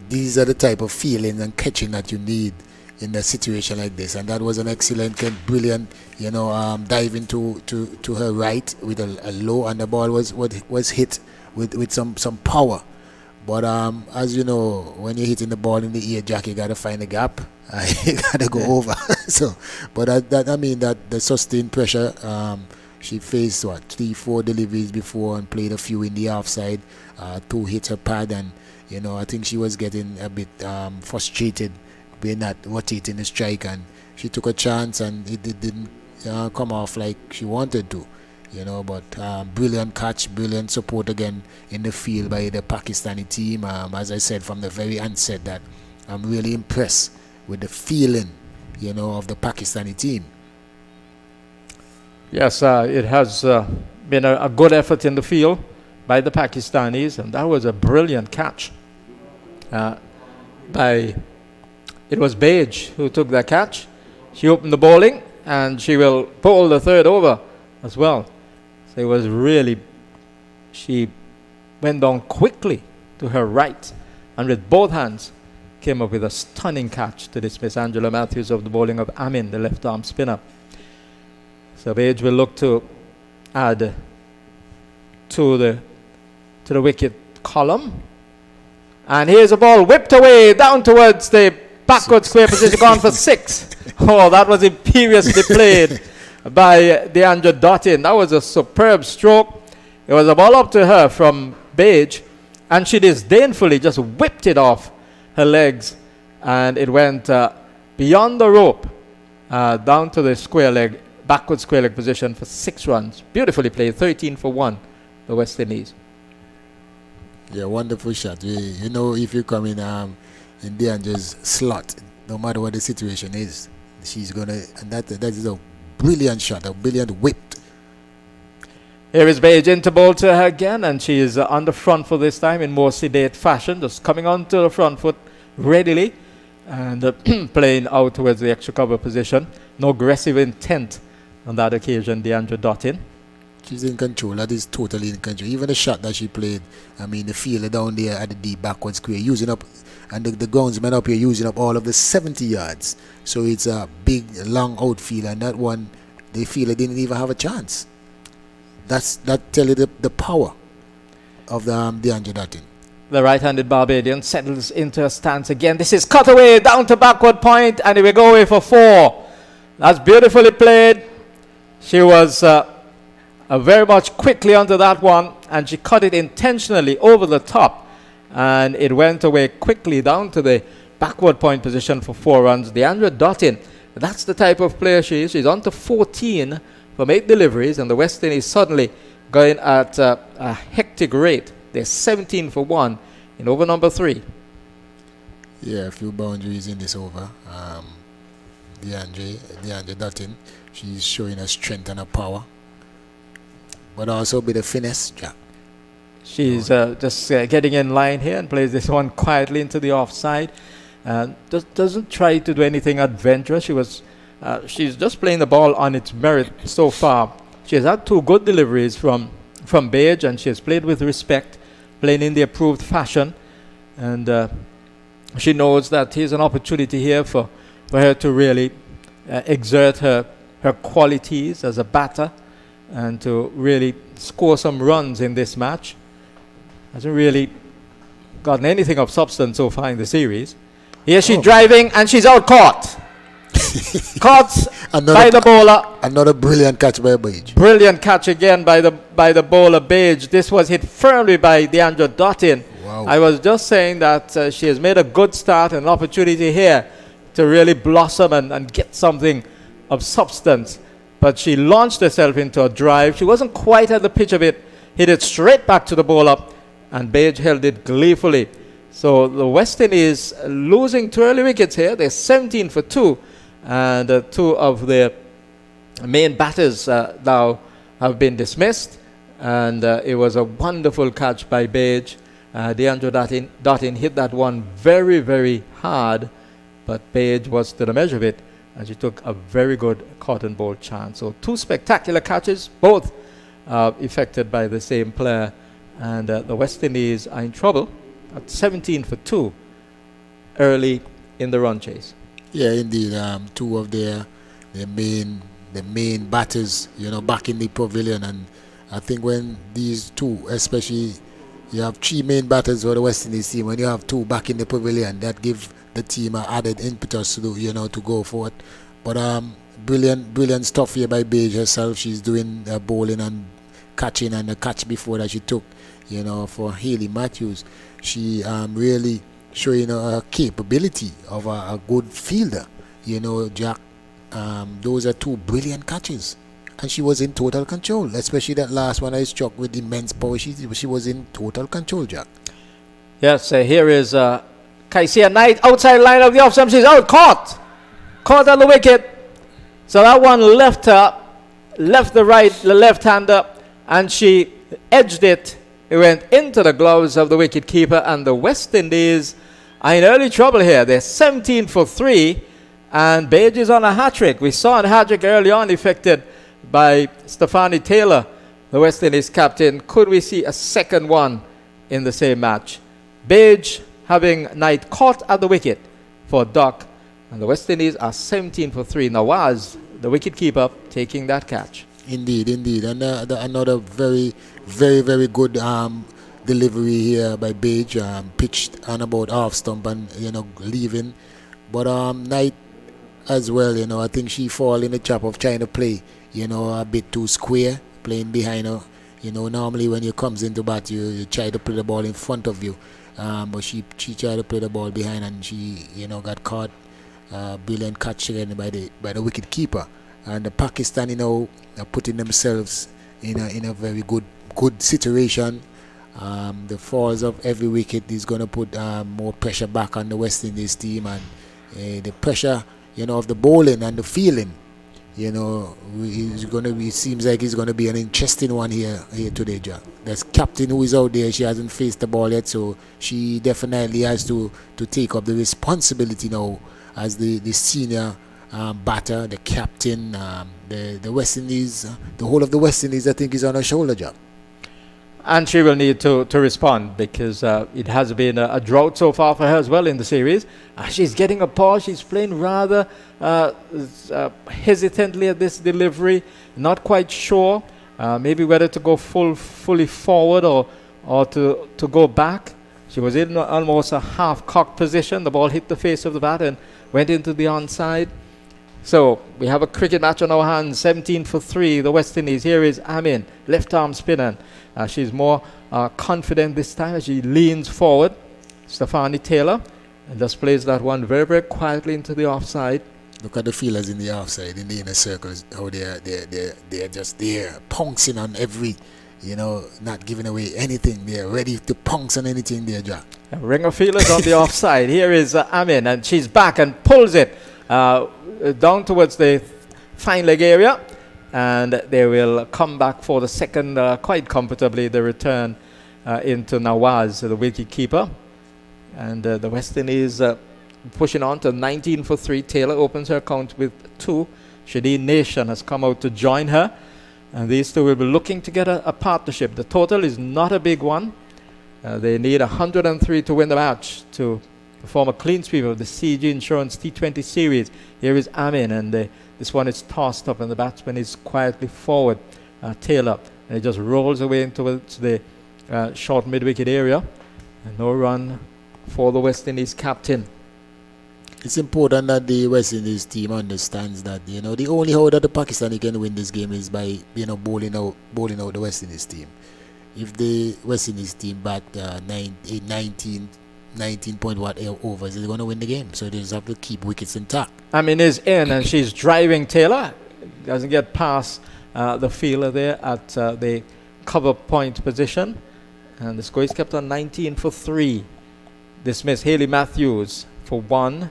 these are the type of feeling and catching that you need in a situation like this. And that was an excellent, brilliant, dive to her right with a low, and the ball was hit with some power. But as you know, when you're hitting the ball in the ear, Jack, you gotta find a gap. You gotta go over. So, but that the sustained pressure. She faced 3-4 deliveries before and played a few in the offside. 2 hit her pad, and I think she was getting a bit frustrated by not rotating the strike, and she took a chance and it didn't come off like she wanted to. But brilliant catch, brilliant support again in the field by the Pakistani team. As I said from the very onset, that I'm really impressed with the feeling, of the Pakistani team. Yes, it has been a good effort in the field by the Pakistanis, and that was a brilliant catch. It was Page who took that catch. She opened the bowling, and she will bowl the third over as well. So it was really, she went down quickly to her right, and with both hands came up with a stunning catch to dismiss Angela Matthews of the bowling of Amin, the left-arm spinner. So Page will look to add to the wicket column. And here's a ball whipped away down towards the backward square position, gone for 6. Oh, that was imperiously played by Deandra Dottin. That was a superb stroke. It was a ball up to her from Page, and she disdainfully just whipped it off her legs, and it went beyond the rope, down to the square leg, backward square leg position for 6 runs. Beautifully played, 13 for 1, the West Indies. Yeah, wonderful shot. If you come in Deandra's slot, no matter what the situation is, she's gonna, and that is a brilliant shot, a brilliant whip. Here is Page into bowl to her again, and she is on the front foot this time in more sedate fashion, just coming onto the front foot readily. and playing out towards the extra cover position. No aggressive intent on that occasion, Deandra Dottin. She's in control. That is totally in control. Even the shot that she played, I mean, the fielder down there at the deep backward square, using up, and the groundsman up here using up all of the 70 yards. So it's a big, long outfield, and that one, the fielder didn't even have a chance. That tell you the power of the Deandra Dottin. The right-handed Barbadian settles into a stance again. This is cut away down to backward point, and we go away for 4. That's beautifully played. She was very much quickly onto that one, and she cut it intentionally over the top, and it went away quickly down to the backward point position for 4 runs. Deandra Dottin, that's the type of player she is. She's on to 14 from 8 deliveries, and the West Indies suddenly going at a hectic rate. They're 17 for 1 in over number 3. Yeah, a few boundaries in this over. Deandra Dottin, she's showing her strength and her power, but also a bit of finesse, Jack. She's just getting in line here and plays this one quietly into the offside. Doesn't try to do anything adventurous. She's just playing the ball on its merit so far. She has had 2 good deliveries from Page, and she has played with respect, playing in the approved fashion, and she knows that here's an opportunity here for her to really exert her qualities as a batter and to really score some runs in this match. Hasn't really gotten anything of substance so far in the series. Here she's driving, and she's out caught. Caught by the bowler. Another brilliant catch by Page. Brilliant catch again by the bowler Page. This was hit firmly by Deandra Dottin. Wow. I was just saying that she has made a good start and an opportunity here to really blossom and get something of substance. But she launched herself into a drive. She wasn't quite at the pitch of it. Hit it straight back to the bowler, and Page held it gleefully. So the West Indies losing 2 early wickets here. They're 17 for 2. And 2 of their main batters now have been dismissed. And it was a wonderful catch by Page. Deandra Dottin hit that one very, very hard. But Page was to the measure of it, and she took a very good cotton ball chance. So 2 spectacular catches, both effected by the same player. And the West Indies are in trouble at 17 for 2 early in the run chase. Yeah, indeed. 2 of their main batters, back in the pavilion, and I think when these 2, especially you have 3 main batters for the West Indies team, when you have 2 back in the pavilion, that give the team an added impetus to do, to go for it. But brilliant stuff here by Page herself. She's doing bowling and catching, and the catch before that she took, for Hayley Matthews. She really showing a capability of a good fielder, Jack. Those are 2 brilliant catches, and she was in total control, especially that last one I struck with immense power. She was in total control, Jack. Yes, here is Kaisia Knight outside line of the off stump. She's out, caught on the wicket. So that one left the left-hander, and she edged it. It went into the gloves of the wicket-keeper, and the West Indies are in early trouble here. They're 17 for 3, and Page is on a hat-trick. We saw a hat-trick early on effected by Stephanie Taylor, the West Indies captain. Could we see a second one in the same match? Page having Knight caught at the wicket for Duck, and the West Indies are 17 for 3. Nawaz, the wicket-keeper, taking that catch. Indeed. And another very, very, very good delivery here by Page, pitched on about half stump and leaving. But Knight as well, I think she fall in the trap of trying to play, a bit too square, playing behind her. Normally when you comes into bat, you try to play the ball in front of you, but she tried to play the ball behind, and she got caught. Brilliant catch again by the wicket keeper. And the Pakistan, are putting themselves in a very good situation. The falls of every wicket is going to put more pressure back on the West Indies team, and the pressure, of the bowling and the fielding He's going to be. Seems like he's going to be an interesting one here today, Jack. There's captain who is out there. She hasn't faced the ball yet, so she definitely has to take up the responsibility now as the senior batter, the captain. The West Indies, the whole of the West Indies, I think, is on her shoulder, Jack. And she will need to respond because it has been a drought so far for her as well in the series. She's getting a pause. She's playing rather hesitantly at this delivery. Not quite sure maybe whether to go fully forward or to go back. She was in almost a half-cocked position. The ball hit the face of the bat and went into the onside. So we have a cricket match on our hands, 17 for 3, the West Indies. Here is Amin, left arm spinner. She's more confident this time as she leans forward. Stephanie Taylor, and just plays that one very, very quietly into the offside. Look at the fielders in the offside, in the inner circles, how they're just there, pouncing on every, not giving away anything. They're ready to pounce on anything there, Jack. A ring of fielders on the offside. Here is Amin, and she's back and pulls it down towards the fine leg area, and they will come back for the second quite comfortably. The return into Nawaz, the wicket keeper, and the West Indies pushing on to 19 for 3. Taylor opens her count with 2. Shadeen Nation has come out to join her, and these two will be looking to get a partnership. The total is not a big one. They need 103 to win the match to perform a clean sweep of the CG Insurance T20 series. Here is Amin, and this one is tossed up, and the batsman is quietly forward. Taylor, and it just rolls away towards the short mid-wicket area. And no run for the West Indies captain. It's important that the West Indies team understands that the only how that the Pakistani can win this game is by bowling out the West Indies team. If the West Indies team bat 19 point overs, they're going to win the game. So they just have to keep wickets intact. Amin is in, and she's driving Taylor. Doesn't get past the fielder there at the cover point position. And the score is kept on 19 for 3. Dismiss Haley Matthews for 1.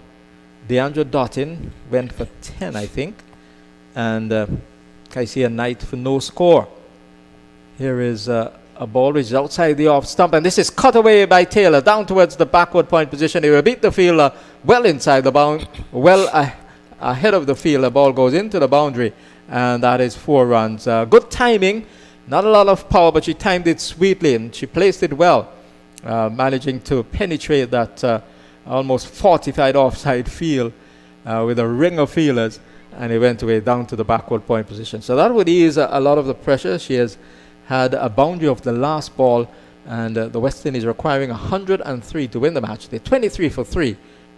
Deandra Dottin went for 10, I think. And Kaisia Knight for no score. Here is a ball which is outside the off stump, and this is cut away by Taylor down towards the backward point position. He will beat the fielder well inside the bound, ahead of the field. The ball goes into the boundary, and that is 4 runs. Good timing, not a lot of power, but she timed it sweetly and she placed it well, managing to penetrate that almost fortified offside field with a ring of fielders, and he went away down to the backward point position. So that would ease a lot of the pressure. She has had a boundary of the last ball, and the West Indies requiring 103 to win the match. They're 23 for 3,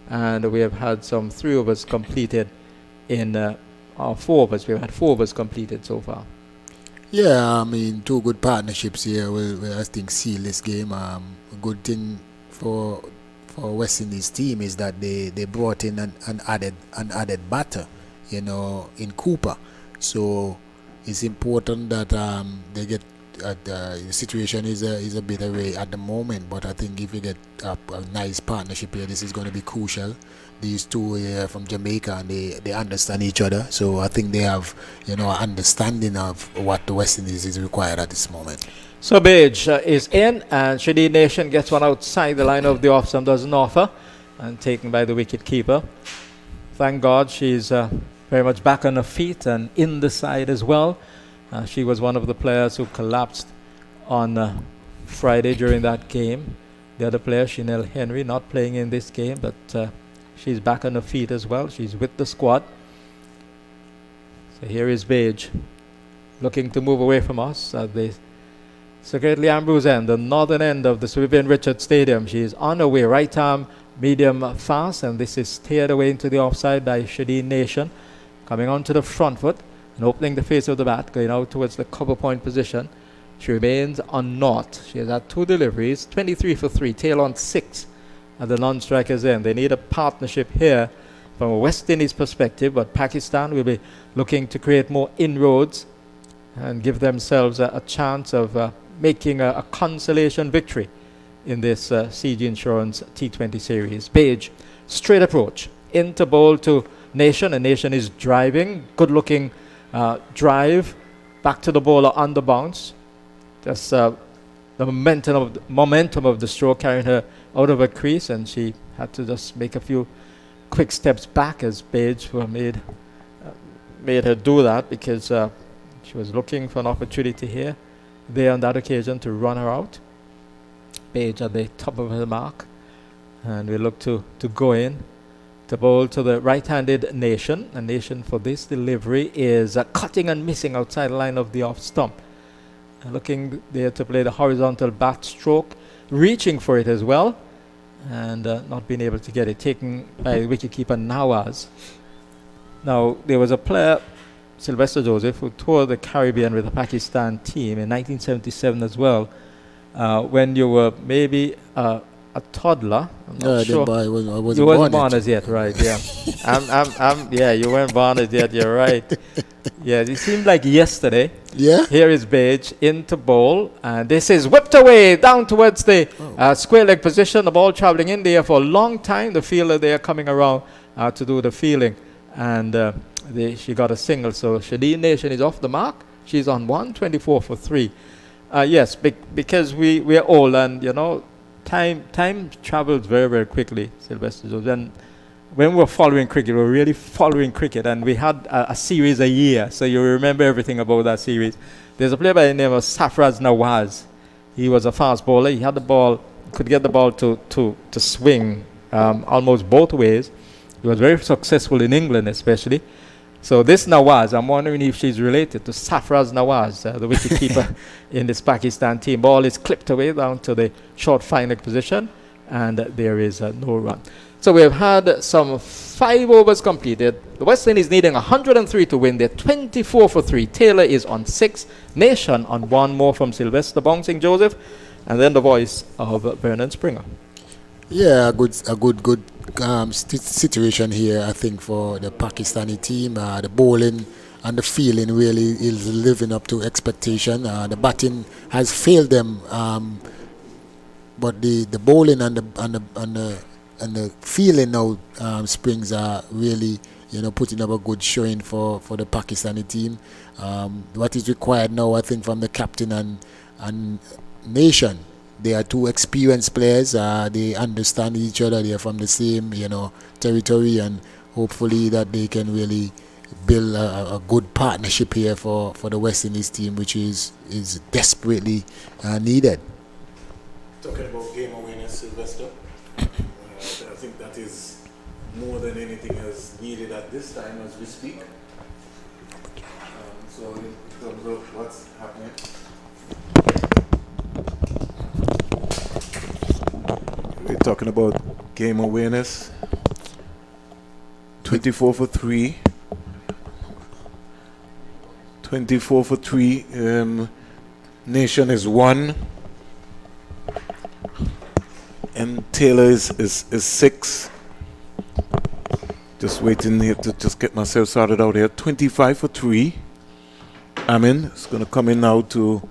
and we have had some 3 overs completed in 4 overs. We've had 4 overs completed so far. Yeah, I mean, 2 good partnerships here will I think seal this game. A good thing for West Indies team is that they brought in an added batter, in Cooper. So it's important that they get. The situation is a bit away at the moment, but I think if you get a nice partnership here, this is going to be crucial. These two from Jamaica, and they understand each other, so I think they have an understanding of what the West Indies is required at this moment. So Page is in, and Shadeen Nation gets one outside the line of the off stump, doesn't offer, and taken by the wicket keeper. Thank God she's very much back on her feet and in the side as well. She was one of the players who collapsed on Friday during that game. The other player, Chanel Henry, not playing in this game, but she's back on her feet as well. She's with the squad. So here is Page looking to move away from us at the Sir Gretley Ambrose end, the northern end of the Sir Vivian Richards Stadium. She is on her way, right arm, medium fast, and this is steered away into the offside by Shadeen Nation. Coming onto the front foot and opening the face of the bat, going out towards the cover point position. She remains on naught. She has had 2 deliveries, 23 for 3, tail on 6 at the non-strikers end. They need a partnership here from a West Indies perspective, but Pakistan will be looking to create more inroads and give themselves a chance of making a consolation victory in this CG Insurance T20 series. Page, straight approach, into bowl to Nation, and Nation is driving. Good looking drive back to the bowler on the bounce. Just the momentum of the stroke carrying her out of her crease, and she had to just make a few quick steps back as Page made her do that, because she was looking for an opportunity there on that occasion to run her out. Page at the top of her mark, and we look to go in to bowl to the right-handed Nation. And Nation for this delivery is cutting and missing outside the line of the off stump. Looking there to play the horizontal bat stroke, reaching for it as well, and not being able to get it, taken by wicketkeeper Nawaz. Now, there was a player, Sylvester Joseph, who toured the Caribbean with the Pakistan team in 1977 as well, when you were maybe a toddler. I'm not sure. I wasn't You wasn't born born as yet, right? Yeah. Yeah, you weren't born as yet. You're right. Yeah, it seemed like yesterday. Yeah. Here is Page into bowl, and this is whipped away down towards the square leg position. The ball traveling in there for a long time. The fielder there coming around to do the fielding, and she got a single. So Shadeen Nation is off the mark. She's on 124 for 3. Yes, because we are old, and you know, time travels very, very quickly, Sylvester Jones. And when we were following cricket, we were really following cricket, and we had a series a year, so you remember everything about that series. There's a player by the name of Safraz Nawaz. He was a fast bowler. He had the ball, could get the ball to swing almost both ways. He was very successful in England, especially. So this Nawaz, I'm wondering if she's related to Safraz Nawaz, the wicketkeeper in this Pakistan team. Ball is clipped away down to the short fine leg position, and there is no run. So we have had some 5 overs completed. The West Indies needing 103 to win. They're 24 for 3. Taylor is on 6. Nation on 1 more from Sylvester Bouncing Joseph, and then the voice of Vernon Springer. Yeah, a good situation here, I think, for the Pakistani team. The bowling and the fielding really is living up to expectation. The batting has failed them, but the bowling and the fielding now, Springs are really, putting up a good showing for the Pakistani team. What is required now, I think, from the captain and Nation. They are 2 experienced players. They understand each other. They are from the same, territory, and hopefully that they can really build a good partnership here for the West Indies team, which is desperately needed. Talking about game awareness, Sylvester, I think that is more than anything else needed at this time as we speak. So in terms of what's happening, we're talking about game awareness. 24 for 3. 24 for 3. Nation is 1. And Taylor is 6. Just waiting here to just get myself sorted out here. 25 for 3. Amin is going to come in now to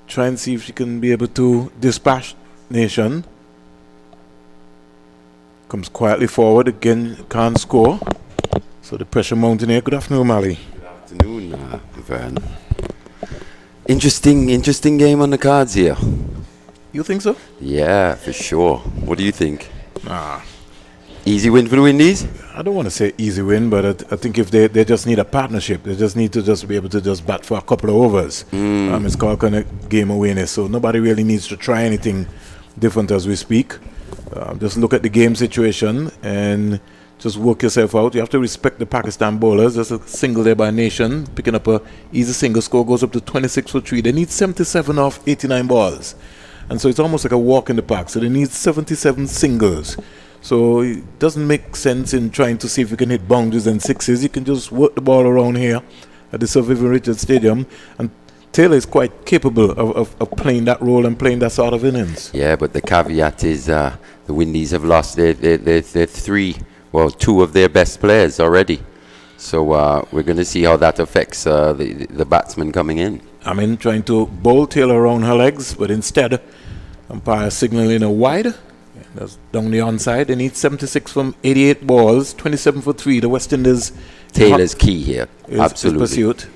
try and see if she can be able to dispatch Nation. Comes quietly forward again, can't score. So the pressure mounting here. Good afternoon, Mali. Good afternoon, Vern. Interesting game on the cards here. You think so? Yeah, for sure. What do you think? Easy win for the Windies? I don't want to say easy win, but I think if they just need a partnership, they just need to just be able to just bat for a couple of overs. It's called kind of game awareness, so nobody really needs to try anything different as we speak. Just look at the game situation and just work yourself out. You have to respect the Pakistan bowlers. There's a single there by Nation, picking up a easy single. Score goes up to 26 for 3. They need 77 off 89 balls. And so it's almost like a walk in the park. So they need 77 singles. So it doesn't make sense in trying to see if you can hit boundaries and sixes. You can just work the ball around here at the Sir Vivian Richards Stadium. And Taylor is quite capable of playing that role and playing that sort of innings. Yeah, but the caveat is the Windies have lost their 2 of their best players already. So we're going to see how that affects the batsmen coming in. Trying to bowl Taylor around her legs, but instead umpire signaling a wide. That's down the onside. They need 76 from 88 balls, 27 for 3. The West Indies Taylor's key here. is Absolutely. pursuit.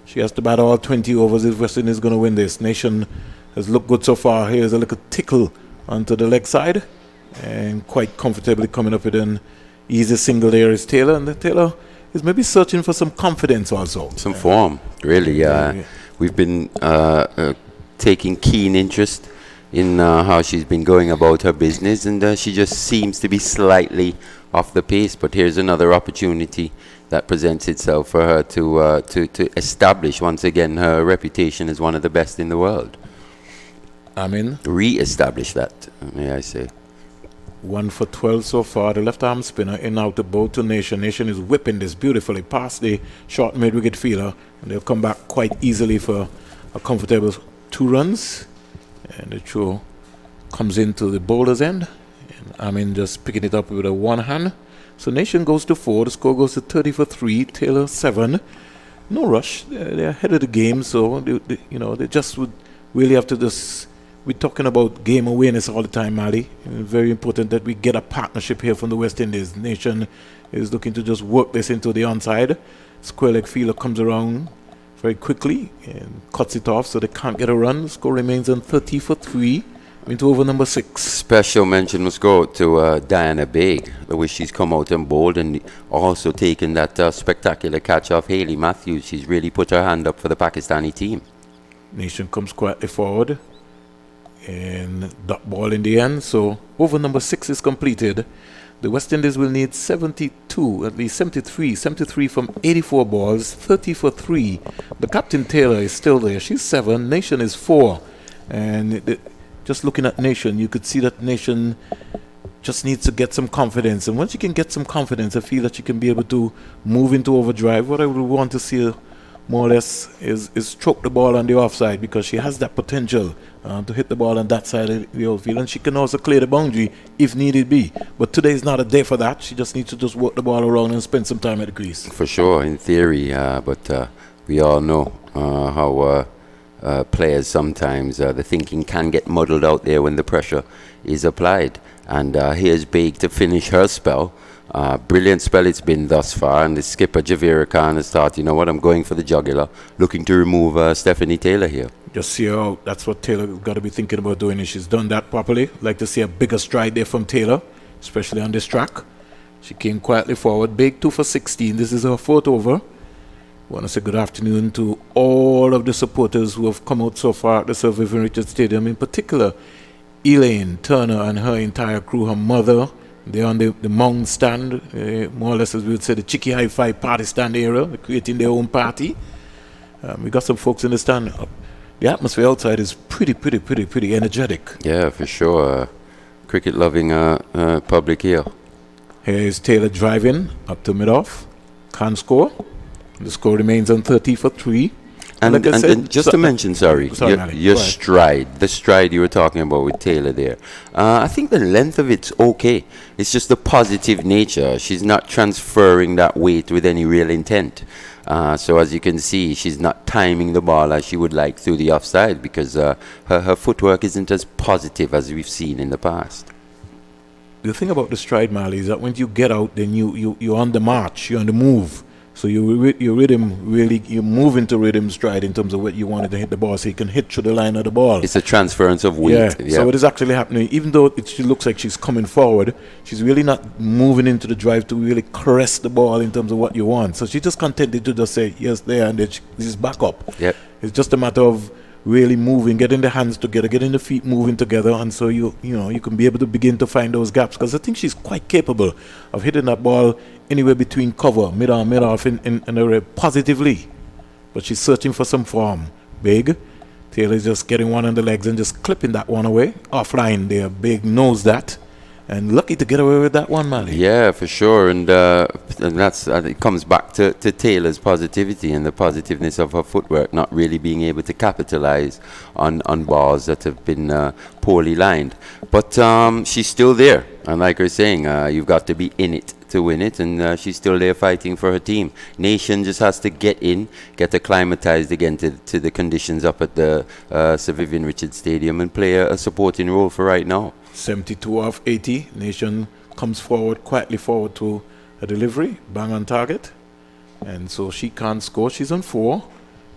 She has to bat all 20 overs if West Indies is going to win this. Nation has looked good so far. Here's a little tickle onto the leg side, and quite comfortably coming up with an easy single there is Taylor, and the Taylor is maybe searching for some confidence also. Some form, really. Yeah. We've been taking keen interest in how she's been going about her business, and she just seems to be slightly off the pace. But here's another opportunity that presents itself for her to establish once again her reputation as one of the best in the world. I mean, Re-establish that, may I say. 1 for 12 so far. The left arm spinner in out the bow to Nation. Nation is whipping this beautifully past the short mid-wicket fielder, and they'll come back quite easily for a comfortable 2 runs. And the throw comes into the bowler's end, and Amin just picking it up with a one hand. So Nation goes to 4. The score goes to 30 for 3. Taylor 7. No rush. They're ahead of the game, so they just would really have to just. We're talking about game awareness all the time, Mali. Very important that we get a partnership here from the West Indies. Nation is looking to just work this into the onside. Square leg fielder comes around very quickly and cuts it off, so they can't get a run. The score remains on 30 for 3 into over number 6. Special mention must go to Diana Baig, the way she's come out and bowled, and also taken that spectacular catch off Hayley Matthews. She's really put her hand up for the Pakistani team. Nation comes quietly forward and dot ball in the end. So over number 6 is completed. The West Indies will need 72, at least 73 from 84 balls, 30 for 3. The captain Taylor is still there. She's 7. Nation is 4. And just looking at Nation, you could see that Nation just needs to get some confidence. And once you can get some confidence, I feel that you can be able to move into overdrive. What I would want to see more or less is stroke the ball on the offside, because she has that potential to hit the ball on that side of the outfield, and she can also clear the boundary if needed be. But today is not a day for that. She just needs to just work the ball around and spend some time at the crease. For sure, in theory, but we all know how players sometimes, the thinking can get muddled out there when the pressure is applied. And here's Baig to finish her spell. Brilliant spell it's been thus far, and the skipper Javira Khan has thought, you know what, I'm going for the jugular, looking to remove Stephanie Taylor here. Just see how that's what Taylor's got to be thinking about doing, and she's done that properly. Like to see a bigger stride there from Taylor, especially on this track. She came quietly forward. Baig 2 for 16. This is her 4th over. I want to say good afternoon to all of the supporters who have come out so far at the Sir Vivian Richards Stadium, in particular Elaine Turner and her entire crew, her mother. They're on the Mount stand, more or less as we would say the Chicky High Five party stand area. They're creating their own party. We got some folks in the stand. The atmosphere outside is pretty energetic. Yeah, for sure. Cricket-loving public here. Here is Taylor driving up to mid-off. Can't score. The score remains on 30 for 3. And, like I said, and just to mention, your stride, the stride you were talking about with Taylor there. I think the length of it's okay. It's just the positive nature. She's not transferring that weight with any real intent. So as you can see, she's not timing the ball as she would like through the offside, because her footwork isn't as positive as we've seen in the past. The thing about the stride, Mali, is that when you get out, then you're on the march, you're on the move. So your rhythm really, you move into rhythm stride in terms of what you wanted to hit the ball, so you can hit through the line of the ball. It's a transference of weight. Yeah. So what is actually happening, even though she looks like she's coming forward, she's really not moving into the drive to really caress the ball in terms of what you want. So she's just contented to just say, yes, there, and then this is back up. Yep. It's just a matter of really moving, getting the hands together, getting the feet moving together, and so you can be able to begin to find those gaps, because I think she's quite capable of hitting that ball anywhere between cover, mid-off in a way positively. But she's searching for some form. Big. Taylor's just getting one on the legs and just clipping that one away. Offline there. Big knows that. And lucky to get away with that one, Mali. Yeah, for sure. And that's it comes back to Taylor's positivity and the positiveness of her footwork, not really being able to capitalize on balls that have been poorly lined. But she's still there. And like I was saying, you've got to be in it to win it, and she's still there fighting for her team. Nation just has to get acclimatized again to the conditions up at the Sir Vivian Richards Stadium and play a supporting role for right now. 72 of 80. Nation comes quietly forward to a delivery, bang on target. And so she can't score. She's on 4.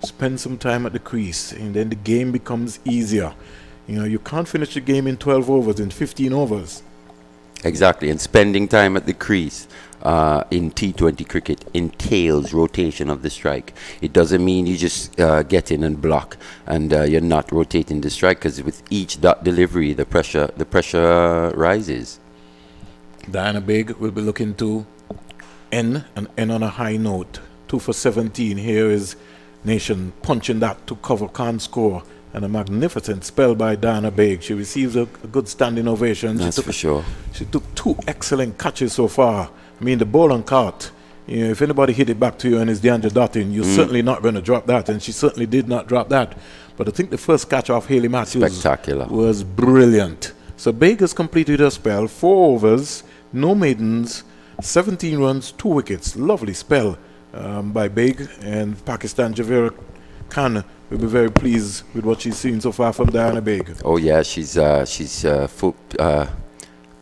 Spend some time at the crease, and then the game becomes easier. You know, you can't finish the game in 12 overs, in 15 overs. Exactly, and spending time at the crease in T20 cricket entails rotation of the strike. It doesn't mean you just get in and block and you're not rotating the strike, because with each dot delivery, the pressure rises. Diana Big will be looking to end on a high note. 2 for 17. Here is Nation punching that to cover, can't score. And a magnificent spell by Diana Big. She receives a good standing ovation. That's for sure. She took 2 excellent catches so far. I mean, the ball on cart. You know, if anybody hit it back to you and it's DeAndre Dottin, you're certainly not going to drop that. And she certainly did not drop that. But I think the first catch off Haley Matthews Spectacular. was brilliant. So Big has completed her spell. 4 overs, no maidens, 17 runs, 2 wickets. Lovely spell by Big, and Pakistan Javera Khan will be very pleased with what she's seen so far from Diana Big. Oh yeah, she's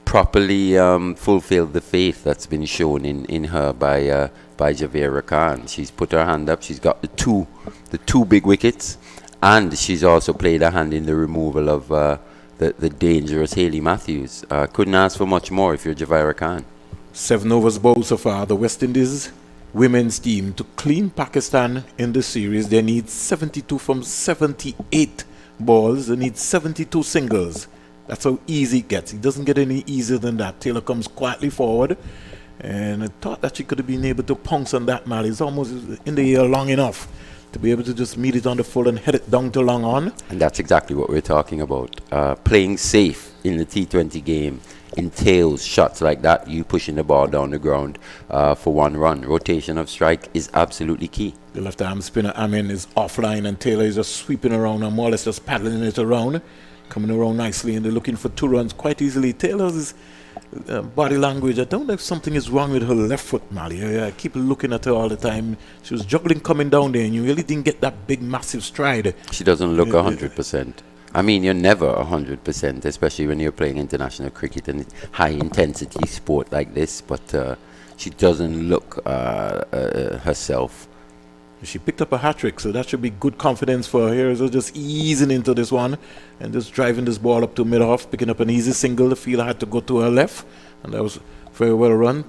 properly fulfilled the faith that's been shown in her by Javera Khan. She's put her hand up. She's got the two big wickets, and she's also played a hand in the removal of the dangerous Haley Matthews. Couldn't ask for much more if you're Javera Khan. 7 overs bowled so far. The West Indies women's team, to clean Pakistan in the series, they need 72 from 78 balls. They need 72 singles. That's how easy it gets. It doesn't get any easier than that. Taylor comes quietly forward, and I thought that she could have been able to pounce on that man. It's almost in the air long enough to be able to just meet it on the full and head it down to long on. And that's exactly what we're talking about. Playing safe in the T20 game entails shots like that, you pushing the ball down the ground for 1 run. Rotation of strike is absolutely key. The left arm spinner Amin is offline, and Taylor is just sweeping around and more or less just paddling it around, coming around nicely, and they're looking for 2 runs quite easily. Taylor's body language, I don't know if something is wrong with her left foot, Mali. I keep looking at her all the time. She was juggling coming down there, and you really didn't get that big massive stride. She doesn't look 100%. I mean, you're never 100%, especially when you're playing international cricket and high-intensity sport like this, but she doesn't look herself. She picked up a hat-trick, so that should be good confidence for her here. So just easing into this one and just driving this ball up to mid-off, picking up an easy single. The fielder had to go to her left, and that was very well run.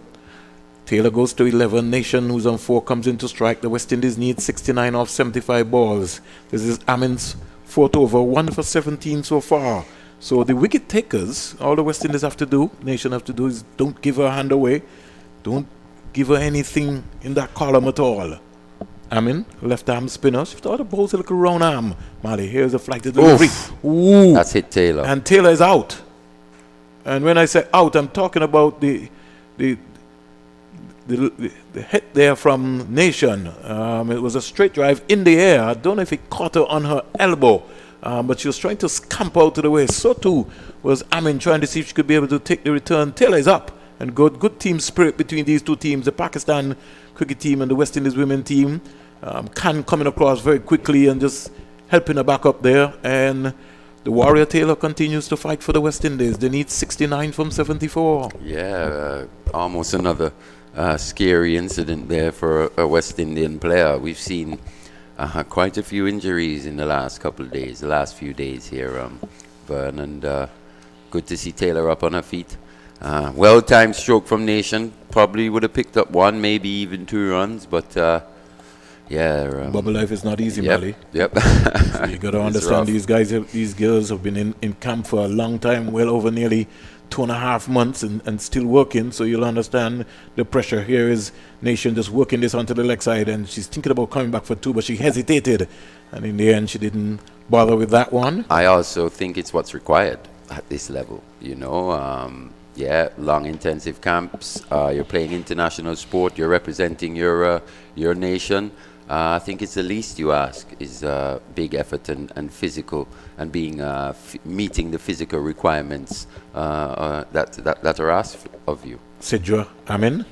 Taylor goes to 11. Nation, who's on 4, comes in to strike. The West Indies need 69 off 75 balls. This is Amin's 4th over, 1 for 17 so far. So the wicket takers, all the West Indies have to do, Nation have to do, is don't give her a hand away. Don't give her anything in that column at all. Amin, left arm spinner. She thought the ball's a little round arm. Mali, here's a flighted delivery. Ooh. That's hit Taylor. And Taylor is out. And when I say out, I'm talking about the hit there from Nation. It was a straight drive in the air. I don't know if it caught her on her elbow, but she was trying to scamper out to the way. So too was Amin, trying to see if she could be able to take the return. Taylor is up, and good team spirit between these two teams, the Pakistan cricket team and the West Indies women team. Khan coming across very quickly and just helping her back up there. And the Warrior Taylor continues to fight for the West Indies. They need 69 from 74. Yeah, almost another scary incident there for a West Indian player. We've seen quite a few injuries in the last few days here, Vern, and good to see Taylor up on her feet. Well-timed stroke from Nation. Probably would have picked up 1, maybe even 2 runs, but yeah. Bubble life is not easy, Mali. Yep. So you got to understand these girls have been in camp for a long time, well over nearly 2.5 months, and still working. So you'll understand the pressure. Here is Nation just working this onto the leg side, and she's thinking about coming back for 2, but she hesitated, and in the end she didn't bother with that one. I also think it's what's required at this level, you know. Long intensive camps, you're playing international sport, you're representing your nation. I think it's the least you ask is big effort and physical and being meeting the physical requirements that are asked of you. Sidra Amin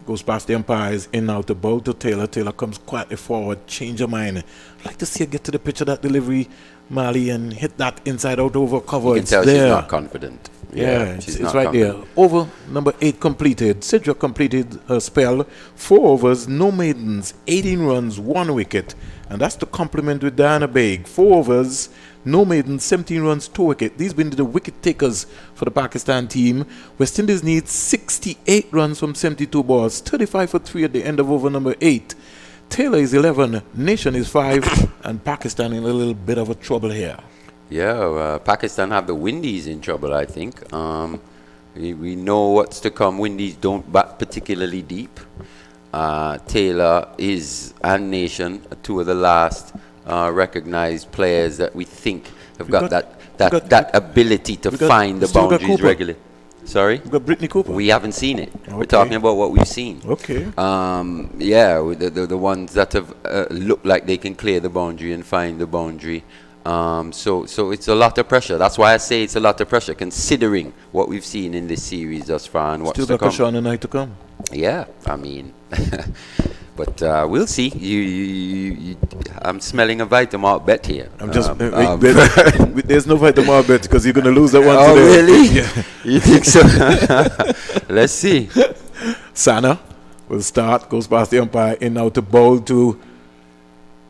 goes past the umpires, in now to bowl to Taylor. Taylor comes quietly forward, change of mind. I'd like to see her get to the pitch of that delivery, Mali, and hit that inside out over cover. You can tell there. she's not confident. Yeah, she's it's not right confident. there. Over number 8 completed. Sidra completed her spell. 4 overs, no maidens, 18 runs, 1 wicket. And that's the compliment with Diana Baig. 4 overs, no maidens, 17 runs, 2 wicket. These been the wicket takers for the Pakistan team. West Indies needs 68 runs from 72 balls, 35 for 3 at the end of over number 8. Taylor is 11, Nation is 5, and Pakistan in a little bit of a trouble here. Yeah, Pakistan have the Windies in trouble, I think. We know what's to come. Windies don't bat particularly deep. Taylor and Nation are 2 of the last recognized players that we think have got that ability to find the boundaries regularly. Sorry? We've got Brittany Cooper. We haven't seen it. Okay. We're talking about what we've seen. Okay. The ones that have looked like they can clear the boundary and find the boundary. So it's a lot of pressure. That's why I say it's a lot of pressure, considering what we've seen in this series thus far and what's Still to got come. pressure on the night to come. Yeah, I mean, but we'll see. I'm smelling a Vitamalt bet here. I'm just there's no Vitamalt bet because you're going to lose that one Oh, today. really? Yeah. You think so? Let's see. Sana will start, goes past the umpire, in now to bowl to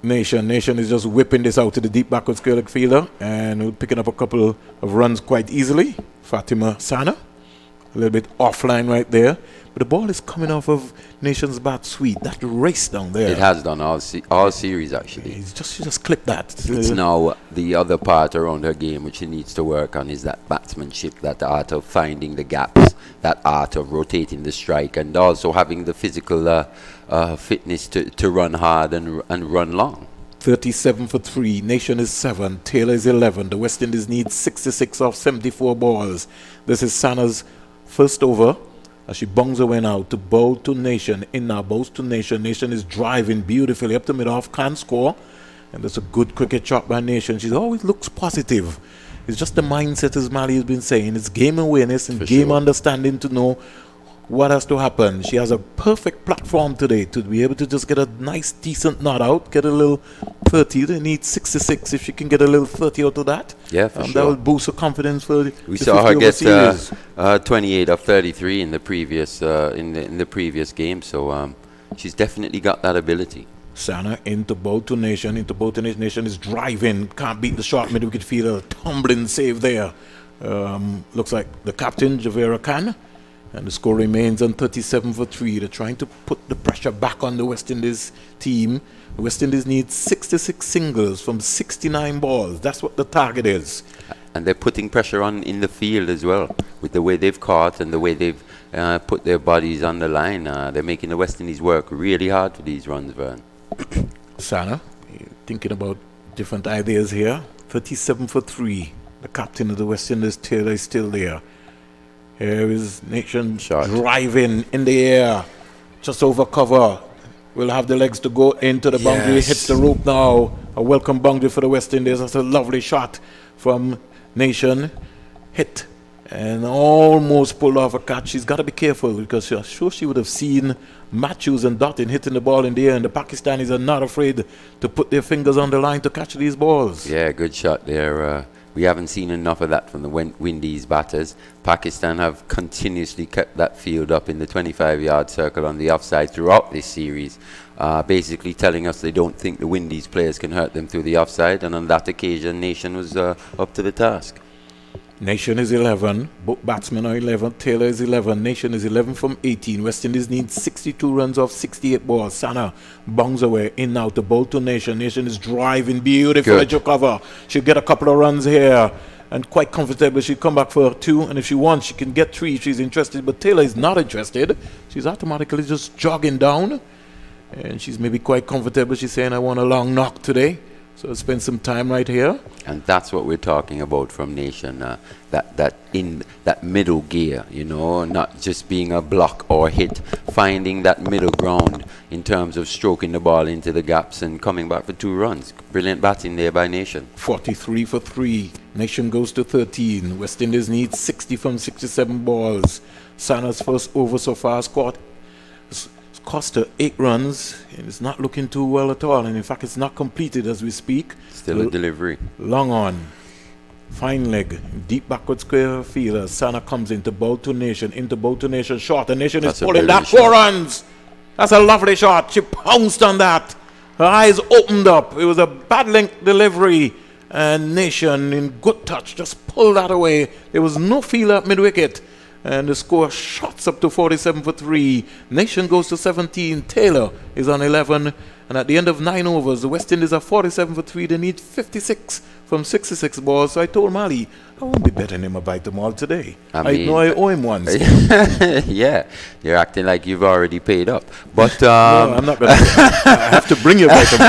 Nation. Nation is just whipping this out to the deep backward square leg fielder and picking up a couple of runs quite easily. Fatima Sana, a little bit offline right there. But the ball is coming off of Nation's bat sweet. That race down there. It has done all series, actually. She just clipped that. It's now the other part around her game which she needs to work on is that batsmanship, that art of finding the gaps, that art of rotating the strike, and also having the physical fitness to run hard and run long. 37 for 3. Nation is 7. Taylor is 11. The West Indies need 66 off 74 balls. This is Sana's first over. As she bungs away now to bowl to Nation. In now, bowls to Nation. Nation is driving beautifully up to mid-off, can't score. And that's a good cricket shot by Nation. She always looks positive. It's just the mindset, as Mali has been saying. It's game awareness and game understanding to know what has to happen. She has a perfect platform today to be able to just get a nice, decent not out, get a little 30. They need 66. If she can get a little 30 out of that, yeah, for sure. That will boost her confidence for we the saw her get 28 of 33 in the previous in the previous game, so she's definitely got that ability. Sana into bowl to Nation, Nation is driving, can't beat the short mid wicket fielder, tumbling save there. Looks like the captain Javera Khan, and the score remains on 37 for 3. They're trying to put the pressure back on the West Indies team. The West Indies needs 66 singles from 69 balls. That's what the target is. And they're putting pressure on in the field as well, with the way they've caught and the way they've put their bodies on the line. They're making the West Indies work really hard for these runs, Vern. Sana, thinking about different ideas here. 37 for 3. The captain of the West Indies, Taylor, is still there. Here is Nation driving in the air, just over cover. We'll have the legs to go into the boundary. Hits the rope now. A welcome boundary for the West Indies. That's a lovely shot from Nation. Hit and almost pulled off a catch. She's got to be careful because I'm sure she would have seen Matthews and Dottin hitting the ball in the air, and the Pakistanis are not afraid to put their fingers on the line to catch these balls. Yeah, good shot there. We haven't seen enough of that from the Windies batters. Pakistan have continuously kept that field up in the 25-yard circle on the offside throughout this series, basically telling us they don't think the Windies players can hurt them through the offside, and on that occasion, Nation was up to the task. Nation is 11. Both batsmen are 11. Taylor is 11. Nation is 11 from 18. West Indies needs 62 runs off 68 balls. Sana bungs away in now to bowl to Nation. Nation is driving beautiful edge of cover. She'll get a couple of runs here and quite comfortable. She'll come back for 2, and if she wants, she can get 3 if she's interested. But Taylor is not interested. She's automatically just jogging down, and she's maybe quite comfortable. She's saying, I want a long knock today. So spend some time right here. And that's what we're talking about from Nation. That in that middle gear, you know, not just being a block or hit, finding that middle ground in terms of stroking the ball into the gaps and coming back for 2 runs. Brilliant batting there by Nation. 43 for 3. Nation goes to 13. West Indies needs 60 from 67 balls. Sana's first over so far cost her 8 runs. And it's not looking too well at all. And in fact, it's not completed as we speak. Still a delivery. Long on. Fine leg. Deep backward square fielder. Sana comes into bowl to Nation. Short. And Nation That's is a pulling brilliant that 4 shot. runs. That's a lovely shot. She pounced on that. Her eyes opened up. It was a bad length delivery. And Nation, in good touch, just pulled that away. There was no fielder at mid-wicket. And the score shots up to 47 for 3. Nation goes to 17. Taylor is on 11. And at the end of 9 overs, the West Indies are 47 for 3. They need 56 from 66 balls. So I told Mali, I won't be betting him a bite them all today. I know I owe him one. Yeah, you're acting like you've already paid up. But No, I'm not going to. I have to bring you a bite them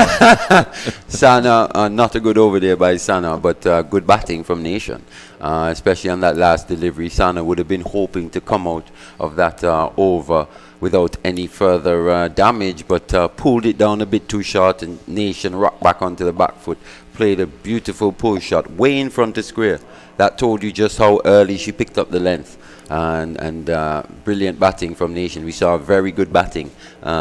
all. Sana, not a good over there by Sana, but good batting from Nation. Especially on that last delivery. Sana would have been hoping to come out of that over without any further damage, but pulled it down a bit too short, and Nation rocked back onto the back foot, played a beautiful pull shot way in front of square. That told you just how early she picked up the length. And brilliant batting from Nation. We saw very good batting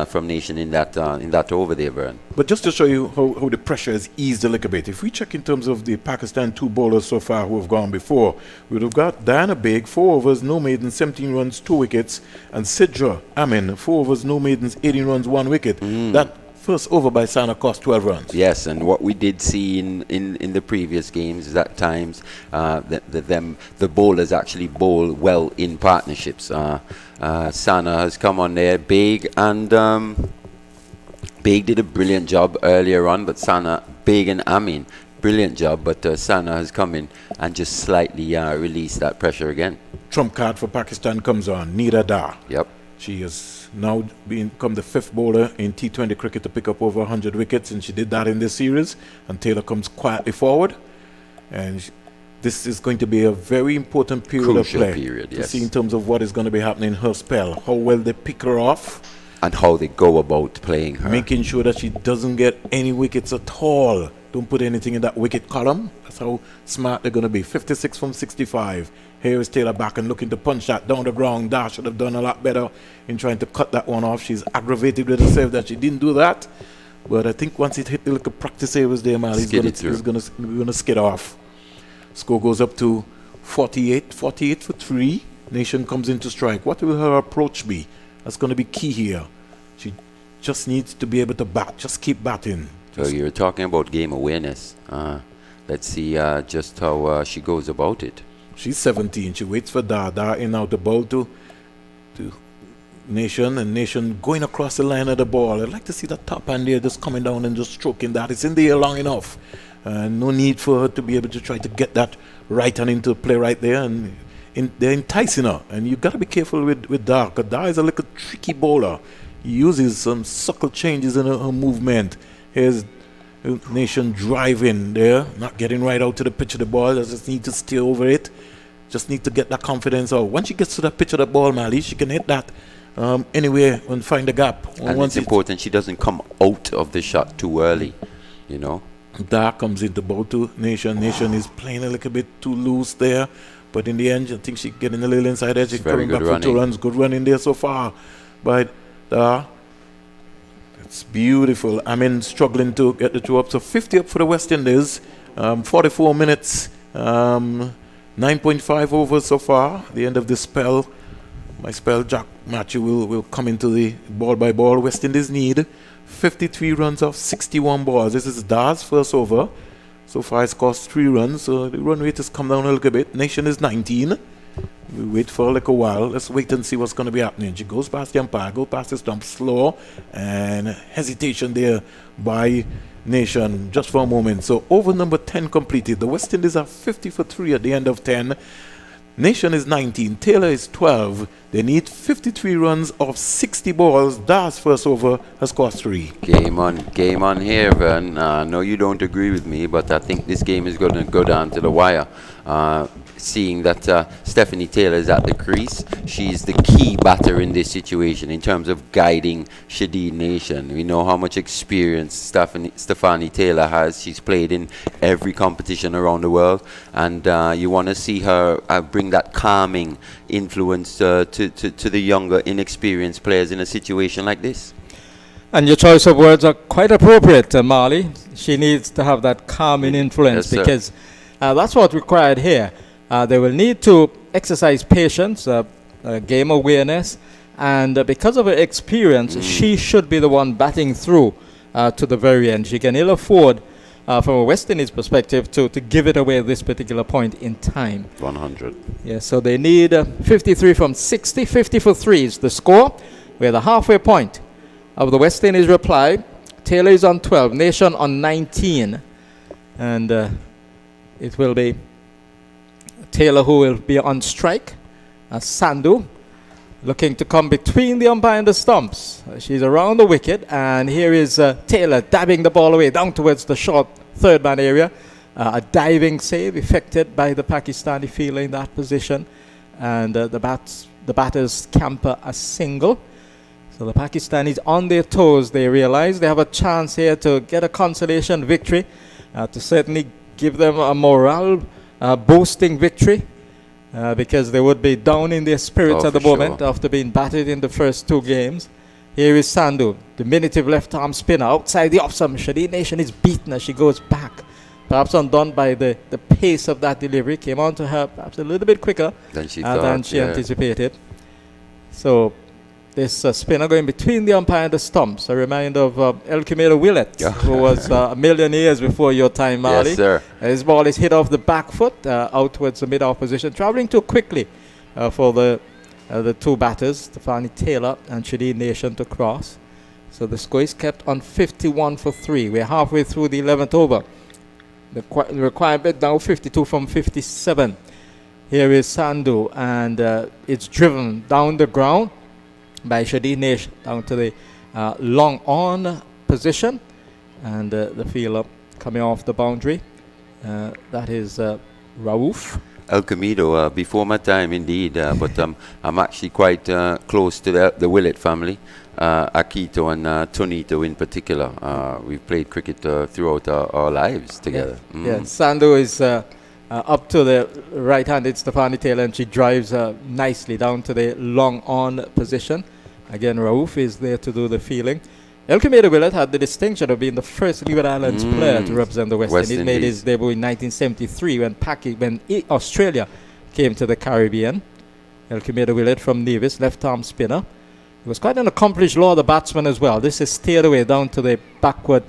from Nation in that over there, Vern. But just to show you how the pressure has eased a little bit, if we check in terms of the Pakistan 2 bowlers so far who have gone before, we would have got Diana Baig, 4 overs, no maidens, 17 runs, 2 wickets, and Sidra Amin, 4 overs, no maidens, 18 runs, 1 wicket. That first over by Sana cost 12 runs. Yes, and what we did see in the previous games is at times the bowlers actually bowl well in partnerships. Sana has come on there, Baig, and Baig did a brilliant job earlier on, but Baig and Amin, brilliant job, but Sana has come in and just slightly released that pressure again. Trump card for Pakistan comes on, Nida Dar. Yep. She has now become the 5th bowler in T20 cricket to pick up over 100 wickets, and she did that in this series. And Taylor comes quietly forward. And this is going to be a very important period Crucial of play period, to yes. see in terms of what is going to be happening in her spell, how well they pick her off, And how they go about playing her. making sure that she doesn't get any wickets at all. Don't put anything in that wicket column. That's how smart they're going to be. 56 from 65. Here is Taylor back and looking to punch that down the ground. Dar should have done a lot better in trying to cut that one off. She's aggravated with herself that she didn't do that. But I think once it hit the little practice areas there, man, he's going to skid off. Score goes up to 48 for 3. Nation comes into strike. What will her approach be? That's going to be key here. She just needs to be able to bat. Just keep batting. So you're talking about game awareness. Let's see just how she goes about it. She's 17. She waits for Dar in out the ball to Nation, and Nation going across the line of the ball. I'd like to see that top hand there just coming down and just stroking that. It's in the air long enough. No need for her to be able to try to get that right hand into play right there. And they're enticing her. And you've got to be careful with Dar, because Dar is a little tricky bowler. He uses some subtle changes in her movement. Here's Nation driving there, not getting right out to the pitch of the ball. Just need to stay over it. Just need to get that confidence out. Once she gets to the pitch of the ball, Mali, she can hit that anywhere and find the gap. And it's important she doesn't come out of the shot too early, you know. Dar comes into bowl to Nation. Nation is playing a little bit too loose there. But in the end, I think she's getting a little inside edge. She's coming back for 2 runs. Good running there so far. But Dar, it's beautiful. Struggling to get the 2 up. So 50 up for the West Indies. 44 minutes. 9.5 overs so far. The end of this spell. My spell, Jack Matthew, will come into the ball by ball. West Indies need 53 runs off 61 balls. This is Dar's first over. So far it's cost 3 runs. So the run rate has come down a little bit. Nation is 19. We wait for like a while. Let's wait and see what's going to be happening. She goes past the umpire, go past the stump, slow, and hesitation there by Nation just for a moment. So over number 10 completed. The West Indies are 50 for 3 at the end of 10. Nation is 19, Taylor is 12. They need 53 runs off 60 balls. Dar's first over has scored 3. Game on here, Vern. No, you don't agree with me, but I think this game is going to go down to the wire. Seeing that Stephanie Taylor is at the crease, she's the key batter in this situation in terms of guiding Shadid Nation. We know how much experience Stephanie Taylor has. She's played in every competition around the world, and you want to see her bring that calming influence to the younger, inexperienced players in a situation like this. And your choice of words are quite appropriate, Marley. She needs to have that calming influence, yes, because that's what's required here. They will need to exercise patience, game awareness, and because of her experience, she should be the one batting through to the very end. She can ill afford, from a West Indies perspective, to give it away at this particular point in time. 100. Yeah, so they need 53 from 60, 50 for 3 is the score. We're at the halfway point of the West Indies reply. Taylor is on 12, Nation on 19, and it will be Taylor who will be on strike. Sandhu looking to come between the umpire and the stumps. She's around the wicket, and here is Taylor dabbing the ball away down towards the short third man area. A diving save effected by the Pakistani fielder in that position, and the batters camper a single. So the Pakistanis on their toes. They realize they have a chance here to get a consolation victory, to certainly give them a morale boosting victory, because they would be down in their spirits at the moment after being battered in the first 2 games. Here is Sandhu, diminutive left arm spinner outside the off stump. Shadid Nation is beaten as she goes back, perhaps undone by the pace of that delivery. Came on to her perhaps a little bit quicker than she anticipated. So this spinner going between the umpire and the stumps. A reminder of El Camino Willett, who was a million years before your time, Marley. Yes, sir. His ball is hit off the back foot, out towards the mid-off position, traveling too quickly for the 2 batters, Stephanie Taylor and Shadid Nation, to cross. So the score is kept on 51 for 3. We're halfway through the 11th over. The required bid now 52 from 57. Here is Sandhu, and it's driven down the ground by Shadid Nation down to the long on position, and the fielder coming off the boundary. That is Rauf. El Camino, before my time indeed, but I'm actually quite close to the Willett family, Akito and Tonito in particular. We've played cricket throughout our lives together. Yeah, Sandhu is up to the right-handed Stephanie Taylor, and she drives nicely down to the long on position. Again, Rauf is there to do the fielding. El Camino Willett had the distinction of being the first Leeward Islands player to represent the West Indies. Made his debut in 1973 when Australia came to the Caribbean. El Camino Willett from Nevis, left-arm spinner. He was quite an accomplished Lauder batsman as well. This is steered away down to the backward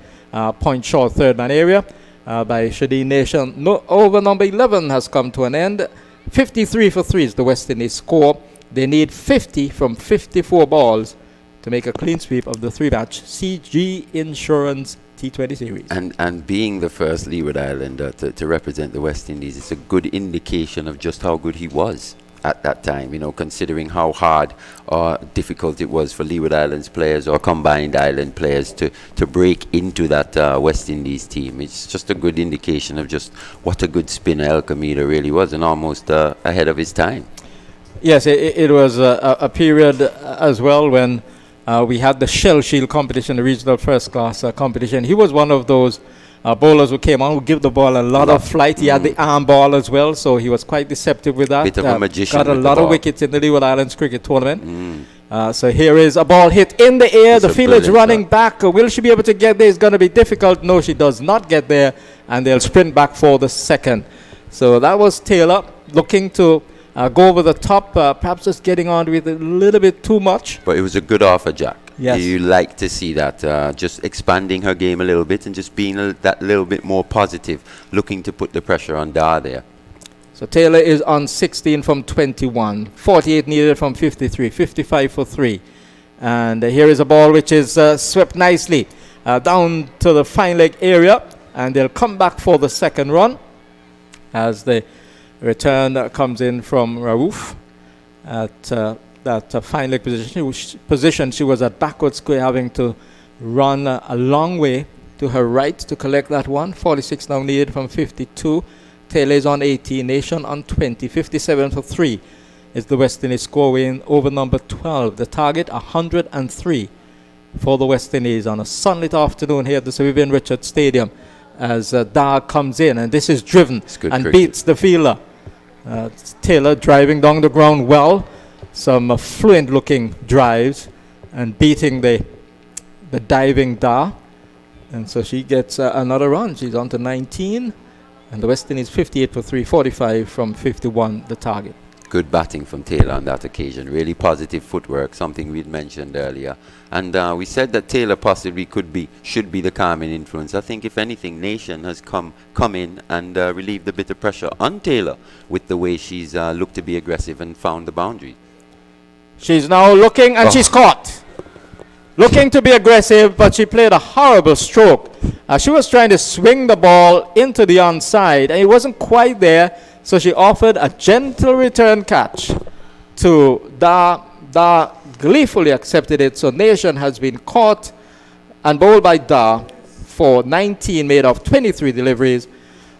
point short third man area by Shadid Nation. Over number 11 has come to an end. 53 for 3 is the West Indies score. They need 50 from 54 balls to make a clean sweep of the 3-match CG Insurance T20 series. And being the first Leeward Islander to represent the West Indies, it's a good indication of just how good he was at that time, you know, considering how hard or difficult it was for Leeward Islands players or combined island players to break into that West Indies team. It's just a good indication of just what a good spinner El Camino really was, and almost ahead of his time. Yes, it was a period as well when we had the Shell Shield competition, the regional first class competition. He was one of those bowlers who came on, who give the ball a lot of flight. He had the arm ball as well, so he was quite deceptive with that. Bit of a magician. Got a lot of wickets in the Leeward Islands cricket tournament. So here is a ball hit in the air. The fielder is running back. Will she be able to get there? It's going to be difficult. No, she does not get there, and they'll sprint back for the second. So that was Taylor looking to go over the top, perhaps just getting on with it a little bit too much. But it was a good offer, Jack. Yes. You like to see that, just expanding her game a little bit and just being that little bit more positive, looking to put the pressure on Dar there. So Taylor is on 16 from 21, 48 needed from 53, 55 for 3. And here is a ball which is swept nicely down to the fine leg area, and they'll come back for the second run as the Return comes in from Raouf at that fine leg position. She was at backward square, having to run a long way to her right to collect that one. 46 now needed from 52. Taylor is on 18, Nation on 20. 57 for 3 is the West Indies score win over number 12. The target 103 for the West Indies on a sunlit afternoon here at the Sir Vivian Richards Stadium as Dar comes in, and this is driven and cricket. Beats the fielder. Taylor driving down the ground well, some fluent looking drives and beating the diving Dar, and so she gets another run. She's on to 19, and the West Indies 58 for 3, 45 from 51 the target. Good batting from Taylor on that occasion. Really positive footwork, something we'd mentioned earlier. And we said that Taylor possibly should be the calming influence. I think if anything, Nation has come in and relieved a bit of pressure on Taylor with the way she's looked to be aggressive and found the boundary. She's now looking, and she's caught. Looking to be aggressive, but she played a horrible stroke. She was trying to swing the ball into the onside, and it wasn't quite there. So she offered a gentle return catch to Dar. Dar gleefully accepted it. So Nation has been caught and bowled by Dar for 19 made of 23 deliveries.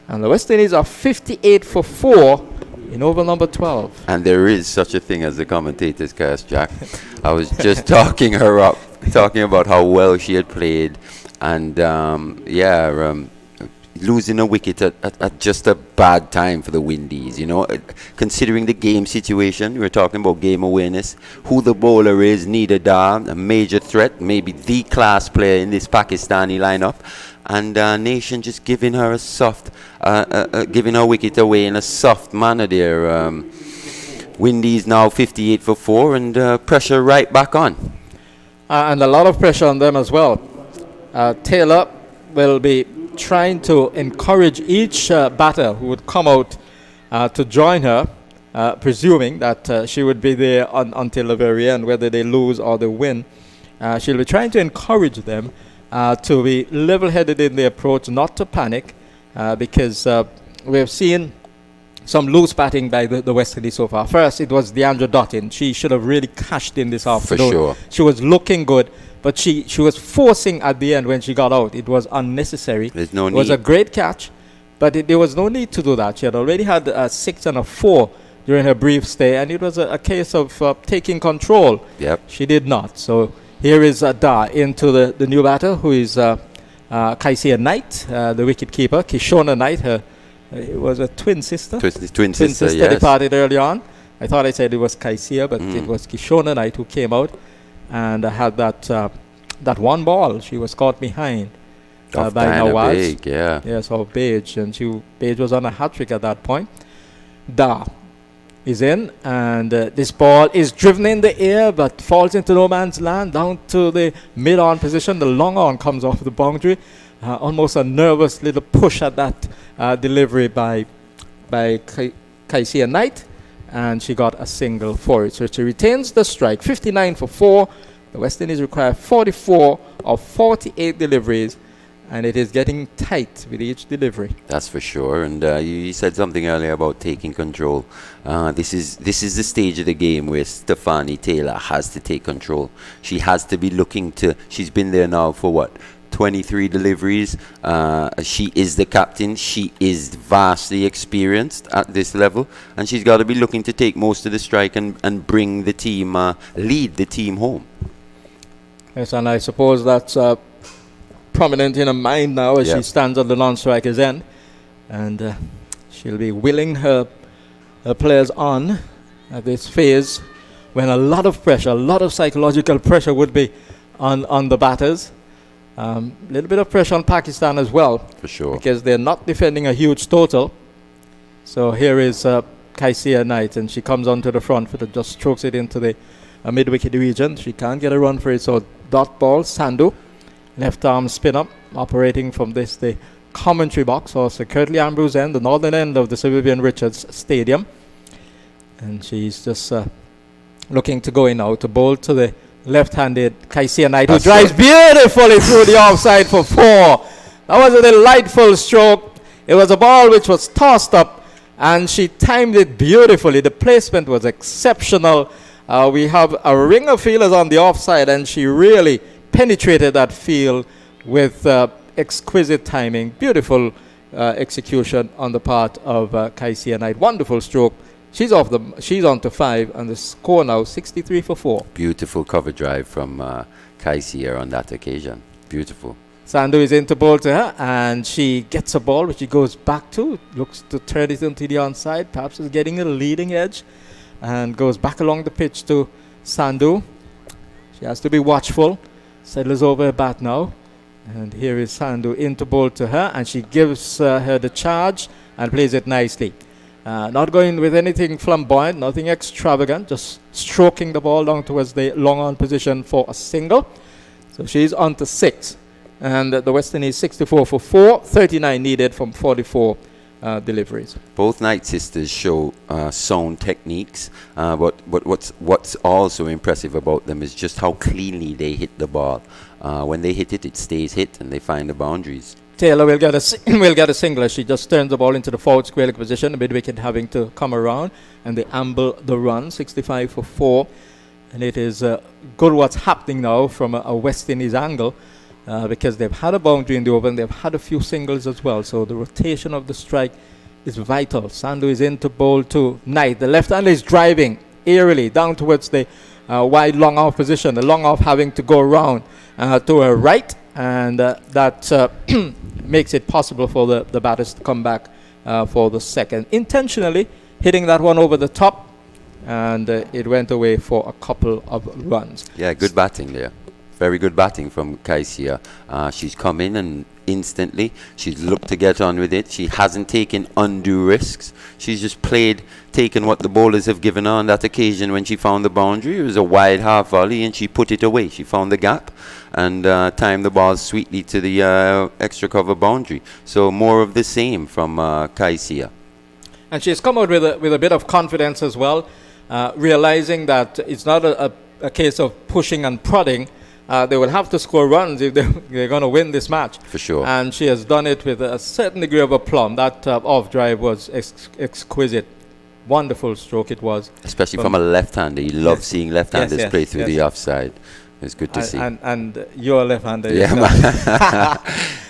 And the West Indies are 58 for 4 in over number 12. And there is such a thing as the commentator's curse, Jack. I was just talking her up, talking about how well she had played. And losing a wicket at just a bad time for the Windies, you know, considering the game situation. We're talking about game awareness, who the bowler is, Nida Dar, a major threat, maybe the class player in this Pakistani lineup, and Nation just giving her a soft, giving her wicket away in a soft manner there. Windies now 58 for 4 and pressure right back on. And a lot of pressure on them as well. Taylor will be trying to encourage each batter who would come out to join her, presuming that she would be there until the very end, whether they lose or they win. She'll be trying to encourage them to be level-headed in their approach, not to panic, because we've seen some loose batting by the West Indies so far. First, it was Deandra Dottin. She should have really cashed in this afternoon. For sure. She was looking good, but she was forcing at the end when she got out. It was unnecessary. There's no need. It was a great catch, but there was no need to do that. She had already had a 6 and a 4 during her brief stay, and it was a case of taking control. Yep. She did not. So here is Dar into the new batter, who is Kaisia Knight, the wicket keeper. Kishona Knight, it was a twin sister. Twin sister, yes. Departed early on. I thought I said it was Kaisia, but it was Kishona Knight who came out and had that one ball. She was caught behind by Nawaz. Big, yeah. Yes, or Page, and Page was on a hat-trick at that point. Dar is in, and this ball is driven in the air but falls into no man's land down to the mid-on position. The long on comes off the boundary. Almost a nervous little push at that delivery by Kaisia Knight, and she got a single for it. So she retains the strike. 59 for 4. The West Indies require 44 of 48 deliveries, and it is getting tight with each delivery. That's for sure. And you said something earlier about taking control. This is the stage of the game where Stefani Taylor has to take control. She has to be looking to. She's been there now for what? 23 deliveries. She is the captain. She is vastly experienced at this level, and she's got to be looking to take most of the strike and bring the team, lead the team home. Yes, and I suppose that's prominent in her mind now as she stands on the non-striker's end, and she'll be willing her players on at this phase when a lot of pressure, a lot of psychological pressure would be on the batters. A little bit of pressure on Pakistan as well. For sure. Because they're not defending a huge total. So here is Kaisia Knight, and she comes onto the front foot and just strokes it into the mid-wicket region. She can't get a run for it, so dot ball, Sandhu. Left arm spin up, operating from the commentary box, or Sir Curtly Ambrose end, the northern end of the Sir Vivian Richards Stadium. And she's just looking to go in now to bowl to the left-handed Kaisia Knight, who drives beautifully through the offside for 4. That was a delightful stroke. It was a ball which was tossed up And she timed it beautifully. The placement was exceptional. We have a ring of fielders on the offside, and she really penetrated that field with exquisite timing. Beautiful execution on the part of Kaisia Knight. Wonderful stroke. She's on to 5, and the score now 63 for 4. Beautiful cover drive from Kaisia on that occasion. Beautiful. Sandhu is into ball to her, and she gets a ball which she goes back to, looks to turn it into the onside, perhaps is getting a leading edge, and goes back along the pitch to Sandhu. She has to be watchful. Settles over her bat now, and here is Sandhu into ball to her, and she gives her the charge and plays it nicely. Not going with anything flamboyant, nothing extravagant, just stroking the ball down towards the long on position for a single. So she's on to 6. And the West Indies 64 for 4, 39 needed from 44 deliveries. Both Knight sisters show sound techniques, but what's also impressive about them is just how cleanly they hit the ball. When they hit it, it stays hit, and they find the boundaries. Taylor will get a single as she just turns the ball into the forward square leg position, the mid-wicket having to come around, and they amble the run, 65 for 4. And it is good what's happening now from a West Indies angle, because they've had a boundary in the over and they've had a few singles as well. So the rotation of the strike is vital. Sandhu is into bowl to Knight. The left-hander is driving aerially down towards the wide long off position. The long off having to go around to her right, and that makes it possible for the batters to come back for the second. Intentionally hitting that one over the top, and it went away for a couple of runs. Yeah, good batting there. Very good batting from Kaisia. She's come in and instantly she's looked to get on with it. She hasn't taken undue risks. She's just taken what the bowlers have given her on that occasion when she found the boundary. It was a wide half volley and she put it away. She found the gap and timed the ball sweetly to the extra cover boundary. So more of the same from Kaisia. And she's come out with a bit of confidence as well, realizing that it's not a case of pushing and prodding. They will have to score runs if they're going to win this match. For sure. And she has done it with a certain degree of aplomb. That off drive was exquisite. Wonderful stroke it was. Especially from a left-hander. You love seeing left-handers play through the offside. It's good to see. And you're a left-hander. Yeah,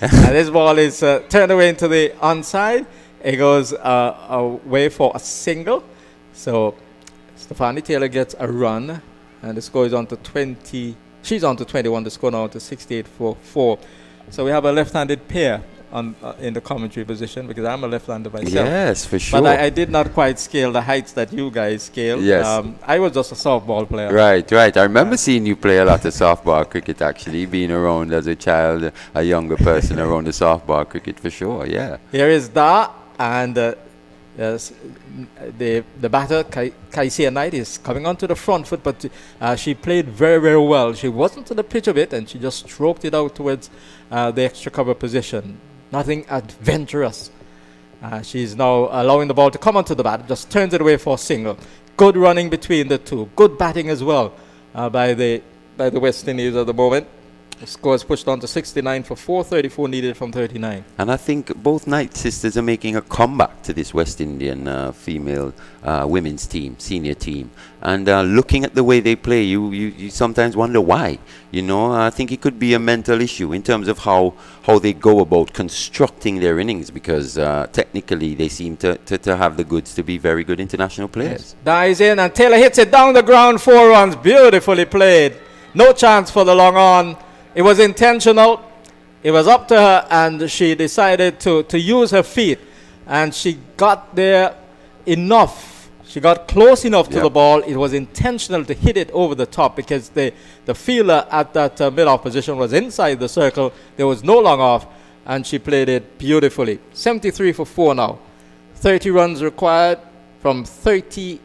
and this ball is turned away into the onside. It goes away for a single. So Stephanie Taylor gets a run. And the score is on to 20. She's on to 21. The score now on to 68 for 4. So we have a left-handed pair in the commentary position, because I'm a left-hander myself. Yes, for sure. But I did not quite scale the heights that you guys scaled. Yes. I was just a softball player. Right. I remember seeing you play a lot of softball cricket, actually, being around as a child, a younger person around the softball cricket, for sure, yeah. Here is Da, and yes, the batter, Kaisia Knight, is coming onto the front foot, but she played very, very well. She wasn't to the pitch of it, and she just stroked it out towards the extra cover position. Nothing adventurous. She's now allowing the ball to come onto the bat, just turns it away for a single. Good running between the two. Good batting as well by the West Indies at the moment. The score is pushed on to 69 for 4, 34 needed from 39. And I think both Knight sisters are making a comeback to this West Indian female women's team, senior team. And looking at the way they play, you sometimes wonder why. You know, I think it could be a mental issue in terms of how they go about constructing their innings, because technically they seem to have the goods to be very good international players. Yes. Dies in, and Taylor hits it down the ground, 4 runs. Beautifully played. No chance for the long on. It was intentional. It was up to her, and she decided to use her feet. And she got there enough. She got close enough to the ball. It was intentional to hit it over the top, because the fielder at that mid-off position was inside the circle. There was no long off, and she played it beautifully. 73 for 4 now. 30 runs required from 38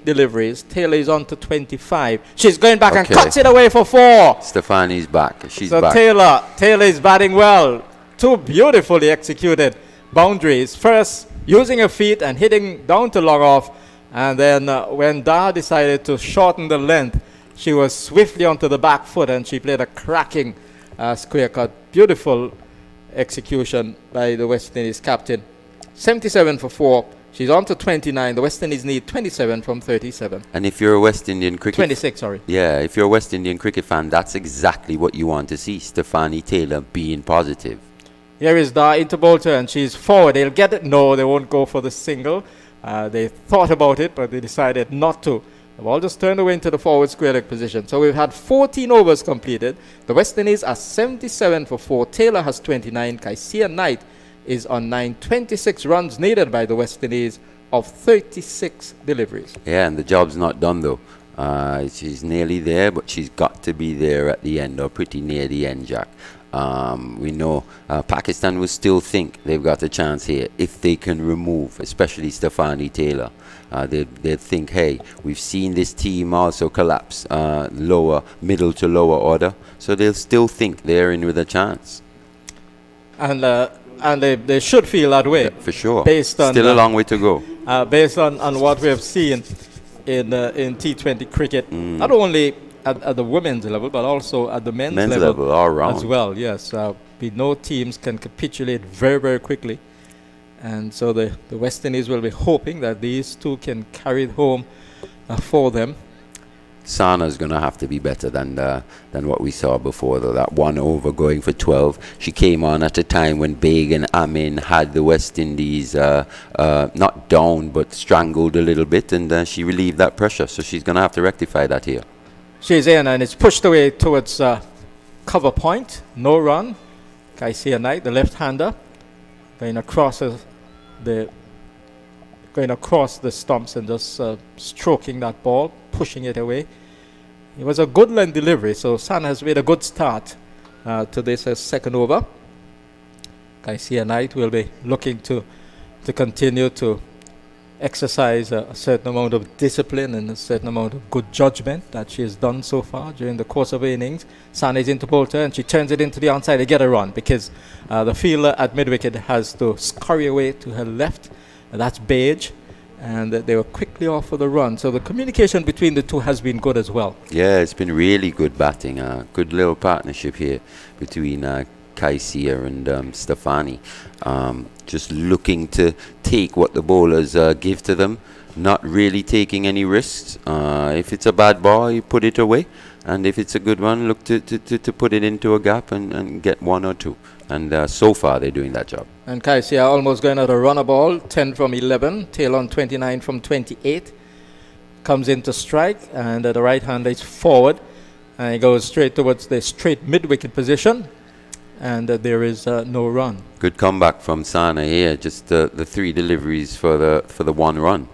deliveries. Taylor is on to 25. She's going back and cuts it away for 4. Stefani's back. She's so back. Taylor is batting well. 2 beautifully executed boundaries. First, using her feet and hitting down to long off. And then when Da decided to shorten the length, she was swiftly onto the back foot, and she played a cracking square cut. Beautiful execution by the West Indies captain. 77 for 4. She's on to 29. The West Indies need 27 from 37. And if you're a West Indian cricket 26, sorry. Yeah, if you're a West Indian cricket fan, that's exactly what you want to see. Stephanie Taylor being positive. Here is Da into Bolter, and she's forward. They'll get it. No, they won't go for the single. They thought about it, but they decided not to. The ball just turned away into the forward square leg position. So we've had 14 overs completed. The West Indies are 77 for 4. Taylor has 29. Kaisia Knight is on 9. 26 runs needed by the West Indies of 36 deliveries. Yeah, and the job's not done though. She's nearly there, but she's got to be there at the end, or pretty near the end, Jack. We know Pakistan will still think they've got a chance here if they can remove, especially Stephanie Taylor. They'd think, hey, we've seen this team also collapse middle to lower order, so they'll still think they're in with a chance. And they should feel that way. Yeah, for sure. Based on still a long way to go. Based on what we have seen in T20 cricket, not only at the women's level, but also at the men's level all round as well. Yes, we know teams can capitulate very, very quickly, and so the West Indies will be hoping that these two can carry it home for them. Sana's going to have to be better than what we saw before, though. That one over going for 12. She came on at a time when Baig and Amin had the West Indies not down, but strangled a little bit, and she relieved that pressure. So she's going to have to rectify that here. She's in, and it's pushed away towards cover point. No run. Kaisia Knight, the left-hander, going across the stumps and just stroking that ball, pushing it away. It was a good line delivery, so Sana has made a good start to this second over. Kaisia Knight will be looking to continue to exercise a certain amount of discipline and a certain amount of good judgment that she has done so far during the course of her innings. Sana is into Bolter, and she turns it into the onside to get a run, because the fielder at mid-wicket has to scurry away to her left. That's Beige, and they were quickly off for the run. So the communication between the two has been good as well. Yeah, it's been really good batting. Good little partnership here between Kaisia and Stephanie. Just looking to take what the bowlers give to them, not really taking any risks. If it's a bad ball, you put it away, and if it's a good one, look to put it into a gap and get one or two. And so far, they're doing that job. And Kaisia almost going out a runner ball, 10 from 11, Taylor on 29 from 28. Comes into strike, and the right hander is forward, and he goes straight towards the straight mid-wicket position, and there is no run. Good comeback from Sana here. Just the 3 deliveries for the 1 run.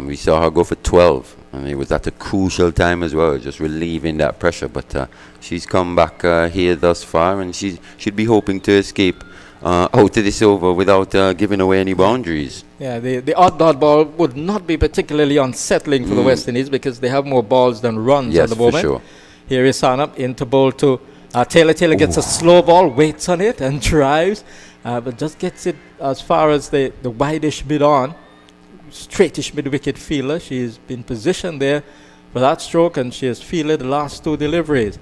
We saw her go for 12. And it was at a crucial time as well, just relieving that pressure. But she's come back here thus far, and she should be hoping to escape out of this over without giving away any boundaries. Yeah, the odd dot ball would not be particularly unsettling for the West Indies, because they have more balls than runs at the moment. Yes, for sure. Here is Sana into bowl to Taylor. Taylor gets a slow ball, waits on it, and drives, but just gets it as far as the wideish mid on. Straightish mid-wicket fielder. She's been positioned there for that stroke, and she has fielded the last 2 deliveries.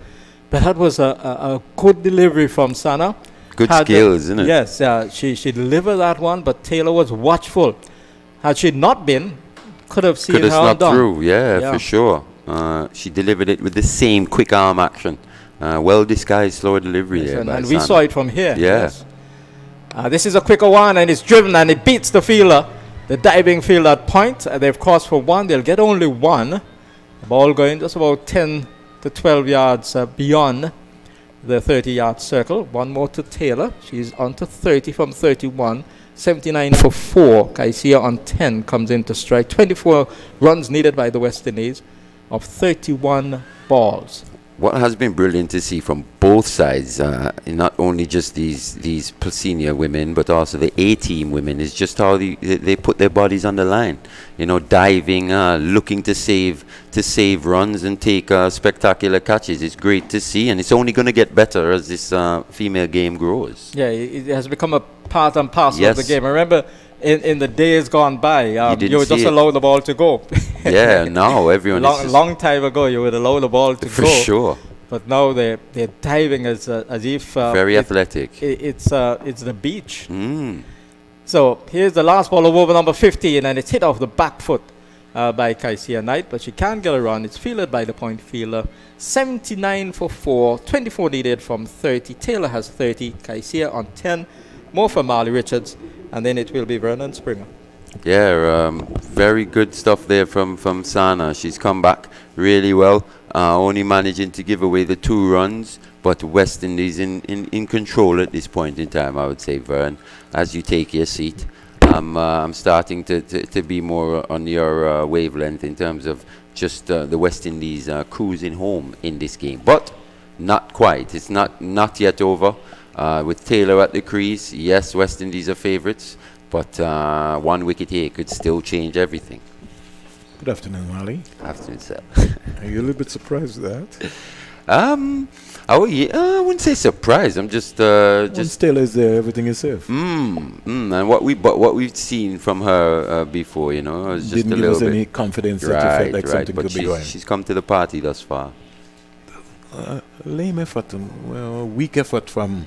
But that was a good delivery from Sana. Good skills, isn't it? Yes, she delivered that one, but Taylor was watchful. Had she not been, could have seen her snuck done. through, yeah, for sure. She delivered it with the same quick arm action. Well disguised slower delivery there. And we saw it from here. Yeah. Yes. This is a quicker one, and it's driven, and it beats the fielder. The diving field at point, they've crossed for 1. They'll get only 1. The ball going just about 10 to 12 yards beyond the 30-yard circle. 1 more to Taylor. She's on to 30 from 31. 79 for 4. Kaisia on 10 comes into strike. 24 runs needed by the West Indies of 31 balls. What has been brilliant to see from both sides, not only just these senior women, but also the A-team women, is just how they put their bodies on the line. You know, diving, looking to save runs and take spectacular catches. It's great to see, and it's only going to get better as this female game grows. Yeah, it has become a part and parcel of the game. I remember in the days gone by, you would just allow the ball to go. Yeah, now everyone long time ago, you would allow the ball to go. For sure. But now they're diving as if very athletic. It's the beach. So here's the last ball of over number 15, and it's hit off the back foot by Kaisia Knight, but she can't get around. It's fielded by the point fielder. 79 for 4, 24 needed from 30. Taylor has 30, Kaisia on 10, more for Marley Richards, and then it will be Vernon Springer. Yeah, very good stuff there from Sana. She's come back really well, only managing to give away the 2 runs, but West Indies in control at this point in time, I would say, Vern, as you take your seat. I'm starting to be more on your wavelength in terms of just the West Indies cruising home in this game. But not quite. It's not yet over. With Taylor at the crease, yes, West Indies are favourites, but 1 wicket here could still change everything. Good afternoon, Wally. Afternoon, sir. Are you a little bit surprised with that? I wouldn't say surprised. I'm just Once Taylor is there, everything is safe. And what we've seen from her before, is just Didn't a give little us bit. any confidence that you felt like something but could be going. she's come to the party thus far. Lame effort, weak effort from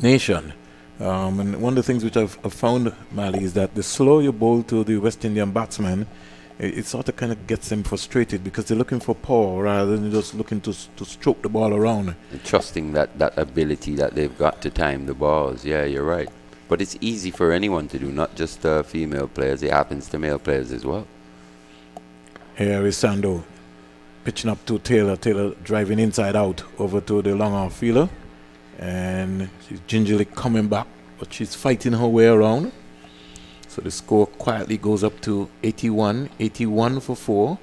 Nation. And one of the things which I've found, Mali, is that the slower you bowl to the West Indian batsman, it sort of kind of gets them frustrated because they're looking for power rather than just looking to stroke the ball around. And trusting that ability that they've got to time the balls. Yeah, you're right. But it's easy for anyone to do, not just female players. It happens to male players as well. Here is Sando pitching up to Taylor. Taylor driving inside out over to the long off fielder. And she's gingerly coming back, but she's fighting her way around. So the score quietly goes up to 81 for 4,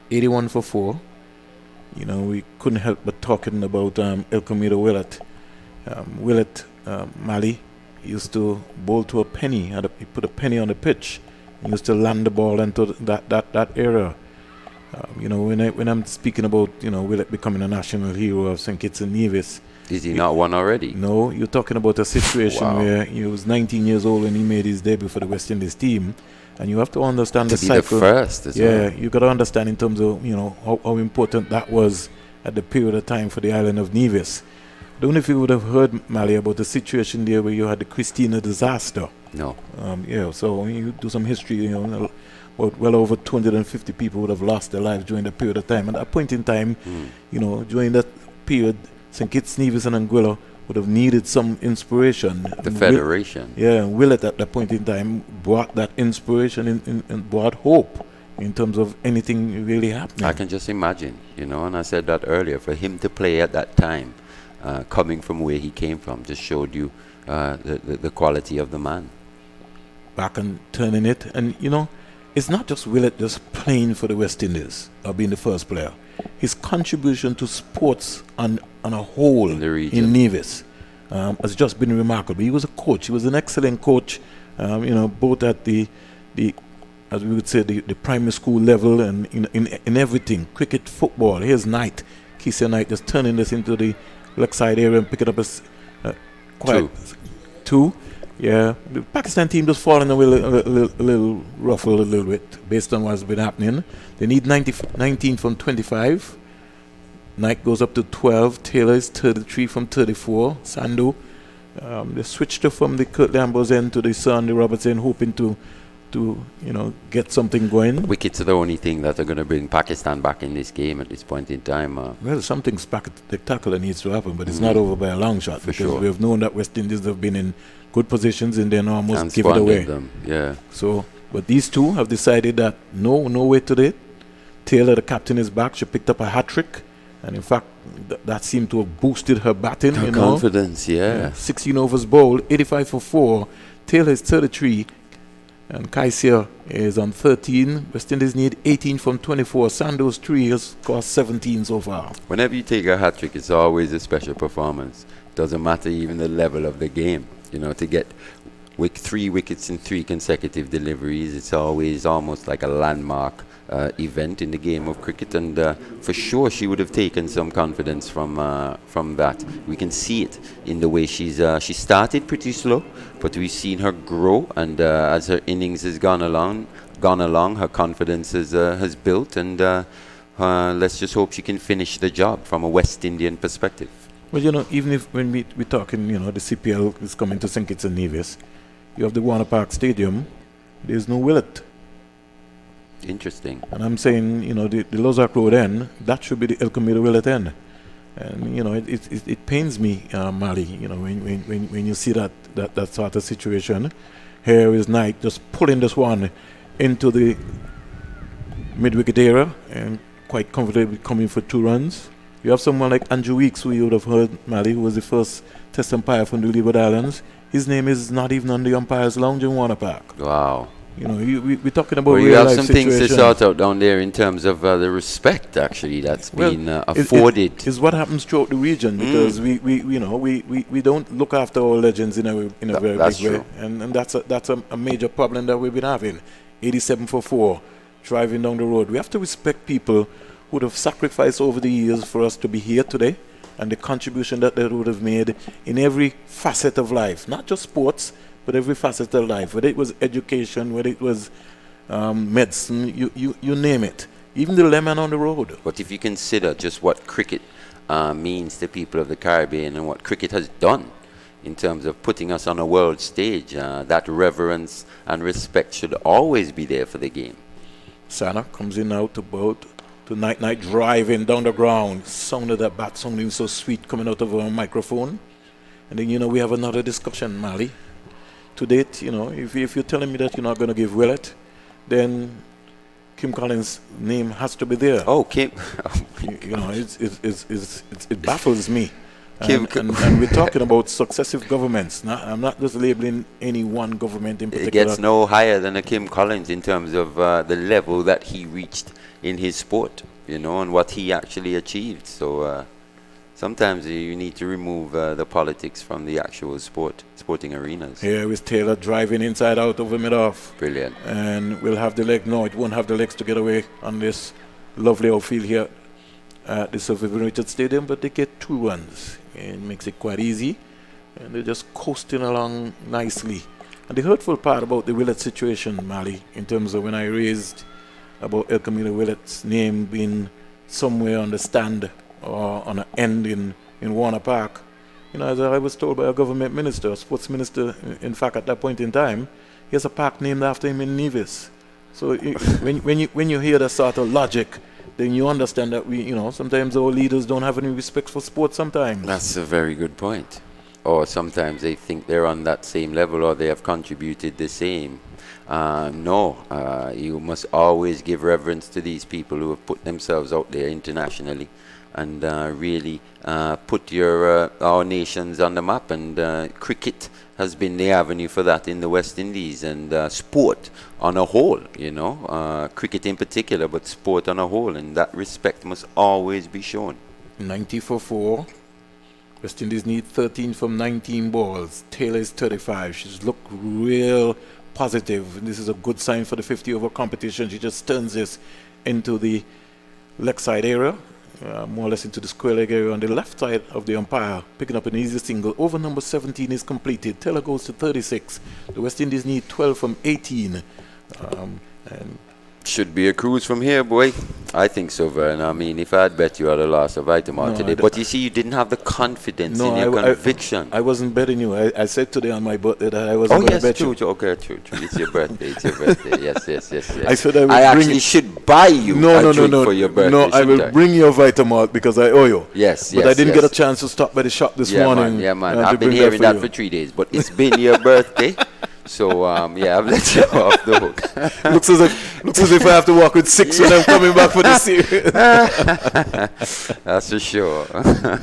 81 for 4. We couldn't help but talking about Elkamiro Willett. Willett, Mali, used to bowl to a penny. He put a penny on the pitch. He used to land the ball into that area. When I'm speaking about, Willett becoming a national hero of St. Kitts and Nevis, is he not one already? No, you're talking about a situation where he was 19 years old when he made his debut for the West Indies team, and you have to understand the cycle. To be the first as well. Yeah, you got to understand in terms of how important that was at the period of time for the island of Nevis. I don't know if you would have heard, Mali, about the situation there where you had the Christina disaster. No. So when you do some history, well over 250 people would have lost their lives during that period of time. And at that point in time, during that period, St. Kitts, Nevis and Anguilla would have needed some inspiration. The federation. And Willett at that point in time brought that inspiration and brought hope in terms of anything really happening. I can just imagine, and I said that earlier, for him to play at that time, coming from where he came from, just showed you the quality of the man. Back and turning it, and it's not just Willett just playing for the West Indies or being the first player. His contribution to sports on a whole in Nevis has just been remarkable. He was a coach. He was an excellent coach, both at the as we would say, the primary school level and in everything, cricket, football. Here's Knight, Keisha Knight, just turning this into the Lakeside area and picking up a quite two. Yeah, the Pakistan team just falling away a little ruffled a little bit based on what's been happening. They need 19 from 25. Knight goes up to 12. Taylor is 33 from 34. Sando, they switched her from the Kurt Lambo's end to the Sandy Roberts end, hoping to get something going. Wickets are the only thing that are going to bring Pakistan back in this game at this point in time. Well, something spectacular needs to happen, but it's not over by a long shot. For because sure. we have known that West Indies have been in good positions and then almost And give it away. them. Yeah. So, but these two have decided that no way today. Taylor, the captain, is back. She picked up a hat-trick. And in fact, that seemed to have boosted her batting. Her confidence, yeah. 16 overs bowled, 85 for 4. Taylor is 33. And Kaisia is on 13. West Indies need 18 from 24. Sandoz 3 has cost 17 so far. Whenever you take a hat-trick, it's always a special performance. Doesn't matter even the level of the game. To get 3 wickets in 3 consecutive deliveries, it's always almost like a landmark event in the game of cricket, and for sure she would have taken some confidence from that. We can see it in the way she started pretty slow, but we've seen her grow, and as her innings has gone along, her confidence has built, and let's just hope she can finish the job from a West Indian perspective. Well, even if when we're talking, the CPL is coming to St. Kitts and Nevis, you have the Warner Park Stadium, there's no Willett. Interesting. And I'm saying, the Lozark Road end, that should be the El Camino Willett end. And, it pains me, Mali, when you see that sort of situation. Here is Knight just pulling this one into the mid-wicket area and quite comfortably coming for 2 runs. You have someone like Andrew Weeks, who you would have heard, Mali, who was the first test umpire from the Leeward Islands. His name is not even on the umpire's lounge in Warner Park. Wow. We're talking about Well, you real have life some things to situations. sort out down there in terms of the respect, actually, that's been afforded. It's what happens throughout the region, because we don't look after our legends in a very big way, and that's a major problem that we've been having. 87 for 4, driving down the road. We have to respect people who would have sacrificed over the years for us to be here today, and the contribution that they would have made in every facet of life, not just sports, but every facet of life, whether it was education, whether it was medicine, you name it. Even the lemon on the road. But if you consider just what cricket means to people of the Caribbean and what cricket has done in terms of putting us on a world stage, that reverence and respect should always be there for the game. Sana comes in now to Night driving down the ground. Sound of that bat sounding so sweet coming out of our microphone. And then, we have another discussion, Mali. To date, if you're telling me that you're not going to give Willett, then Kim Collins' name has to be there. Oh, Kim. It baffles me. And we're talking about successive governments. I'm not just labeling any one government in particular. It gets no higher than a Kim Collins in terms of the level that he reached in his sport, and what he actually achieved. So sometimes you need to remove the politics from the actual sporting arenas. Here is Taylor driving inside out over mid-off. Brilliant. And we'll have the leg. No, it won't have the legs to get away on this lovely outfield here at the Sir Vivian Richards Stadium, but they get 2 runs. It makes it quite easy, and they're just coasting along nicely. And the hurtful part about the Willett situation, Mali, in terms of when I raised about El Camino Willett's name being somewhere on the stand or on an end in Warner Park, as I was told by a government minister, a sports minister, in fact, at that point in time, he has a park named after him in Nevis. So when you hear that sort of logic, then you understand that sometimes our leaders don't have any respect for sport sometimes. That's a very good point. Or sometimes they think they're on that same level, or they have contributed the same. No, you must always give reverence to these people who have put themselves out there internationally and really put our nations on the map. And cricket has been the avenue for that in the West Indies, and sport on a whole, cricket in particular, but sport on a whole, and that respect must always be shown. 90 for 4. West Indies need 13 from 19 balls. Taylor is 35. She's looked real positive. And this is a good sign for the 50 over competition. She just turns this into the leg side area, more or less into the square leg area on the left side of the umpire, picking up an easy single. Over number 17 is completed. Taylor goes to 36. The West Indies need 12 from 18. And should be a cruise from here, boy. I think so, Vern. I mean, if I had bet you had a loss of Itamar today. But you see, you didn't have the confidence in your conviction. I wasn't betting you. I said today on my birthday that I wasn't going to bet you. Okay, true. It's your birthday. Yes. I said I would actually should buy you a drink for your birthday. No, I will bring you a Vitamalt because I owe you. Yes. But I didn't get a chance to stop by the shop this morning. Yeah, man. I've been hearing that for 3 days. But it's been your birthday. So, I've let you off the hook. looks as if I have to walk with 6 when I'm coming back for the series. That's for sure.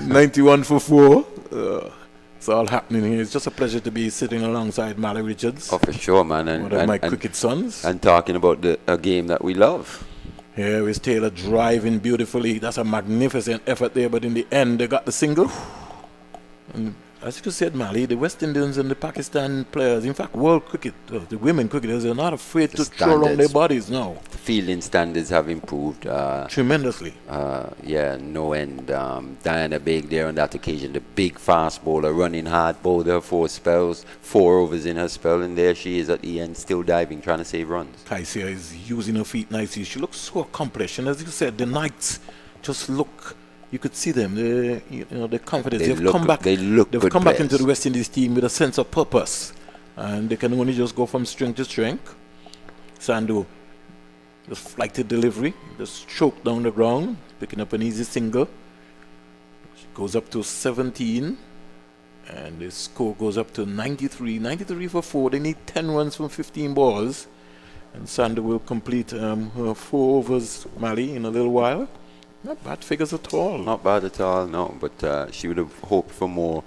91 for 4. It's all happening here. It's just a pleasure to be sitting alongside Mally Richards. Oh, for sure, man. And, one of my cricket sons. And talking about a game that we love. Here is Taylor driving beautifully. That's a magnificent effort there, but in the end, they got the single. And as you said, Mali, the West Indians and the Pakistan players, in fact, world cricket, the women cricketers, are not afraid to throw around their bodies now. Fielding standards have improved tremendously. No end. Diana Baig there on that occasion, the big fast bowler, running hard, bowled her 4 spells, 4 overs in her spell, and there she is at the end, still diving, trying to save runs. Kaisia is using her feet nicely. She looks so accomplished, and as you said, the Knights just look. You could see them, the confidence. They've come back into the West Indies team with a sense of purpose. and they can only just go from strength to strength. Sandu, just flighted delivery, just choked down the ground, picking up an easy single. She goes up to 17, and the score goes up to 93. 93 for 4. They need 10 runs from 15 balls. And Sandu will complete her 4 overs, Mali, in a little while. Not bad figures at all. Not bad at all, no. But she would have hoped for more,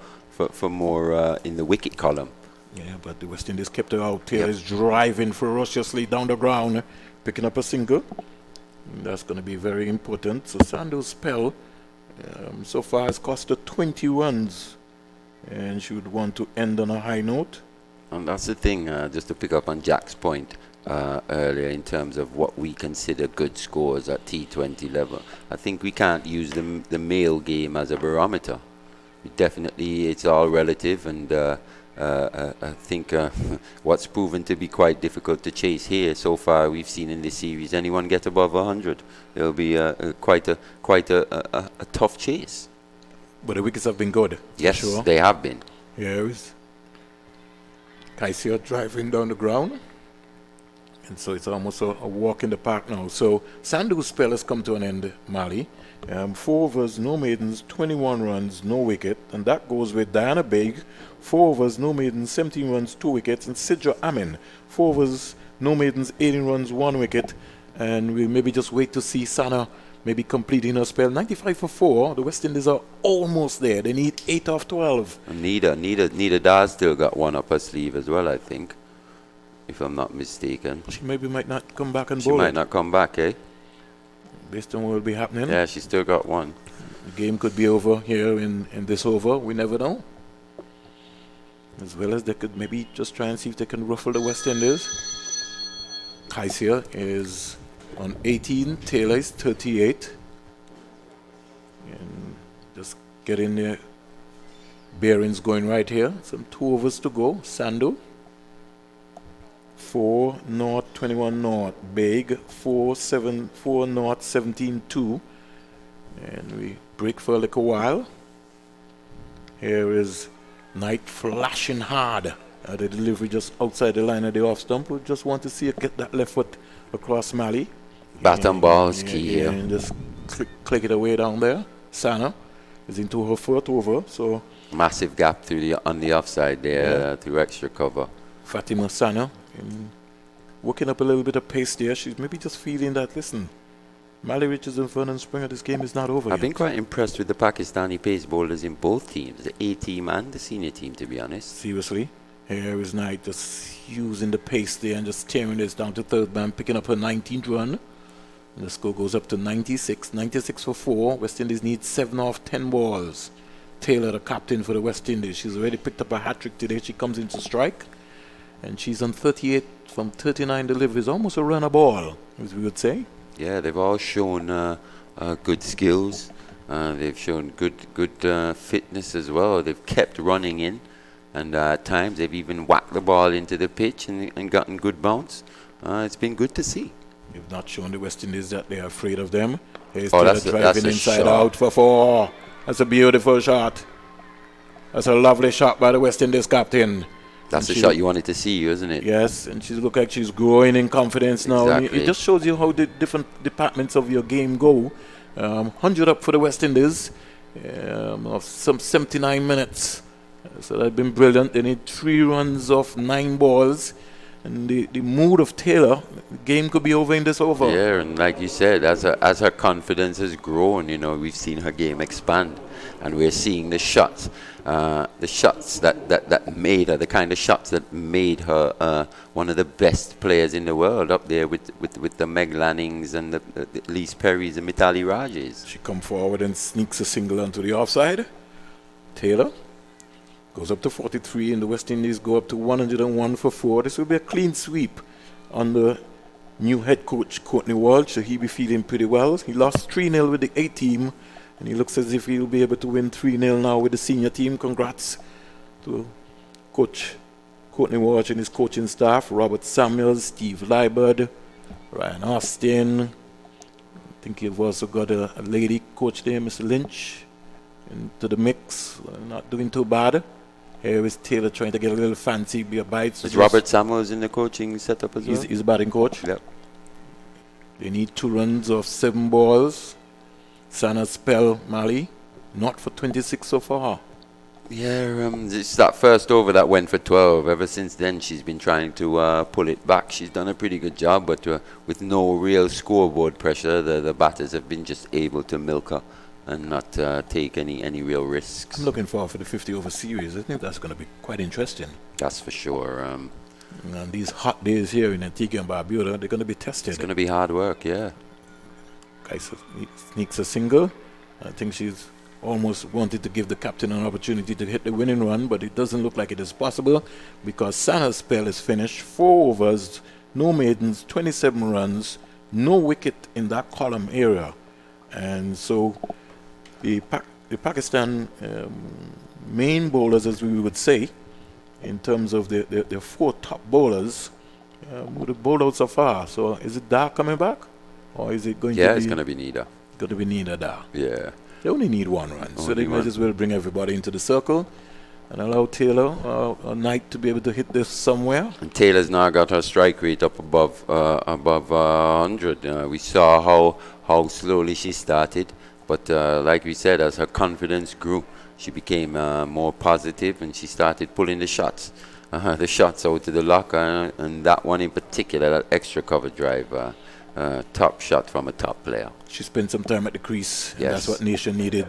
in the wicket column. Yeah, but the West Indies kept her out. Taylor is driving ferociously down the ground, picking up a single. And that's going to be very important. So Sandu's spell so far has cost her 20 runs. And she would want to end on a high note. And that's the thing, just to pick up on Jack's point earlier in terms of what we consider good scores at T20 level. I think we can't use the male game as a barometer. Definitely, it's all relative, and I think what's proven to be quite difficult to chase here so far, we've seen in this series, anyone get above 100, it'll be quite a tough chase. But the wickets have been good. Yes, sure. They have been. Yes. Kaisia driving down the ground. And so it's almost a walk in the park now. So Sandu's spell has come to an end, Mali. 4 overs, no maidens, 21 runs, no wicket. And that goes with Diana Baig, 4 overs, no maidens, 17 runs, 2 wickets. And Sidra Amin, 4 overs, no maidens, 18 runs, 1 wicket. And we'll maybe just wait to see Sana maybe completing her spell. 95 for 4. The West Indies are almost there. They need 8 off 12. And Nida Daz still got one up her sleeve as well, I think, if I'm not mistaken. She maybe might not come back and She bowl. might not come back, eh? Based on what will be happening. Yeah, she still got one. The game could be over here in this over. We never know. As well as they could maybe just try and see if they can ruffle the West Indies. Kaisia is on 18. Taylor is 38. And just getting the bearings going right here. Some 2 overs to go. Sandu. 4 north, 21 north. Big 4 north, 17 2. And we break for a little while. Here is Knight flashing hard. The delivery just outside the line of the off stump. We just want to see it get that left foot across Mali. Bat and ball is key here. And just click it away down there. Sana is into her 4th over. So Massive gap on the offside there through extra cover. Fatima Sana working up a little bit of pace there. She's maybe just feeling that, listen, Mali Richards and Vernon Springer, this game is not over I've yet. been quite impressed with the Pakistani pace bowlers in both teams, the A team and the senior team, to be honest. Seriously. Here is Knight just using the pace there and just tearing this down to 3rd man, picking up her 19th run. And the score goes up to 96. 96 for 4. West Indies needs 7 off 10 balls. Taylor, the captain for the West Indies. She's already picked up a hat-trick today. She comes into strike. And she's on 38 from 39 deliveries. Almost a run a ball, as we would say. Yeah, they've all shown good skills. They've shown good fitness as well. They've kept running in. And at times they've even whacked the ball into the pitch and gotten good bounce. It's been good to see. They've not shown the West Indies that they're afraid of them. Here's that's driving a inside shot. out for 4. That's a beautiful shot. That's a lovely shot by the West Indies captain. That's the she- shot you wanted to see, isn't it? Yes, and she looks like she's growing in confidence now. And Exactly. it just shows you how the different departments of your game go. 100 up for the West Indies of some 79 minutes. So that's been brilliant. They need 3 runs off 9 balls. And the mood of Taylor, the game could be over in this over. Yeah, and like you said, as her confidence has grown, we've seen her game expand, and we're seeing the shots that made her, the kind of shots that made her one of the best players in the world, up there with the Meg Lannings and the Lise Perrys and Mitali Rajes. She come forward and sneaks a single onto the offside. Taylor goes up to 43, and the West Indies go up to 101 for 4. This will be a clean sweep on the new head coach, Courtney Walsh. So he'll be feeling pretty well. He lost 3-0 with the A team, and he looks as if he'll be able to win 3-0 now with the senior team. Congrats to Coach Courtney Walsh and his coaching staff, Robert Samuels, Steve Liebert, Ryan Austin. I think you've also got a lady coach there, Mr. Lynch, into the mix. Not doing too bad. Here is Taylor trying to get a little fancy, be a bite. Is Robert Samuels in the coaching setup as well? He's a batting coach. Yep. They need 2 runs off 7 balls. Sana spell Mali, not for 26 so far. Yeah, it's that first over that went for 12. Ever since then, she's been trying to pull it back. She's done a pretty good job, but with no real scoreboard pressure, the batters have been just able to milk her and not take any real risks. I'm looking forward for the 50 over series. I think that's going to be quite interesting. That's for sure. And these hot days here in Antigua and Barbuda, they're going to be tested. It's going to be hard work, yeah. Guy sneaks a single. I think she's almost wanted to give the captain an opportunity to hit the winning run, but it doesn't look like it is possible because Sana's spell is finished. 4 overs, no maidens, 27 runs, no wicket in that column area. And so the Pakistan main bowlers, as we would say, in terms of the 4 top bowlers, would have bowled out so far. So is it Dar coming back? Or is it going to be... Yeah, it's going to be Nida. Going to be Nida Dar. Yeah. They only need 1 run, so they might one. as well bring everybody into the circle and allow Taylor or Knight to be able to hit this somewhere. And Taylor's now got her strike rate up above 100. We saw how slowly she started, but like we said, as her confidence grew, she became more positive and she started pulling the shots out to the lock, and that one in particular, that extra cover drive. Top shot from a top player. She spent some time at the crease, and Yes. that's what Nation needed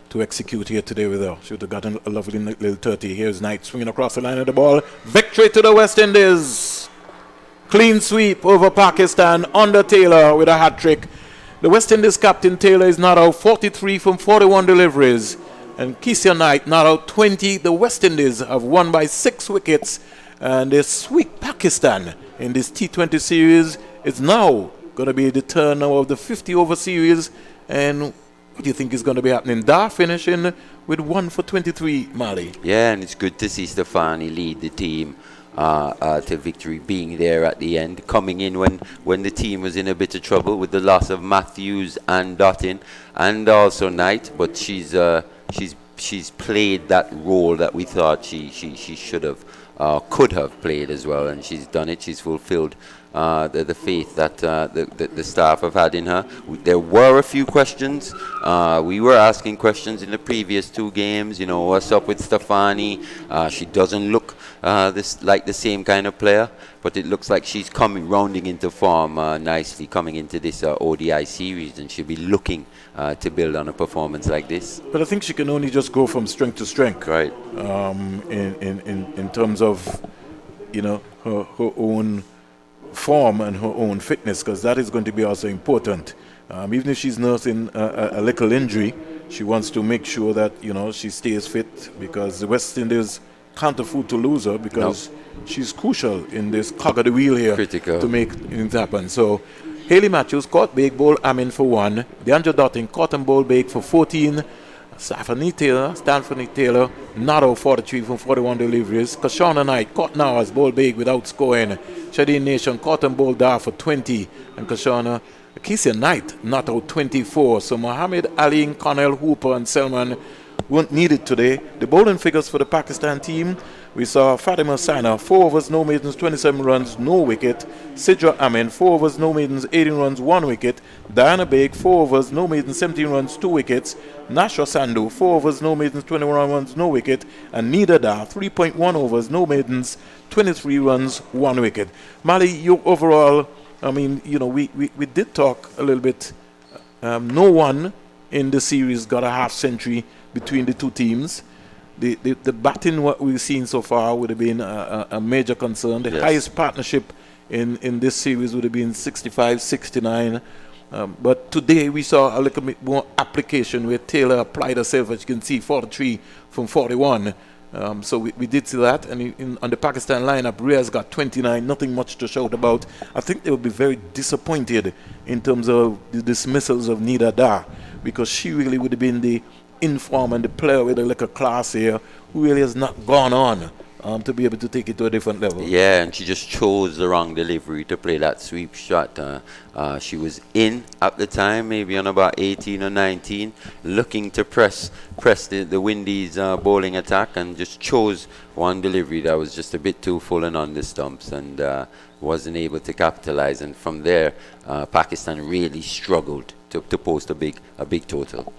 to execute here today with her. She would have gotten a lovely little 30. Here's Knight swinging across the line of the ball. Victory to the West Indies. Clean sweep over Pakistan under Taylor with a hat-trick. The West Indies captain Taylor is not out 43 from 41 deliveries. And Keisha Knight not out 20. The West Indies have won by 6 wickets. And they sweep Pakistan in this T20 series. It's now going to be the turn now of the 50 over series. And what do you think is going to be happening? Dar finishing with 1 for 23, Mali. Yeah, and it's good to see Stefani lead the team to victory, being there at the end, coming in when the team was in a bit of trouble with the loss of Matthews and Dottin and also Knight. But she's played that role that we thought she should have, could have played as well, and she's done it. She's fulfilled the faith that the staff have had in her. There were a few questions. We were asking questions in the previous 2 games. You know, what's up with Stefani? She doesn't look like the same kind of player, but it looks like she's rounding into form nicely, coming into this ODI series, and she'll be looking to build on a performance like this. But I think she can only just go from strength to strength. Right. In terms of, you know, her own form and her own fitness, because that is going to be also important. Even if she's nursing a little injury, she wants to make sure that, you know, she stays fit, because the West Indies can't afford to lose her, because she's crucial in this cog of the wheel here. Critical. To make things happen. So Hayley Matthews caught big, bowl Amin for 1. DeAndre Dottin caught and bowl big for 14. Stanford Taylor, not out 43 from 41 deliveries. Kashana Knight caught now as bowl big without scoring. Shadeen Nation caught and bowled Dar for 20. And Keisha Knight not out 24. So Mohammed Ali, Connell, Hooper and Selman weren't needed today. The bowling figures for the Pakistan team: we saw Fatima Sana, 4 overs, no maidens, 27 runs, no wicket. Sidra Amin, 4 overs, no maidens, 18 runs, 1 wicket. Diana Baig, 4 overs, no maidens, 17 runs, 2 wickets. Nashra Sandhu, 4 overs, no maidens, 21 runs, no wicket. And Nida Dar, 3.1 overs, no maidens, 23 runs, 1 wicket. Mali, you overall, I mean, you know, we did talk a little bit. No one in the series got a half century between the 2 teams. The batting, what we've seen so far, would have been a major concern. The highest partnership in this series would have been 65-69. But today we saw a little bit more application where Taylor applied herself, as you can see, 43 from 41. So we did see that. And on the Pakistan lineup, Riaz got 29, nothing much to shout about. I think they will be very disappointed in terms of the dismissals of Nida Dar, because she really would have been the inform and the player with a little class here, who really has not gone on to be able to take it to a different level. Yeah, and she just chose the wrong delivery to play that sweep shot. She was in at the time, maybe on about 18 or 19, looking to press the Windies bowling attack, and just chose one delivery that was just a bit too full and on the stumps, and wasn't able to capitalize. And from there, Pakistan really struggled to post a big total.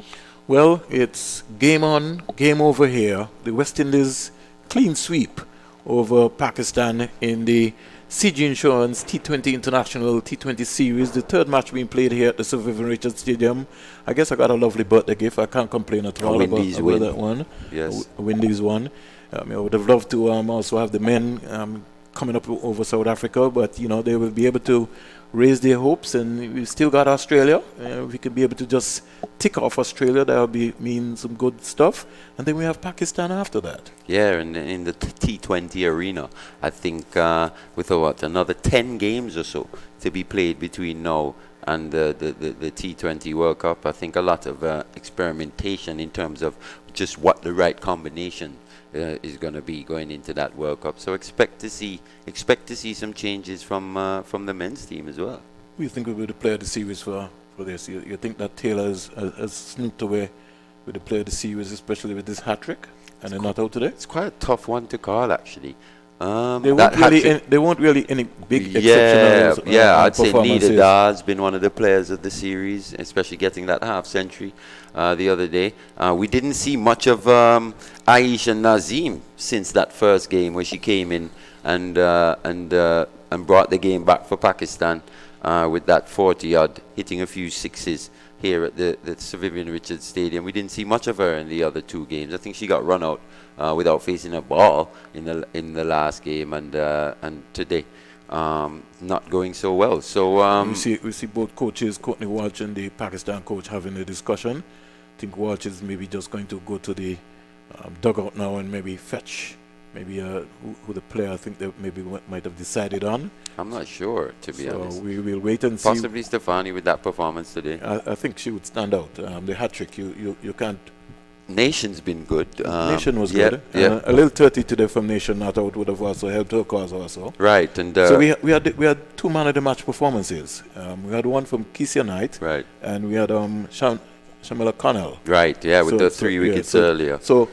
Well, it's game on, game over here. The West Indies clean sweep over Pakistan in the CG Insurance T20 International T20 Series. The third match being played here at the Sir Vivian Richards Stadium. I guess I got a lovely birthday gift. I can't complain at all about that one. Yes. Windies won. I would have loved to also have the men coming up over South Africa, but they will be able to raise their hopes, and we still got Australia. We could be able to just tick off Australia. That will mean some good stuff, and then we have Pakistan after that. Yeah, and in the T20 arena, I think with another 10 games or so to be played between now and the T20 World Cup, I think a lot of experimentation in terms of just what the right combination is going to be going into that World Cup. So expect to see some changes from the men's team as well. We think we will the player of the series for this. You think that Taylor has snooped away with the player of the series, especially with this hat trick, and they're not out today? It's quite a tough one to call, actually. They weren't really any big exceptional. I'd say Nida Dar's been one of the players of the series, especially getting that half century the other day. We didn't see much of Aisha Nazim since that first game where she came in and brought the game back for Pakistan with that 40-odd, hitting a few sixes here at the Sir Vivian Richards Stadium. We didn't see much of her in the other two games. I think she got run out without facing a ball in the last game, and today not going so well. So we see both coaches, Courtney Walsh and the Pakistan coach, having a discussion. I think Walsh is maybe just going to go to the dugout now and maybe fetch maybe who the player I think they maybe might have decided on. I'm not sure, to be honest. So we will wait and see. Possibly Stefani with that performance today. I think she would stand out. The hat trick, you can't. Nation's been good. Nation was good. Yeah. A little 30 today from Nation not out would have also helped her cause also. Right, and so we had two man of the match performances. We had one from Keisha Knight, right, and we had Shamila Connell. Right, yeah, with the three wickets earlier. So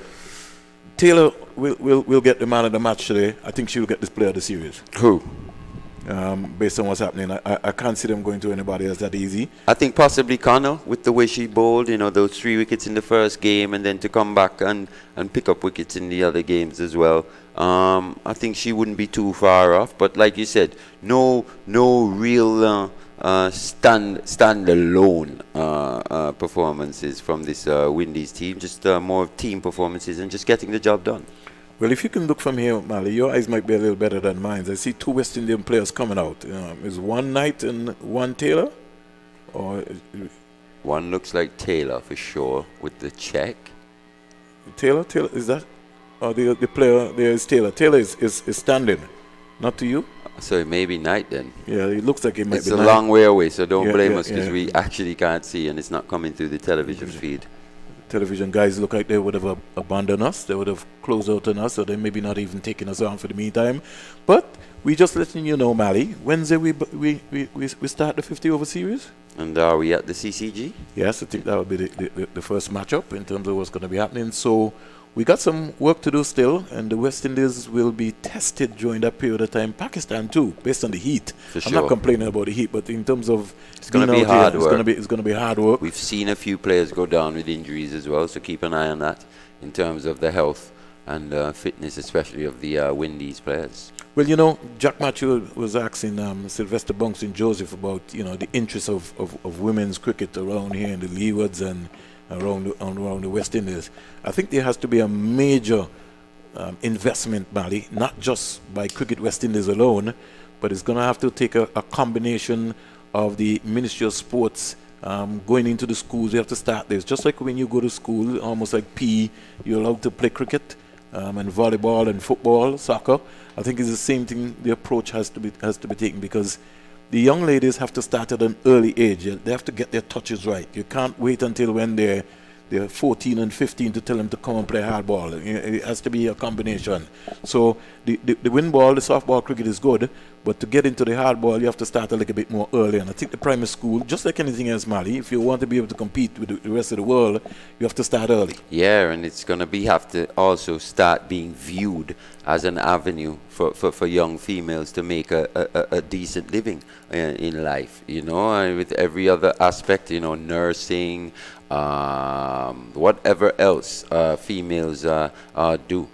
Taylor will get the man of the match today. I think she will get this player of the series. Who? Based on what's happening, I can't see them going to anybody else that easy. I think possibly Connell with the way she bowled, those 3 wickets in the first game, and then to come back and pick up wickets in the other games as well. I think she wouldn't be too far off, but like you said, no real standalone performances from this Windies team, just more team performances and just getting the job done. Well, if you can look from here, Mali, your eyes might be a little better than mine. I see two West Indian players coming out. Is one Knight and one Taylor? Or one looks like Taylor for sure with the check. Taylor is that? Or the player there is Taylor. Taylor is standing, not to you? So it may be Knight then. Yeah, it looks like it might be It's a long way away, so don't blame us because we actually can't see and it's not coming through the television feed. Television guys look like they would have abandoned us. They would have closed out on us, or they maybe not even taking us on for the meantime. But we just letting you know, Mali, Wednesday we start the 50 over series. And are we at the CCG? Yes, I think that will be the first matchup in terms of what's going to be happening. So we got some work to do still, and the West Indies will be tested during that period of time. Pakistan too, based on the heat. I'm not complaining about the heat, but in terms of it's going to be hard work. It's going to be hard work. We've seen a few players go down with injuries as well, so keep an eye on that in terms of the health and fitness, especially of the Windies players. Well, Jack Matthew was asking Sylvester Bunks and Joseph about the interest of women's cricket around here in the Leewards and around the West Indies. I think there has to be a major investment, Mali, not just by Cricket West Indies alone, but it's going to have to take a combination of the Ministry of Sports going into the schools. You have to start this. Just like when you go to school, almost like PE, you're allowed to play cricket and volleyball and football, soccer. I think it's the same thing. The approach has to be taken because the young ladies have to start at an early age. They have to get their touches right. You can't wait until when they're they're 14 and 15 to tell them to come and play hardball. It has to be a combination. So the wind ball, the softball cricket is good, but to get into the hardball, you have to start a little bit more early. And I think the primary school, just like anything else, Mali, if you want to be able to compete with the rest of the world, you have to start early. Yeah, and it's going to have to also start being viewed as an avenue for young females to make a decent living in life, you know, and with every other aspect, you know, nursing, whatever else females do.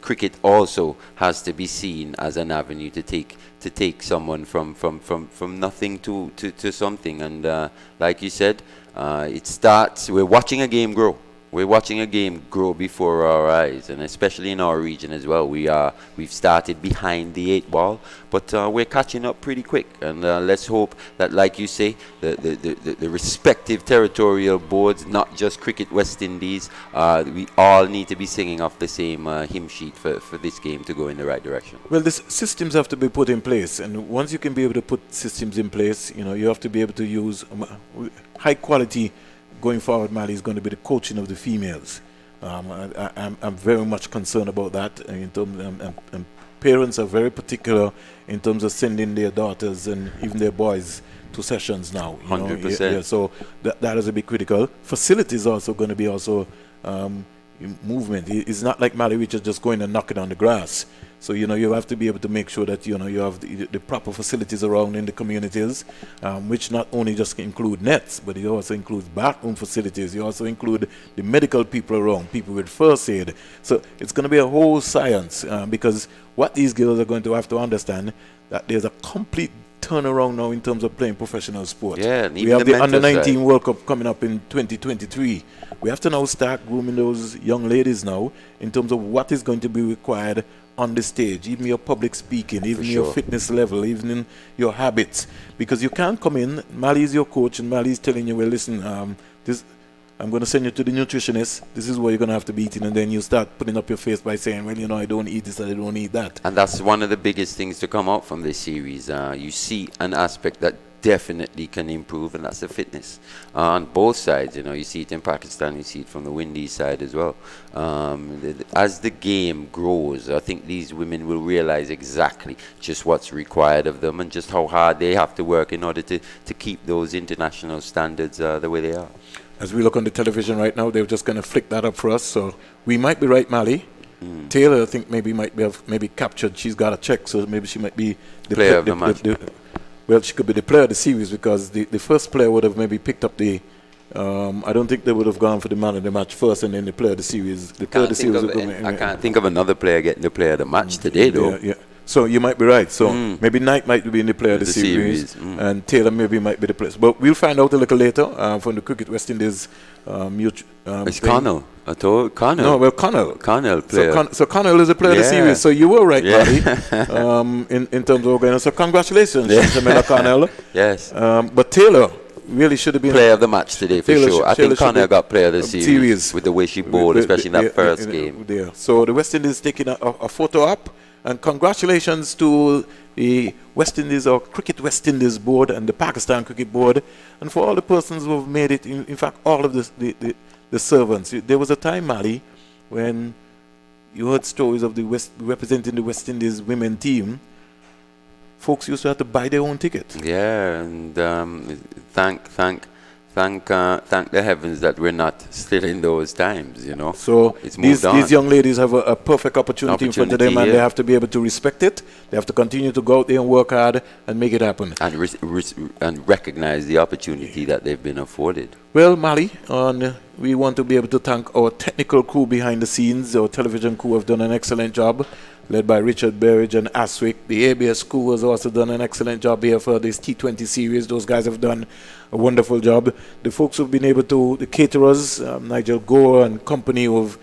Cricket also has to be seen as an avenue to take someone from nothing to something. And like you said, it starts. We're watching a game grow. We're watching a game grow before our eyes, and especially in our region as well. We've started behind the 8 ball, but we're catching up pretty quick. And let's hope that, like you say, the respective territorial boards, not just Cricket West Indies, we all need to be singing off the same hymn sheet for this game to go in the right direction. Well, the systems have to be put in place, and once you can be able to put systems in place, you know, you have to be able to use high quality. Going forward, Mali, is going to be the coaching of the females. I'm very much concerned about that. In terms, and parents are very particular in terms of sending their daughters and even their boys to sessions now. 100%. Yeah, so that is a bit critical. Facilities also going to be also movement. It's not like Mali, which is just going and knocking on the grass. So, you know, you have to be able to make sure that, you know, you have the proper facilities around in the communities, which not only just include nets, but it also includes bathroom facilities. You also include the medical people around, people with first aid. So it's going to be a whole science, because what these girls are going to have to understand, that there's a complete turnaround now in terms of playing professional sport. Yeah, and we even have the Under-19 World Cup coming up in 2023. We have to now start grooming those young ladies now in terms of what is going to be required on the stage, even your public speaking, even your fitness level, even in your habits. Because you can't come in, Mali is your coach, and Mali is telling you, well, listen, I'm going to send you to the nutritionist. This is what you're going to have to be eating. And then you start putting up your face by saying, well, you know, I don't eat this, I don't eat that. And that's one of the biggest things to come out from this series. You see an aspect that definitely can improve, and that's the fitness on both sides. You know, you see it in Pakistan, you see it from the Windies side as well. As the game grows, I think these women will realize exactly just what's required of them and just how hard they have to work in order to keep those international standards the way they are. As we look on the television right now, they're just going to flick that up for us. So we might be right, Mali. Taylor, I think maybe captured. She's got a check, so maybe she might be the player of the match. Well, she could be the player of the series, because the first player would have maybe picked up the. I don't think they would have gone for the man of the match first and then the player of the series. The player of the series would come in. I can't think of another player getting the player of the match today, though. Yeah. So you might be right. So maybe Knight might be in the player of the series. And Taylor maybe might be the player. But we'll find out a little later from the Cricket West Indies. It's Connell. I told Connell. No, well, Connell. Connell player. So Connell is the player of the series. So you were right, Mali, in terms of organization. So congratulations, Jamila Connell. Yes. But Taylor really should have been player of the match today for sure. I think Connell got player of the series with the way she bowled, especially in that first game. So the West Indies taking a photo up. And congratulations to the West Indies or Cricket West Indies board and the Pakistan Cricket Board, and for all the persons who have made it. In fact, all of the servants. There was a time, Mali, when you heard stories of representing the West Indies women team. Folks used to have to buy their own ticket. Yeah, and thank the heavens that we're not still in those times, you know. So these young ladies have a perfect opportunity in front of them, and they have to be able to respect it. They have to continue to go out there and work hard and make it happen. And recognize the opportunity that they've been afforded. Well, Mali, we want to be able to thank our technical crew behind the scenes. Our television crew have done an excellent job, led by Richard Berridge and Aswick. The ABS crew has also done an excellent job here for this T20 series. Those guys have done a wonderful job. The folks who've been able to, the caterers, Nigel Gore and company, who've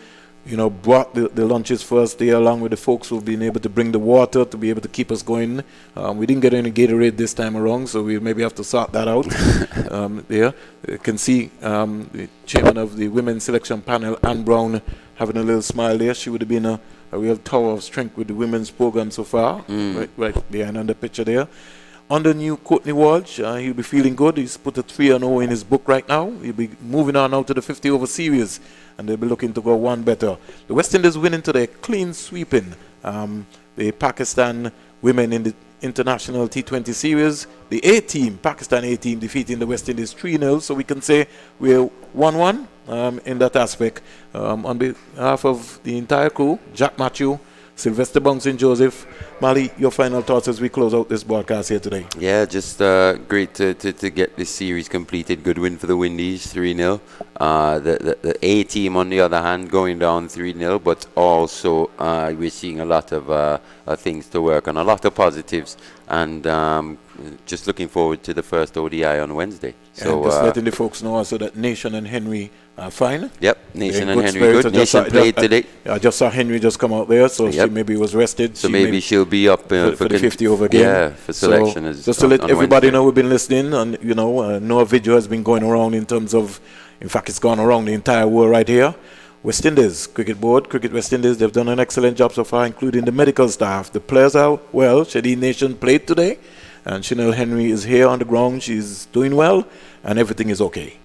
brought the lunches for us there, along with the folks who've been able to bring the water to be able to keep us going. We didn't get any Gatorade this time around, so we maybe have to sort that out. There, you can see the chairman of the women's selection panel, Ann Brown, having a little smile there. She would have been a real tower of strength with the women's program so far, right behind on the picture there. under new Courtney Walsh. He'll be feeling good. He's put a 3-0 in his book right now. He'll be moving on now to the 50 over series, and they'll be looking to go one better. The West Indies winning today, clean sweeping the Pakistan women in the international T20 series. The A team, Pakistan A team, defeating the West Indies 3-0. So we can say we're 1-1 in that aspect. On behalf of the entire crew, Jack Matthew, Sylvester Bouncing Joseph. Mali, your final thoughts as we close out this broadcast here today. Yeah, just great to get this series completed. Good win for the Windies, 3-0. The A team, on the other hand, going down 3-0, but also we're seeing a lot of things to work on, a lot of positives, and just looking forward to the first ODI on Wednesday. So and just letting the folks know also that Nation and Henry are fine. Yep, Nation and Henry spirits. good. Nation played today. I just saw Henry just come out there, so she maybe was rested. So maybe she'll be up for the 50 over game. Yeah, for selection. So as just to let everybody Wednesday. know, we've been listening, and no video has been going around in terms of, in fact, it's gone around the entire world right here. West Indies Cricket Board, Cricket West Indies, they've done an excellent job so far, including the medical staff. The players are well. Shadeen Nation played today, and Chanel Henry is here on the ground. She's doing well, and everything is okay.